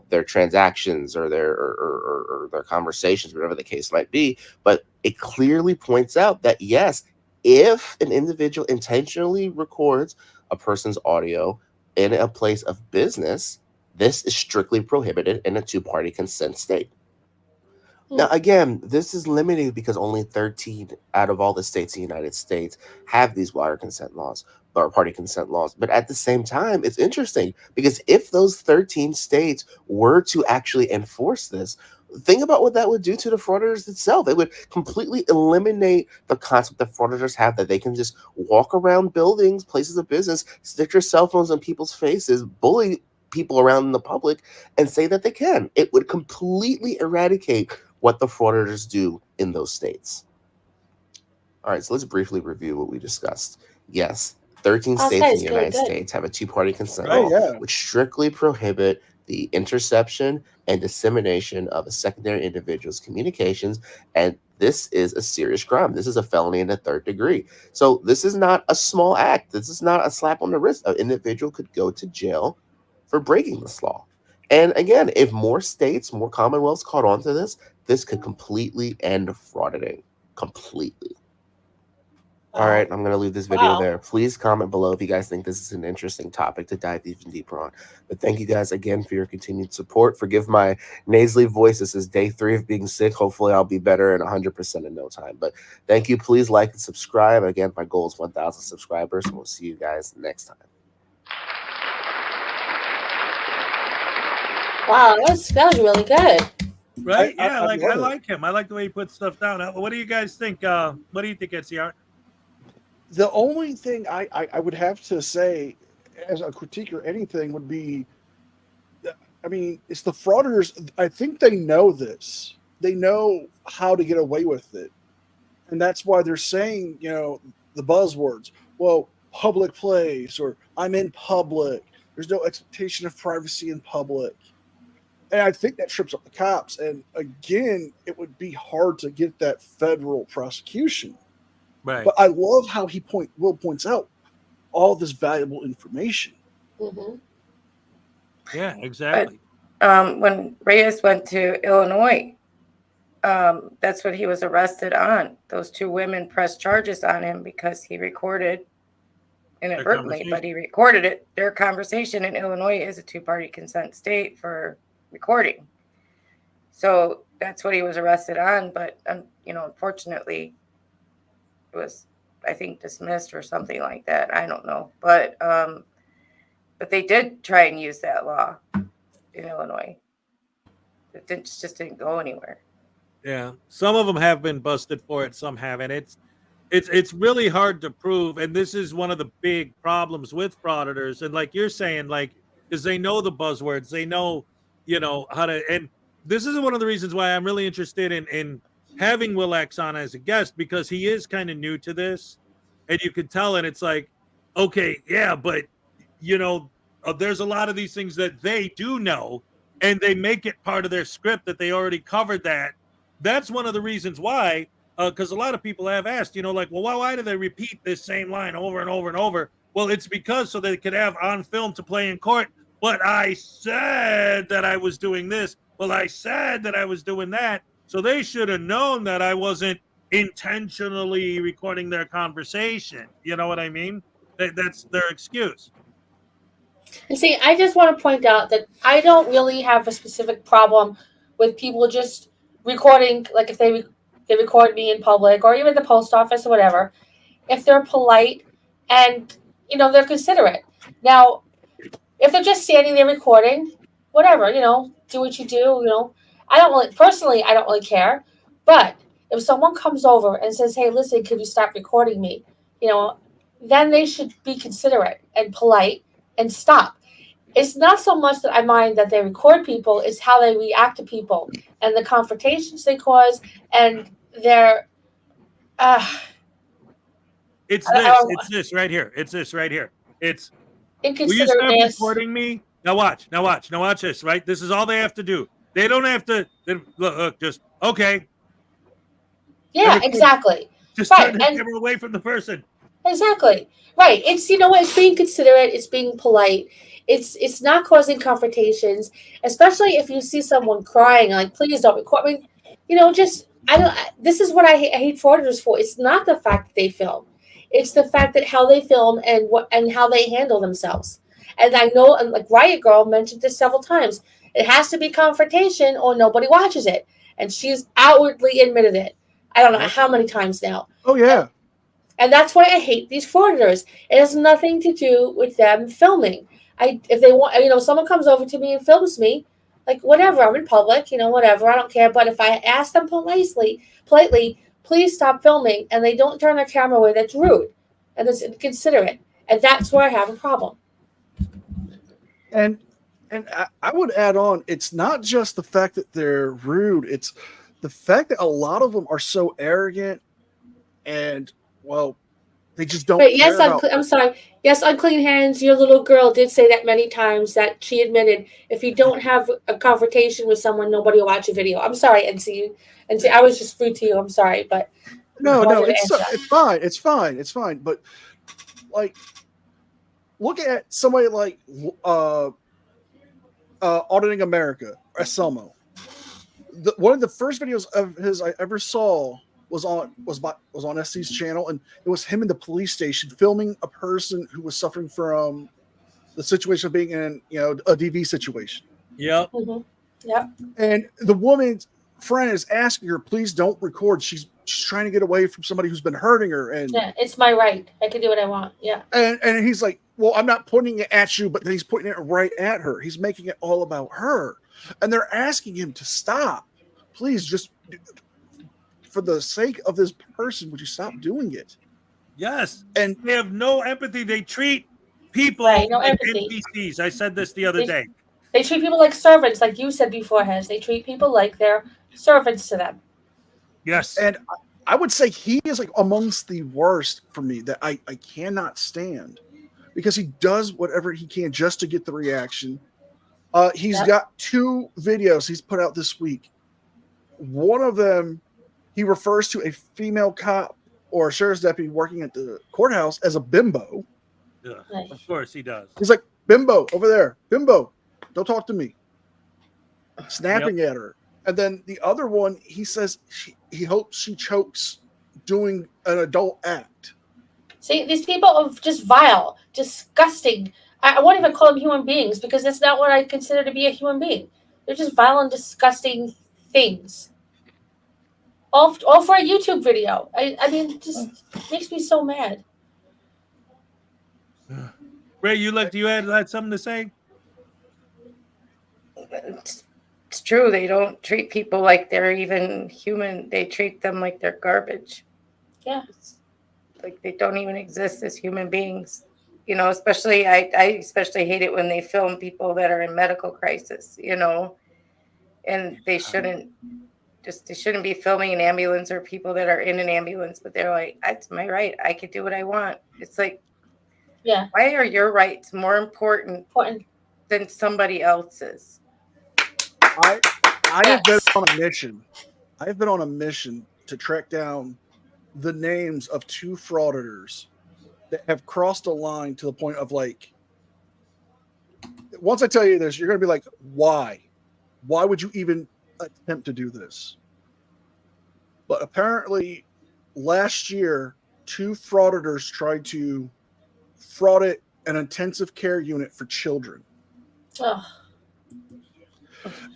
S5: their transactions or their conversations, whatever the case might be. But it clearly points out that, yes, if an individual intentionally records a person's audio in a place of business, this is strictly prohibited in a two-party consent state. Now, again, this is limited because only 13 out of all the states in the United States have these wire consent laws or party consent laws. But at the same time, it's interesting because if those 13 states were to actually enforce this, think about what that would do to the frauditors itself. It would completely eliminate the concept that frauditors have that they can just walk around buildings, places of business, stick their cell phones on people's faces, bully people around in the public, and say that they can. It would completely eradicate what the frauditors do in those states. All right, so let's briefly review what we discussed. Yes, 13 states in the United States have a two-party consent law, which strictly prohibit the interception and dissemination of a secondary individual's communications, and this is a serious crime. This is a felony in the third degree. So this is not a small act. This is not a slap on the wrist. An individual could go to jail for breaking this law. And again, if more states, more commonwealths caught on to this, this could completely end frauditing. Completely. All right, I'm going to leave this video there. Please comment below if you guys think this is an interesting topic to dive even deeper on. But thank you guys again for your continued support. Forgive my nasally voice. This is day 3 of being sick. Hopefully I'll be better in 100% in no time. But thank you. Please like and subscribe. Again, my goal is 1,000 subscribers, and we'll see you guys next time.
S2: Wow, that was really good.
S1: Right?
S3: I
S1: I
S3: love it.
S1: like him. I like the way he puts stuff down. What do you guys think? What do you think, NCR?
S3: The only thing I would have to say as a critique or anything would be, I mean, it's the frauditors. I think they know this. They know how to get away with it. And that's why they're saying, the buzzwords. Well, public place, or I'm in public. There's no expectation of privacy in public. And I think that trips up the cops. And again, it would be hard to get that federal prosecution.
S1: Right.
S3: But I love how Will points out all this valuable information.
S2: Mm-hmm.
S1: Yeah, exactly.
S13: When Reyes went to Illinois, that's what he was arrested on. Those 2 women pressed charges on him because he recorded inadvertently, but he recorded it. Their conversation in Illinois is a 2-party consent state for recording. So that's what he was arrested on. But, unfortunately, it was, I think, dismissed or something like that. I don't know. But they did try and use that law in Illinois. It just didn't go anywhere.
S1: Yeah, some of them have been busted for it, some haven't. It's really hard to prove, and this is one of the big problems with frauditors. And like you're saying, because they know the buzzwords, they know, how to. And this is one of the reasons why I'm really interested in having Will X on as a guest, because he is kind of new to this, and you can tell. And it's like, okay, yeah, but there's a lot of these things that they do know, and they make it part of their script that they already covered that. That's one of the reasons why, because a lot of people have asked, well, why do they repeat this same line over and over and over? Well, it's because so they could have on film to play in court. But I said that I was doing this. Well, I said that I was doing that. So they should have known that I wasn't intentionally recording their conversation. You know what I mean? That's their excuse.
S2: And see, I just want to point out that I don't really have a specific problem with people just recording, like if they record me in public or even the post office or whatever, if they're polite and, they're considerate. Now, if they're just standing there recording, whatever, do what you do, I don't really care. But if someone comes over and says, hey, listen, can you stop recording me? Then they should be considerate and polite and stop. It's not so much that I mind that they record people, it's how they react to people and the confrontations they cause and their
S1: It's this right here. It's this right here. It's will you stop recording me? Now watch this, right? This is all they have to do. They don't have to look, just okay.
S2: Yeah, exactly.
S1: Just turn the camera away from the person.
S2: Exactly. Right. It's it's being considerate, it's being polite. It's not causing confrontations, especially if you see someone crying, like, please don't record me. This is what I hate frauditors for. It's not the fact that they film. It's the fact that how they film and how they handle themselves. And I know, like Riot Girl mentioned this several times, it has to be confrontation or nobody watches it. And she's outwardly admitted it. I don't know how many times now.
S3: Oh, yeah.
S2: And that's why I hate these frauditors. It has nothing to do with them filming. If they want, someone comes over to me and films me, like, whatever, I'm in public, whatever, I don't care. But if I ask them politely, please stop filming, and they don't turn their camera away, that's rude and that's inconsiderate. And that's where I have a problem.
S3: And I would add on, it's not just the fact that they're rude, it's the fact that a lot of them are so arrogant and, well, they just don't
S2: But yes,
S3: care
S2: I'm sorry. Yes, Unclean Hands, your little girl did say that many times, that she admitted if you don't have a confrontation with someone, nobody will watch a video. I'm sorry, NC, I was just rude to you. I'm sorry, but
S3: No, it's fine. But look at somebody like Auditing America, Selmo. One of the first videos of his I ever saw was on SC's channel, and it was him in the police station filming a person who was suffering from the situation of being in a DV situation.
S1: Yep.
S2: Mm-hmm. Yep.
S3: And the woman's friend is asking her, please don't record. She's trying to get away from somebody who's been hurting her. And
S2: yeah, it's my right. I can do what I want. Yeah.
S3: And he's like, well, I'm not pointing it at you, but he's pointing it right at her. He's making it all about her. And they're asking him to stop. Please, just for the sake of this person, would you stop doing it?
S1: Yes.
S3: And
S1: they have no empathy. They treat people
S2: Right, no
S1: like
S2: empathy.
S1: NPCs. I said this the other day.
S2: They treat people like servants, like you said before, Hez. They treat people like they're servants to them.
S1: Yes.
S3: And I would say he is like amongst the worst for me that I cannot stand, because he does whatever he can just to get the reaction. He's got 2 videos he's put out this week. One of them, he refers to a female cop or a sheriff's deputy working at the courthouse as a bimbo.
S1: Yeah, of course he does.
S3: He's like, bimbo, over there. Bimbo, don't talk to me. Snapping at her. And then the other one, he says he hopes she chokes doing an adult act.
S2: See, these people are just vile, disgusting. I won't even call them human beings, because that's not what I consider to be a human being. They're just vile and disgusting things. All for a YouTube video. I mean, it just makes me so mad.
S1: Ray, you had something to say?
S13: It's true. They don't treat people like they're even human. They treat them like they're garbage.
S2: Yeah.
S13: Like they don't even exist as human beings. You know, especially I especially hate it when they film people that are in medical crisis, and they shouldn't be filming an ambulance or people that are in an ambulance, but they're like, that's my right. I can do what I want. It's like,
S2: yeah.
S13: Why are your rights more important than somebody else's?
S3: I have been on a mission. I have been on a mission to track down the names of 2 frauditors that have crossed a line to the point of like, once I tell you this, you're going to be like, why? Why would you even attempt to do this? But apparently last year, 2 frauditors tried to fraud an intensive care unit for children.
S2: Ugh.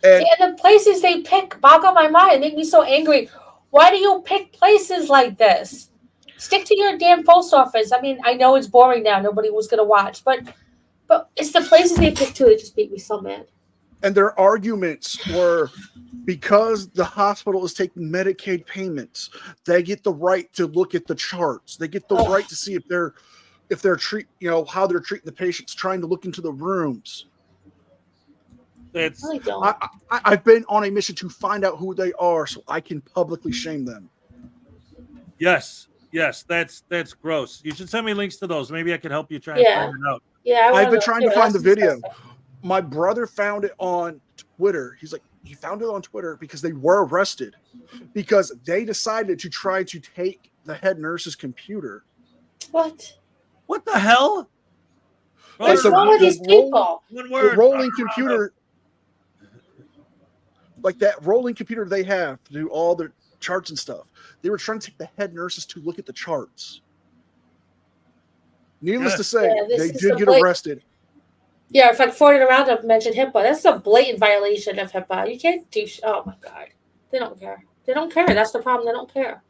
S2: And the places they pick boggle my mind and make me so angry. Why do you pick places like this? Stick to your damn post office. I mean, I know it's boring now. Nobody was going to watch. But it's the places they pick, too, that just make me so mad.
S3: And their arguments were, because the hospital is taking Medicaid payments, they get the right to look at the charts. They get the right to see if they're how they're treating the patients, trying to look into the rooms. I've been on a mission to find out who they are so I can publicly shame them.
S1: Yes, that's gross. You should send me links to those. Maybe I can help you try and find it out.
S2: Yeah,
S3: I've been trying to find the video. My brother found it on Twitter. He's like, he found it on Twitter because they were arrested because they decided to try to take the head nurse's computer.
S1: What the hell?
S2: What's wrong with these people?
S3: The rolling computer, like that rolling computer they have to do all their charts and stuff. They were trying to take the head nurses to look at the charts. Needless to say, they did get arrested.
S2: Yeah, in fact, Florida Roundup mentioned HIPAA. That's a blatant violation of HIPAA. You can't do. Oh my God, they don't care. They don't care. That's the problem. They don't care.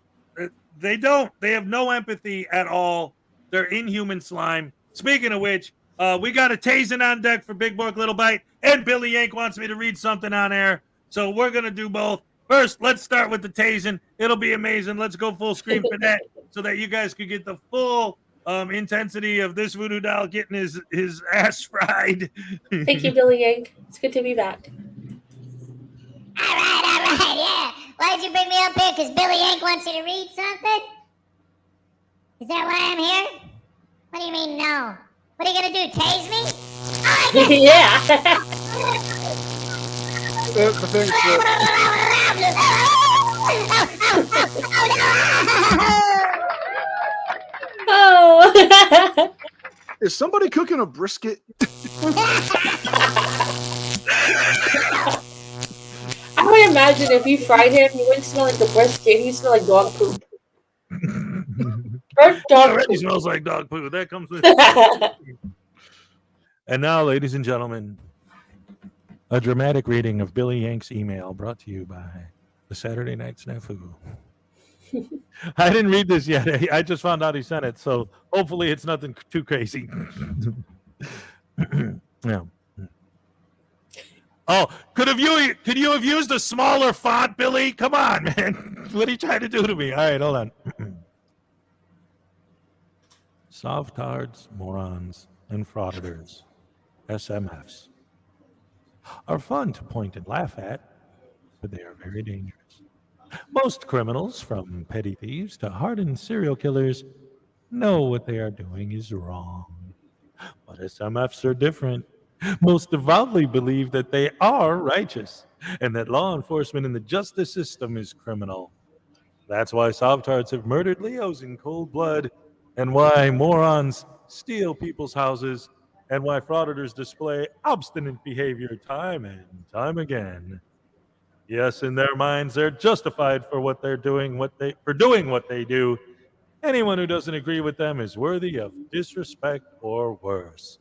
S1: They don't. They have no empathy at all. They're inhuman slime. Speaking of which, we got a tasing on deck for Big Bork Little Bite, and Billy Yank wants me to read something on air, so we're gonna do both. First, let's start with the tasing. It'll be amazing. Let's go full screen for that, so that you guys could get the full intensity of this voodoo doll getting his ass fried.
S2: Thank you, Billy Yank. It's good to be back.
S4: All right, yeah. Why did you bring me up here? Because Billy Yank wants you to read something? Is that why I'm here? What do you mean, no? What are you going to do, tase me? Oh,
S2: yeah.
S3: The thing
S2: Oh.
S3: Is somebody cooking a brisket?
S2: I would imagine if you fried him, he wouldn't smell like the brisket. He'd smell like dog poop. Burnt
S1: It
S2: dog
S1: already
S2: poop.
S1: smells like dog poop. That comes with. And now, ladies and gentlemen, a dramatic reading of Billy Yank's email brought to you by the Saturday Night SNAFU. I didn't read this yet. I just found out he sent it, so hopefully it's nothing too crazy. Yeah. Oh, could you have used a smaller font, Billy? Come on, man. What are you trying to do to me? All right, hold on. Sovtards, morons, and frauditors, SMFs, are fun to point and laugh at, but they are very dangerous. Most criminals, from petty thieves to hardened serial killers, know what they are doing is wrong. But SMFs are different. Most devoutly believe that they are righteous and that law enforcement in the justice system is criminal. That's why Sovtards have murdered Leos in cold blood, and why morons steal people's houses, and why frauditors display obstinate behavior time and time again. Yes, in their minds, they're justified for what they're doing, for doing what they do. Anyone who doesn't agree with them is worthy of disrespect or worse.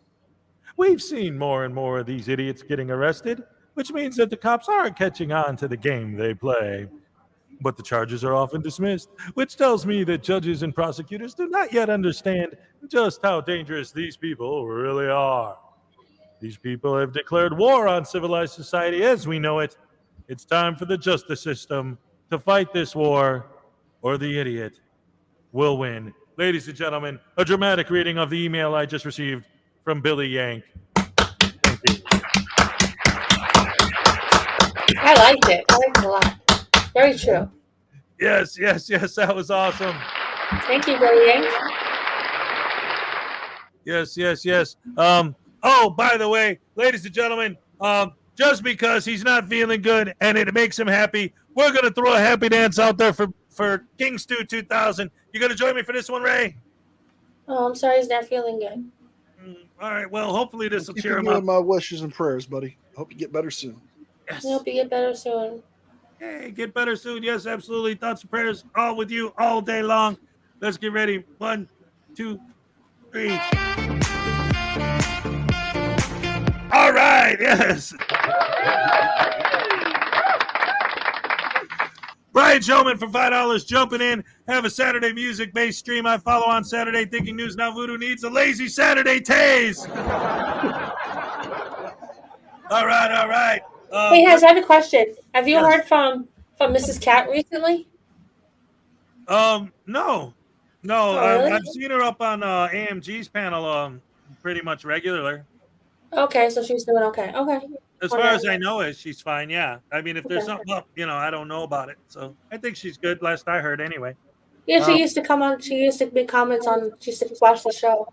S1: We've seen more and more of these idiots getting arrested, which means that the cops aren't catching on to the game they play. But the charges are often dismissed, which tells me that judges and prosecutors do not yet understand just how dangerous these people really are. These people have declared war on civilized society as we know it. It's time for the justice system to fight this war, or the idiot will win. Ladies and gentlemen, a dramatic reading of the email I just received from Billy Yank. Thank you.
S2: I liked it. I liked it a lot. Very true.
S1: Yes, that was awesome.
S2: Thank you, Billy Yank.
S1: Yes. Oh, by the way, ladies and gentlemen, just because he's not feeling good and it makes him happy, we're going to throw a happy dance out there for King Stew 2000. You going to join me for this one, Ray?
S2: Oh, I'm sorry he's not feeling good.
S1: All right, well, hopefully this will cheer
S3: Keep
S1: him
S3: you
S1: up.
S3: in my wishes and prayers, buddy. Hope you get better soon.
S2: I hope you get better soon.
S1: Hey, get better soon. Yes, absolutely. Thoughts and prayers all with you all day long. Let's get ready. 1, 2, 3. All right, yes. Brian Showman for $5 jumping in. Have a Saturday music-based stream I follow on Saturday. Thinking News Now Voodoo needs a lazy Saturday tase. All right.
S2: Hey, Haz, I have a question. Have you heard from Mrs. Cat recently?
S1: No.
S2: Oh, really?
S1: I've seen her up on AMG's panel pretty much regularly.
S2: Okay, so she's doing okay. Okay.
S1: As far as I know, she's fine. Yeah, I mean, if there's something up, I don't know about it. So I think she's good. Last I heard, anyway.
S2: Yeah, she used to come on. She used to make comments on. She used to watch the show.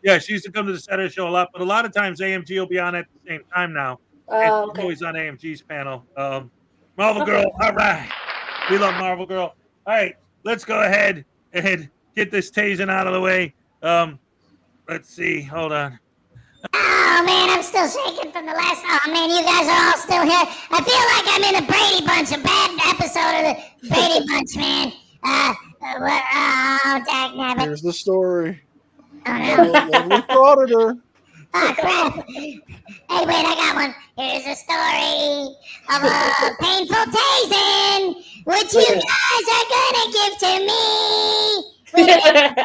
S1: Yeah, she used to come to the Saturday show a lot, but a lot of times AMG will be on at the same time now.
S2: Oh,
S1: okay. Always on AMG's panel. Marvel Girl, all right. We love Marvel Girl. All right, let's go ahead and get this tasing out of the way. Let's see. Hold on.
S4: Oh man, I'm still shaking from the last. Oh man, you guys are all still here. I feel like I'm in a Brady Bunch, a bad episode of the Brady Bunch, man. Oh, dagnabbit.
S3: Here's the story.
S4: Oh no.
S3: Lovely Frauditor.
S4: Oh crap. Hey, wait, I got one. Here's a story of a painful tasing, which you guys are gonna give to me.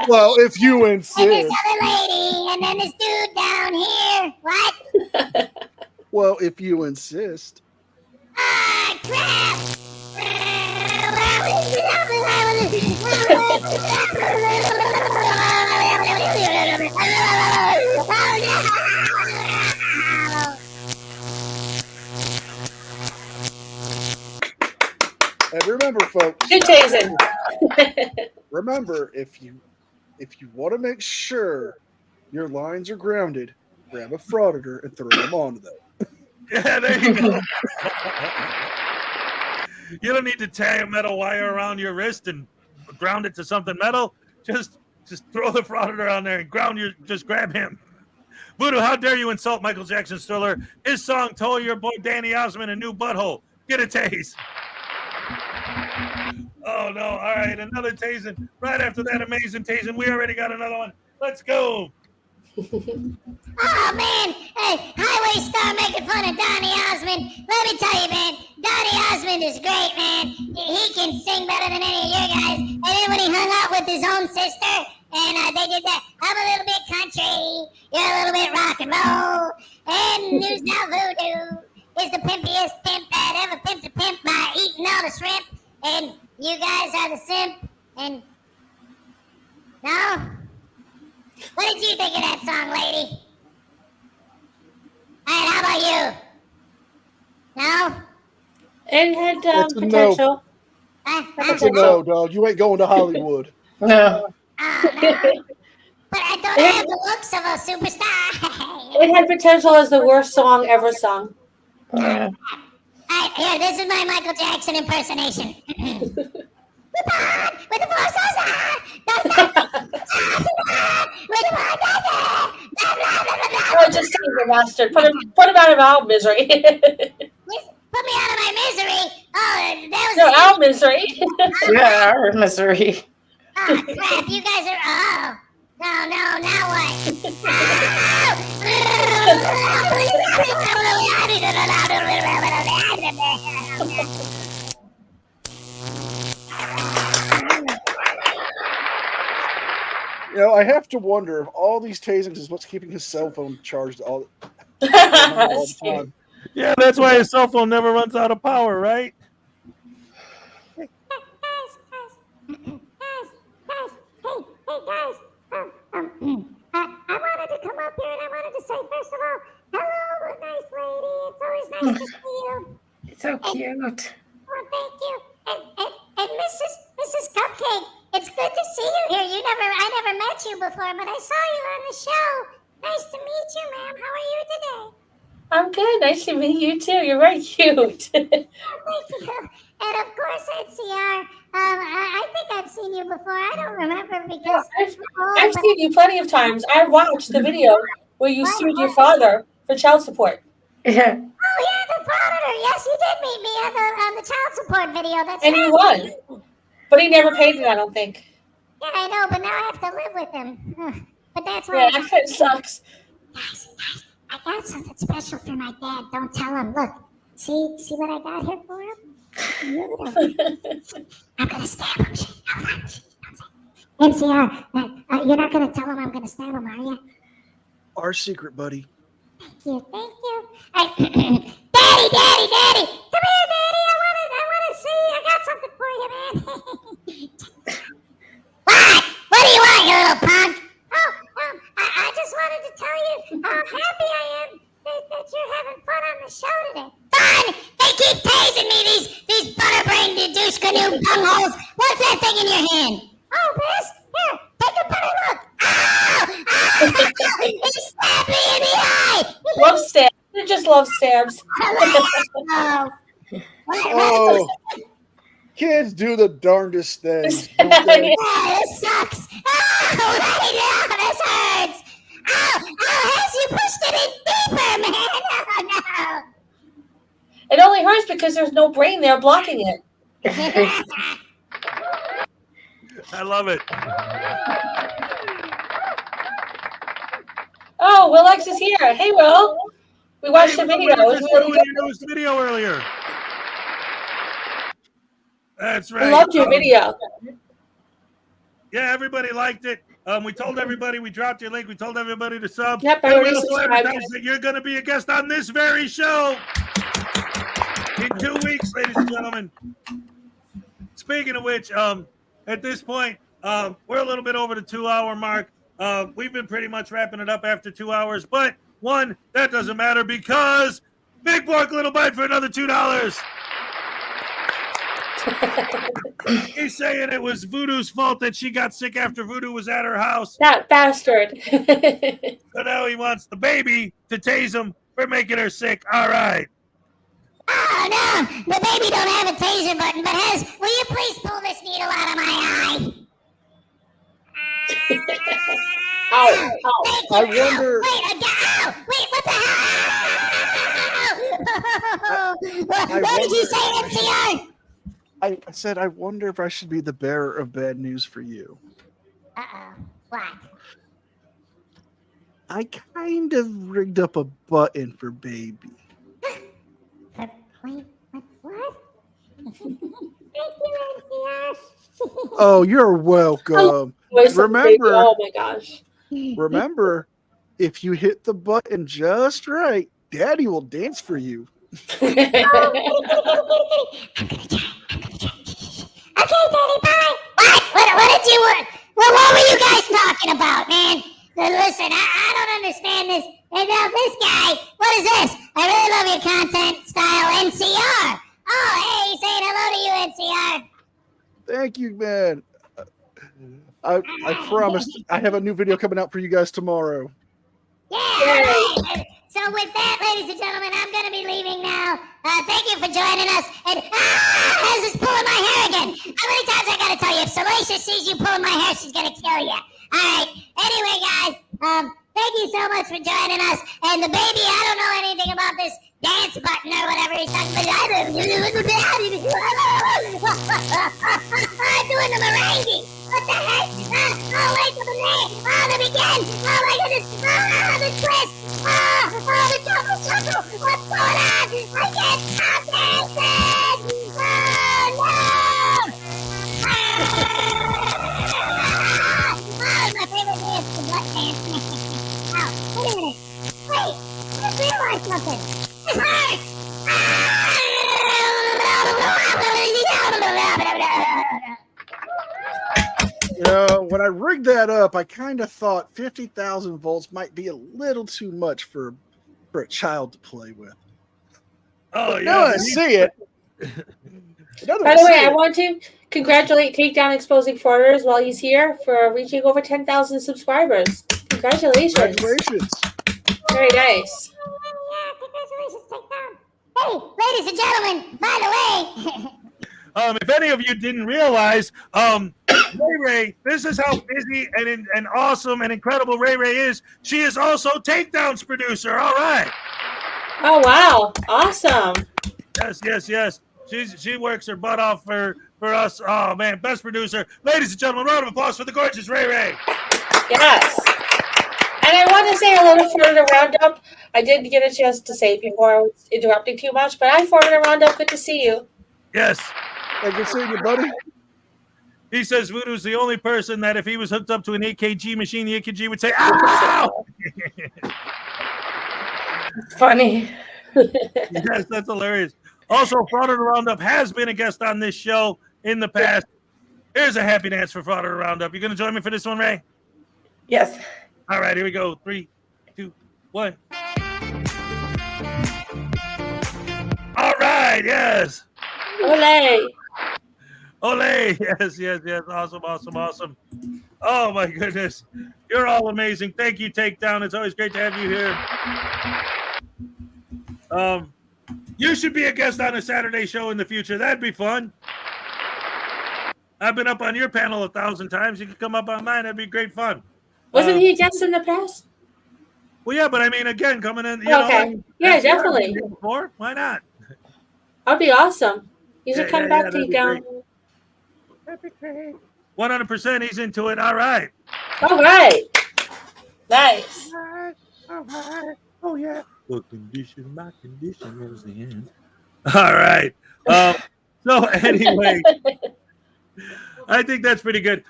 S3: Well, if you
S4: And
S3: insist.
S4: this other lady, and then this dude down here. What?
S3: Well, if you insist.
S4: Ah, crap!
S3: And remember, folks.
S2: Good tasing.
S3: Remember, if you want to make sure your lines are grounded, grab a frauditor and throw them onto them.
S1: Yeah, there you go. You don't need to tie a metal wire around your wrist and ground it to something metal. Just throw the frauditor on there and just grab him. Voodoo, how dare you insult Michael Jackson's Thriller? His song told your boy Danny Osmond a new butthole. Get a tase. Oh, no. All right, another tasing. Right after that amazing tasing, we already got another one. Let's go.
S4: Oh man, hey, Highway Star making fun of Donny Osmond. Let me tell you, man, Donny Osmond is great, man. He can sing better than any of you guys. And then when he hung out with his own sister, and they did that, I'm a little bit country, you're a little bit rock and roll, and News Now Voodoo is the pimpiest pimp that ever pimped a pimp by eating all the shrimp, and you guys are the simp, and no? What did you think of that song, lady? Alright, how about you? No?
S2: It had
S3: That's a no.
S2: potential.
S3: That's a no, dog. You ain't going to Hollywood.
S13: No.
S4: But I don't have the looks of a superstar.
S2: It had potential as the worst song ever sung.
S4: Alright, here, this is my Michael Jackson impersonation. With the forces
S2: Oh, just take the bastard. Put him out of our misery.
S4: Put me out of my misery. Oh, that was
S2: no, our misery.
S13: Yeah, our misery.
S4: Oh, crap, you guys are. Oh. No, now what?
S3: You know, I have to wonder if all these tasings is what's keeping his cell phone charged all the time.
S1: Yeah, that's why his cell phone never runs out of power, right?
S4: Hey guys, I wanted to come up here and I wanted to say first of all, hello, nice lady. It's always nice to see you.
S13: It's so cute.
S4: Well, thank you. And Mrs. Cupcake, it's good to see you here. I never met you before, but I saw you on the show. Nice to meet you, ma'am. How are you today?
S2: I'm good. Nice to meet you too. You're very cute.
S4: Thank you. And of course, NCR. I think I've seen you before. I don't remember because
S2: I've seen you plenty of times. I watched the video where you sued your father for child support.
S13: Yeah.
S4: Oh yeah, the Frauditor. Yes, you did meet me on the child support video. That's
S2: And
S4: right.
S2: he won. But he never paid it, I don't think.
S4: Yeah, I know, but now I have to live with him. But that's why.
S2: Yeah, that kind of sucks.
S4: Guys, I got something special for my dad. Don't tell him. Look, see what I got here for him? I'm gonna stab him. NCR, you're not gonna tell him I'm gonna stab him, are you?
S3: Our secret, buddy.
S4: Thank you. Daddy! Come here, Daddy! I wanna see. I got something for you, man. What do you want, you little punk? Oh, I just wanted to tell you how happy I am that you're having fun on the show today. Fun! They keep tasing me, these butterbrain deduced canoe bungholes. What's that thing in your hand? Oh, this? Here, take a better look. Ow! He stabbed me in the eye!
S2: Love stabs. I just love stabs.
S3: Oh, kids do the darndest things. Don't they?
S4: This sucks. Oh, right now, this hurts. Ow, Hess, you pushed it in deeper, man. Oh, no.
S2: It only hurts because there's no brain there blocking it.
S1: I love it.
S2: Oh, Will X is here. Hey, Will. We watched the video. It was really good.
S1: You noticed the video earlier. That's right.
S2: I loved your video.
S1: Yeah, everybody liked it. We told everybody, we dropped your link. We told everybody to sub.
S2: Yep, I
S1: and we
S2: already
S1: also
S2: subscribed.
S1: advertised that you're going to be a guest on this very show in 2 weeks, ladies and gentlemen. Speaking of which, at this point, we're a little bit over the 2-hour mark. We've been pretty much wrapping it up after 2 hours, but that doesn't matter because Big Pork Little Bite for another $2. He's saying it was Voodoo's fault that she got sick after Voodoo was at her house.
S2: That bastard.
S1: So now he wants the baby to tase him for making her sick. All right.
S4: Oh, no. The baby don't have a taser button, but Hess, will you please pull this needle out of my eye?
S2: Ow, ow.
S3: I wonder.
S4: Wait, what the hell?
S3: I
S4: What did you
S3: wonder-
S4: say, NCR?
S3: I said, I wonder if I should be the bearer of bad news for you.
S4: Uh-oh. What?
S3: I kind of rigged up a button for baby.
S4: Wait, what? Thank you, NCR.
S3: Oh, you're welcome.
S2: Voice of the baby.
S3: Remember,
S2: Oh my gosh.
S3: remember, if you hit the button just right, Daddy will dance for you.
S4: Okay, Daddy, bye. What did you want? Well, what were you guys talking about, man? Listen, I don't understand this. And now this guy, what is this? I really love your content style, NCR. Oh, hey, he's saying hello to you, NCR.
S3: Thank you, man. I promise I have a new video coming out for you guys tomorrow.
S4: Yeah, right. So with that, ladies and gentlemen, I'm going to be leaving now. Thank you for joining us. And Hez is pulling my hair again. How many times I got to tell you? If Salacia sees you pulling my hair, she's going to kill you. All right. Anyway, guys, thank you so much for joining us. And the baby, I don't know anything about this dance button or whatever he's talking about. I'm doing the merengue. What the heck? Oh, wait for the name. Oh, the begin. Oh, my goodness. The twist. The chuckle. What's going on? I can't stop dancing. Oh, my favorite dance, the butt dance. Oh, wait a minute. Wait, I just realized something. It hurts.
S3: You know, when I rigged that up, I kind of thought 50,000 volts might be a little too much for a child to play with.
S1: Oh,
S3: Now I see it.
S2: By the way, I want to congratulate Takedown Exposing Frauditors while he's here for reaching over 10,000 subscribers. Congratulations.
S3: Congratulations.
S2: Very nice.
S4: Hey, ladies and gentlemen, by the way.
S1: If any of you didn't realize, Ray, this is how busy and awesome and incredible Ray is. She is also Takedown's producer. All right.
S2: Oh, wow. Awesome.
S1: Yes. She works her butt off for us. Oh, man, best producer. Ladies and gentlemen, round of applause for the gorgeous Ray.
S2: Yes. And I want to say hello to Florida Roundup. I didn't get a chance to say it before I was interrupting too much, but hi, Florida Roundup. Good to see you.
S1: Yes.
S3: Hey, good seeing you, buddy.
S1: He says Voodoo's the only person that if he was hooked up to an EKG machine, the EKG would say, ow!
S2: Funny.
S1: Yes, that's hilarious. Also, Frauditor Roundup has been a guest on this show in the past. Here's a happy dance for Frauditor Roundup. You going to join me for this one, Ray?
S13: Yes.
S1: All right, here we go. 3, 2, 1. All right, yes.
S2: Ole.
S1: Ole, yes. Awesome. Oh, my goodness. You're all amazing. Thank you, Takedown. It's always great to have you here. You should be a guest on a Saturday show in the future. That'd be fun. I've been up on your panel 1,000 times. You could come up on mine. That'd be great fun.
S2: Wasn't he a guest in the past?
S1: Well, yeah, but I mean, again, coming in.
S2: Okay. Yeah, definitely.
S1: Before, why not?
S2: That'd be awesome. You should come back, Takedown.
S1: 100%. He's into it. All right.
S2: All right. Nice.
S1: All right. Oh, yeah. My condition is the end. All right. So anyway, I think that's pretty good.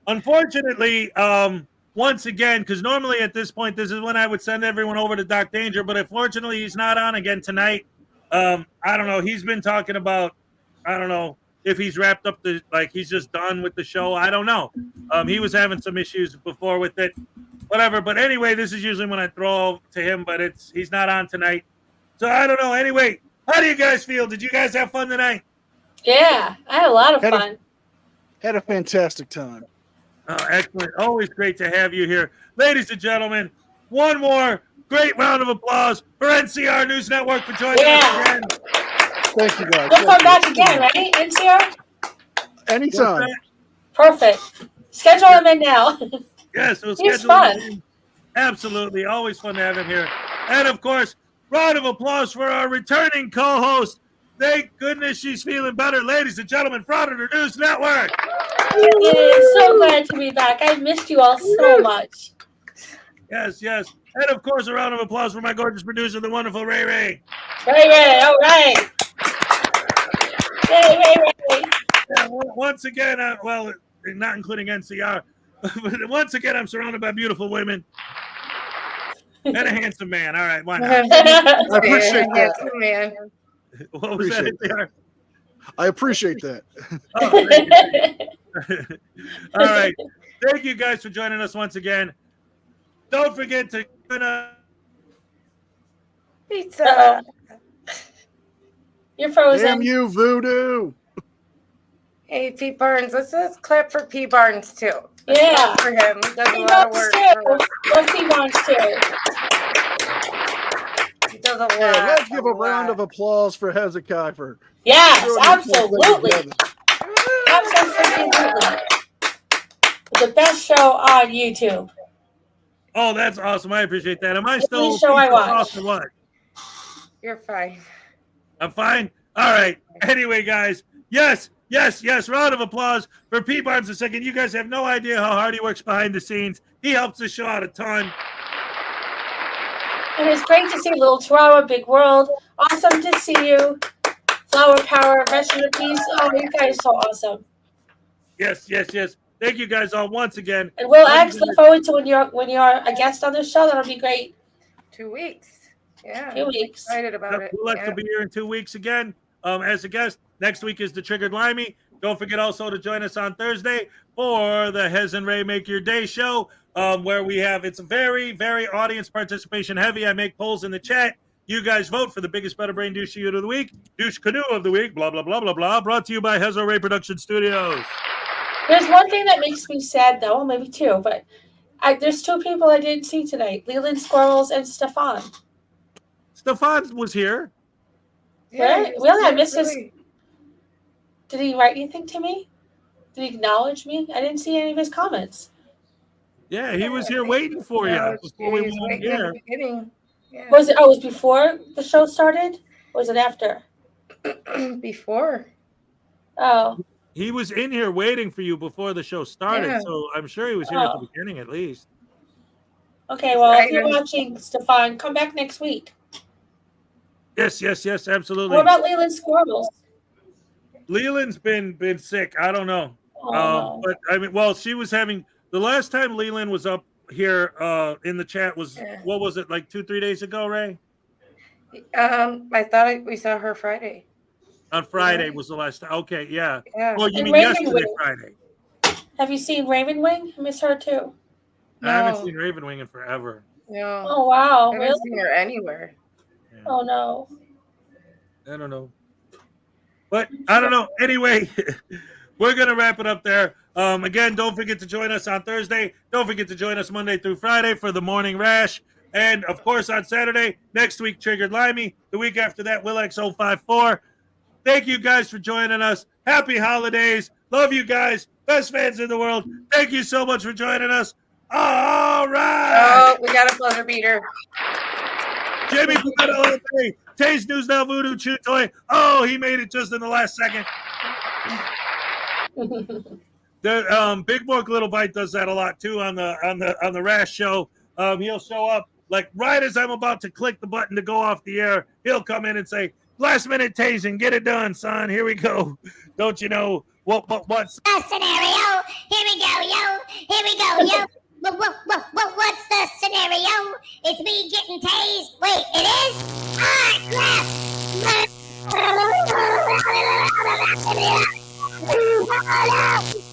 S1: Unfortunately, once again, because normally at this point, this is when I would send everyone over to Doc Danger, but unfortunately, he's not on again tonight. I don't know. He's been talking about, I don't know if he's wrapped up he's just done with the show. I don't know. He was having some issues before with it. Whatever. But anyway, this is usually when I throw to him, but he's not on tonight. So I don't know. Anyway, how do you guys feel? Did you guys have fun tonight?
S2: Yeah, I had a lot of fun.
S3: Had a fantastic time.
S1: Oh, excellent. Always great to have you here. Ladies and gentlemen, one more great round of applause for NCR News Network for joining us again.
S3: Thank you, guys.
S2: We'll come back again, right, NCR?
S3: Anytime.
S2: Perfect. Schedule them in now.
S1: Yes, we'll
S2: He's
S1: schedule
S2: fun.
S1: him. Absolutely. Always fun to have him here. And of course, round of applause for our returning co-host. Thank goodness she's feeling better. Ladies and gentlemen, Frauditor News Network.
S2: So glad to be back. I missed you all so much.
S1: Yes, yes. And of course, a round of applause for my gorgeous producer, the wonderful Ray Ray.
S2: Ray, all right. Ray.
S1: Yeah, once again, well, not including NCR, but once again, I'm surrounded by beautiful women and a handsome man. All right, why not?
S3: I appreciate that.
S13: Handsome man.
S1: What was that, NCR?
S3: I appreciate that.
S1: Oh, thank you. All right. Thank you guys for joining us once again. Don't forget to join us.
S13: Pizza.
S2: You're frozen.
S3: Damn you, Voodoo.
S13: Hey, P. Barnes. Let's clap for P. Barnes, too. Let's
S2: Yeah.
S13: clap for him. He does a
S2: He
S13: lot of
S2: loves
S13: work.
S2: too. Love T Barnes too.
S13: He does a lot.
S3: Yeah, let's give a round of applause for Hezekiah for
S2: Yes,
S3: doing this whole thing
S2: absolutely.
S3: together.
S2: Absolutely. The best show on YouTube.
S1: Oh, that's awesome. I appreciate that. Am I
S2: Every
S1: still
S2: show I watch.
S1: off or what?
S13: You're fine.
S1: I'm fine. All right. Anyway, guys. Yes. Round of applause for P. Barnes II. You guys have no idea how hard he works behind the scenes. He helps the show out a ton.
S2: And it's great to see Little Chihuahua, Big World. Awesome to see you. Flower Power, Rest in Peace. Oh, you guys are so awesome.
S1: Yes. Thank you guys all once again.
S2: And we'll actually look forward to when you're a guest on the show. That'll be great.
S13: 2 weeks. Yeah.
S2: 2 weeks.
S13: Excited about it.
S1: We'll have to be here in 2 weeks again as a guest. Next week is the Triggered Limey. Don't forget also to join us on Thursday for the Hez and Ray Make Your Day show, where it's very, very audience participation heavy. I make polls in the chat. You guys vote for the biggest better brain douche of the week, douche canoe of the week, blah, blah, blah, blah, blah, brought to you by Hez and Ray Production Studios.
S2: There's one thing that makes me sad, though. Well, maybe two, but there's two people I didn't see tonight. Leland Squirrels and Stefan.
S1: Stefan was here.
S2: Yeah, really? I missed his... Did he write anything to me? Did he acknowledge me? I didn't see any of his comments.
S1: Yeah, he was here waiting for you before we went here.
S13: Yeah.
S2: Was it before the show started? Or was it after?
S13: Before.
S2: Oh.
S1: He was in here waiting for you before the show started,
S2: Yeah.
S1: so I'm sure he was here at the beginning at least.
S2: Okay, well, if you're watching, Stefan, come back next week.
S1: Yes, absolutely.
S2: What about Leland Squirrels?
S1: Leland's been sick. I don't know.
S2: Oh.
S1: But I mean, well, she was having the last time Leland was up here in the chat was what was it, like 2-3 days ago, Ray?
S13: I thought we saw her Friday.
S1: On Friday was the last time. Okay, yeah. Oh, you
S2: And
S1: mean
S2: Raven
S1: yesterday,
S2: Wing.
S1: Friday?
S2: Have you seen Ravenwing? I miss her too.
S1: I haven't seen Ravenwing in forever.
S13: No.
S2: Oh wow!
S13: I haven't
S2: Really?
S13: seen her anywhere.
S2: Oh no.
S1: I don't know. But I don't know. Anyway, we're going to wrap it up there. Again, don't forget to join us on Thursday. Don't forget to join us Monday through Friday for the Morning Rash. And, of course, on Saturday, next week, Triggered Limey. The week after that, Will X054. Thank you guys for joining us. Happy holidays. Love you guys. Best fans in the world. Thank you so much for joining us. All right.
S13: Oh, we got a buzzer beater.
S1: Jimmy from LLA. Taste News Now Voodoo Chew Toy. Oh, he made it just in the last second. The Big Bork Little Bite does that a lot too on the Rash show. He'll show up like right as I'm about to click the button to go off the air. He'll come in and say, "Last minute tasing, get it done, son. Here we go." Don't you know what's
S4: A scenario. Here we go, yo. Here we go, yo. What's the scenario? It's me getting tased. Wait, it is? Ah, crap!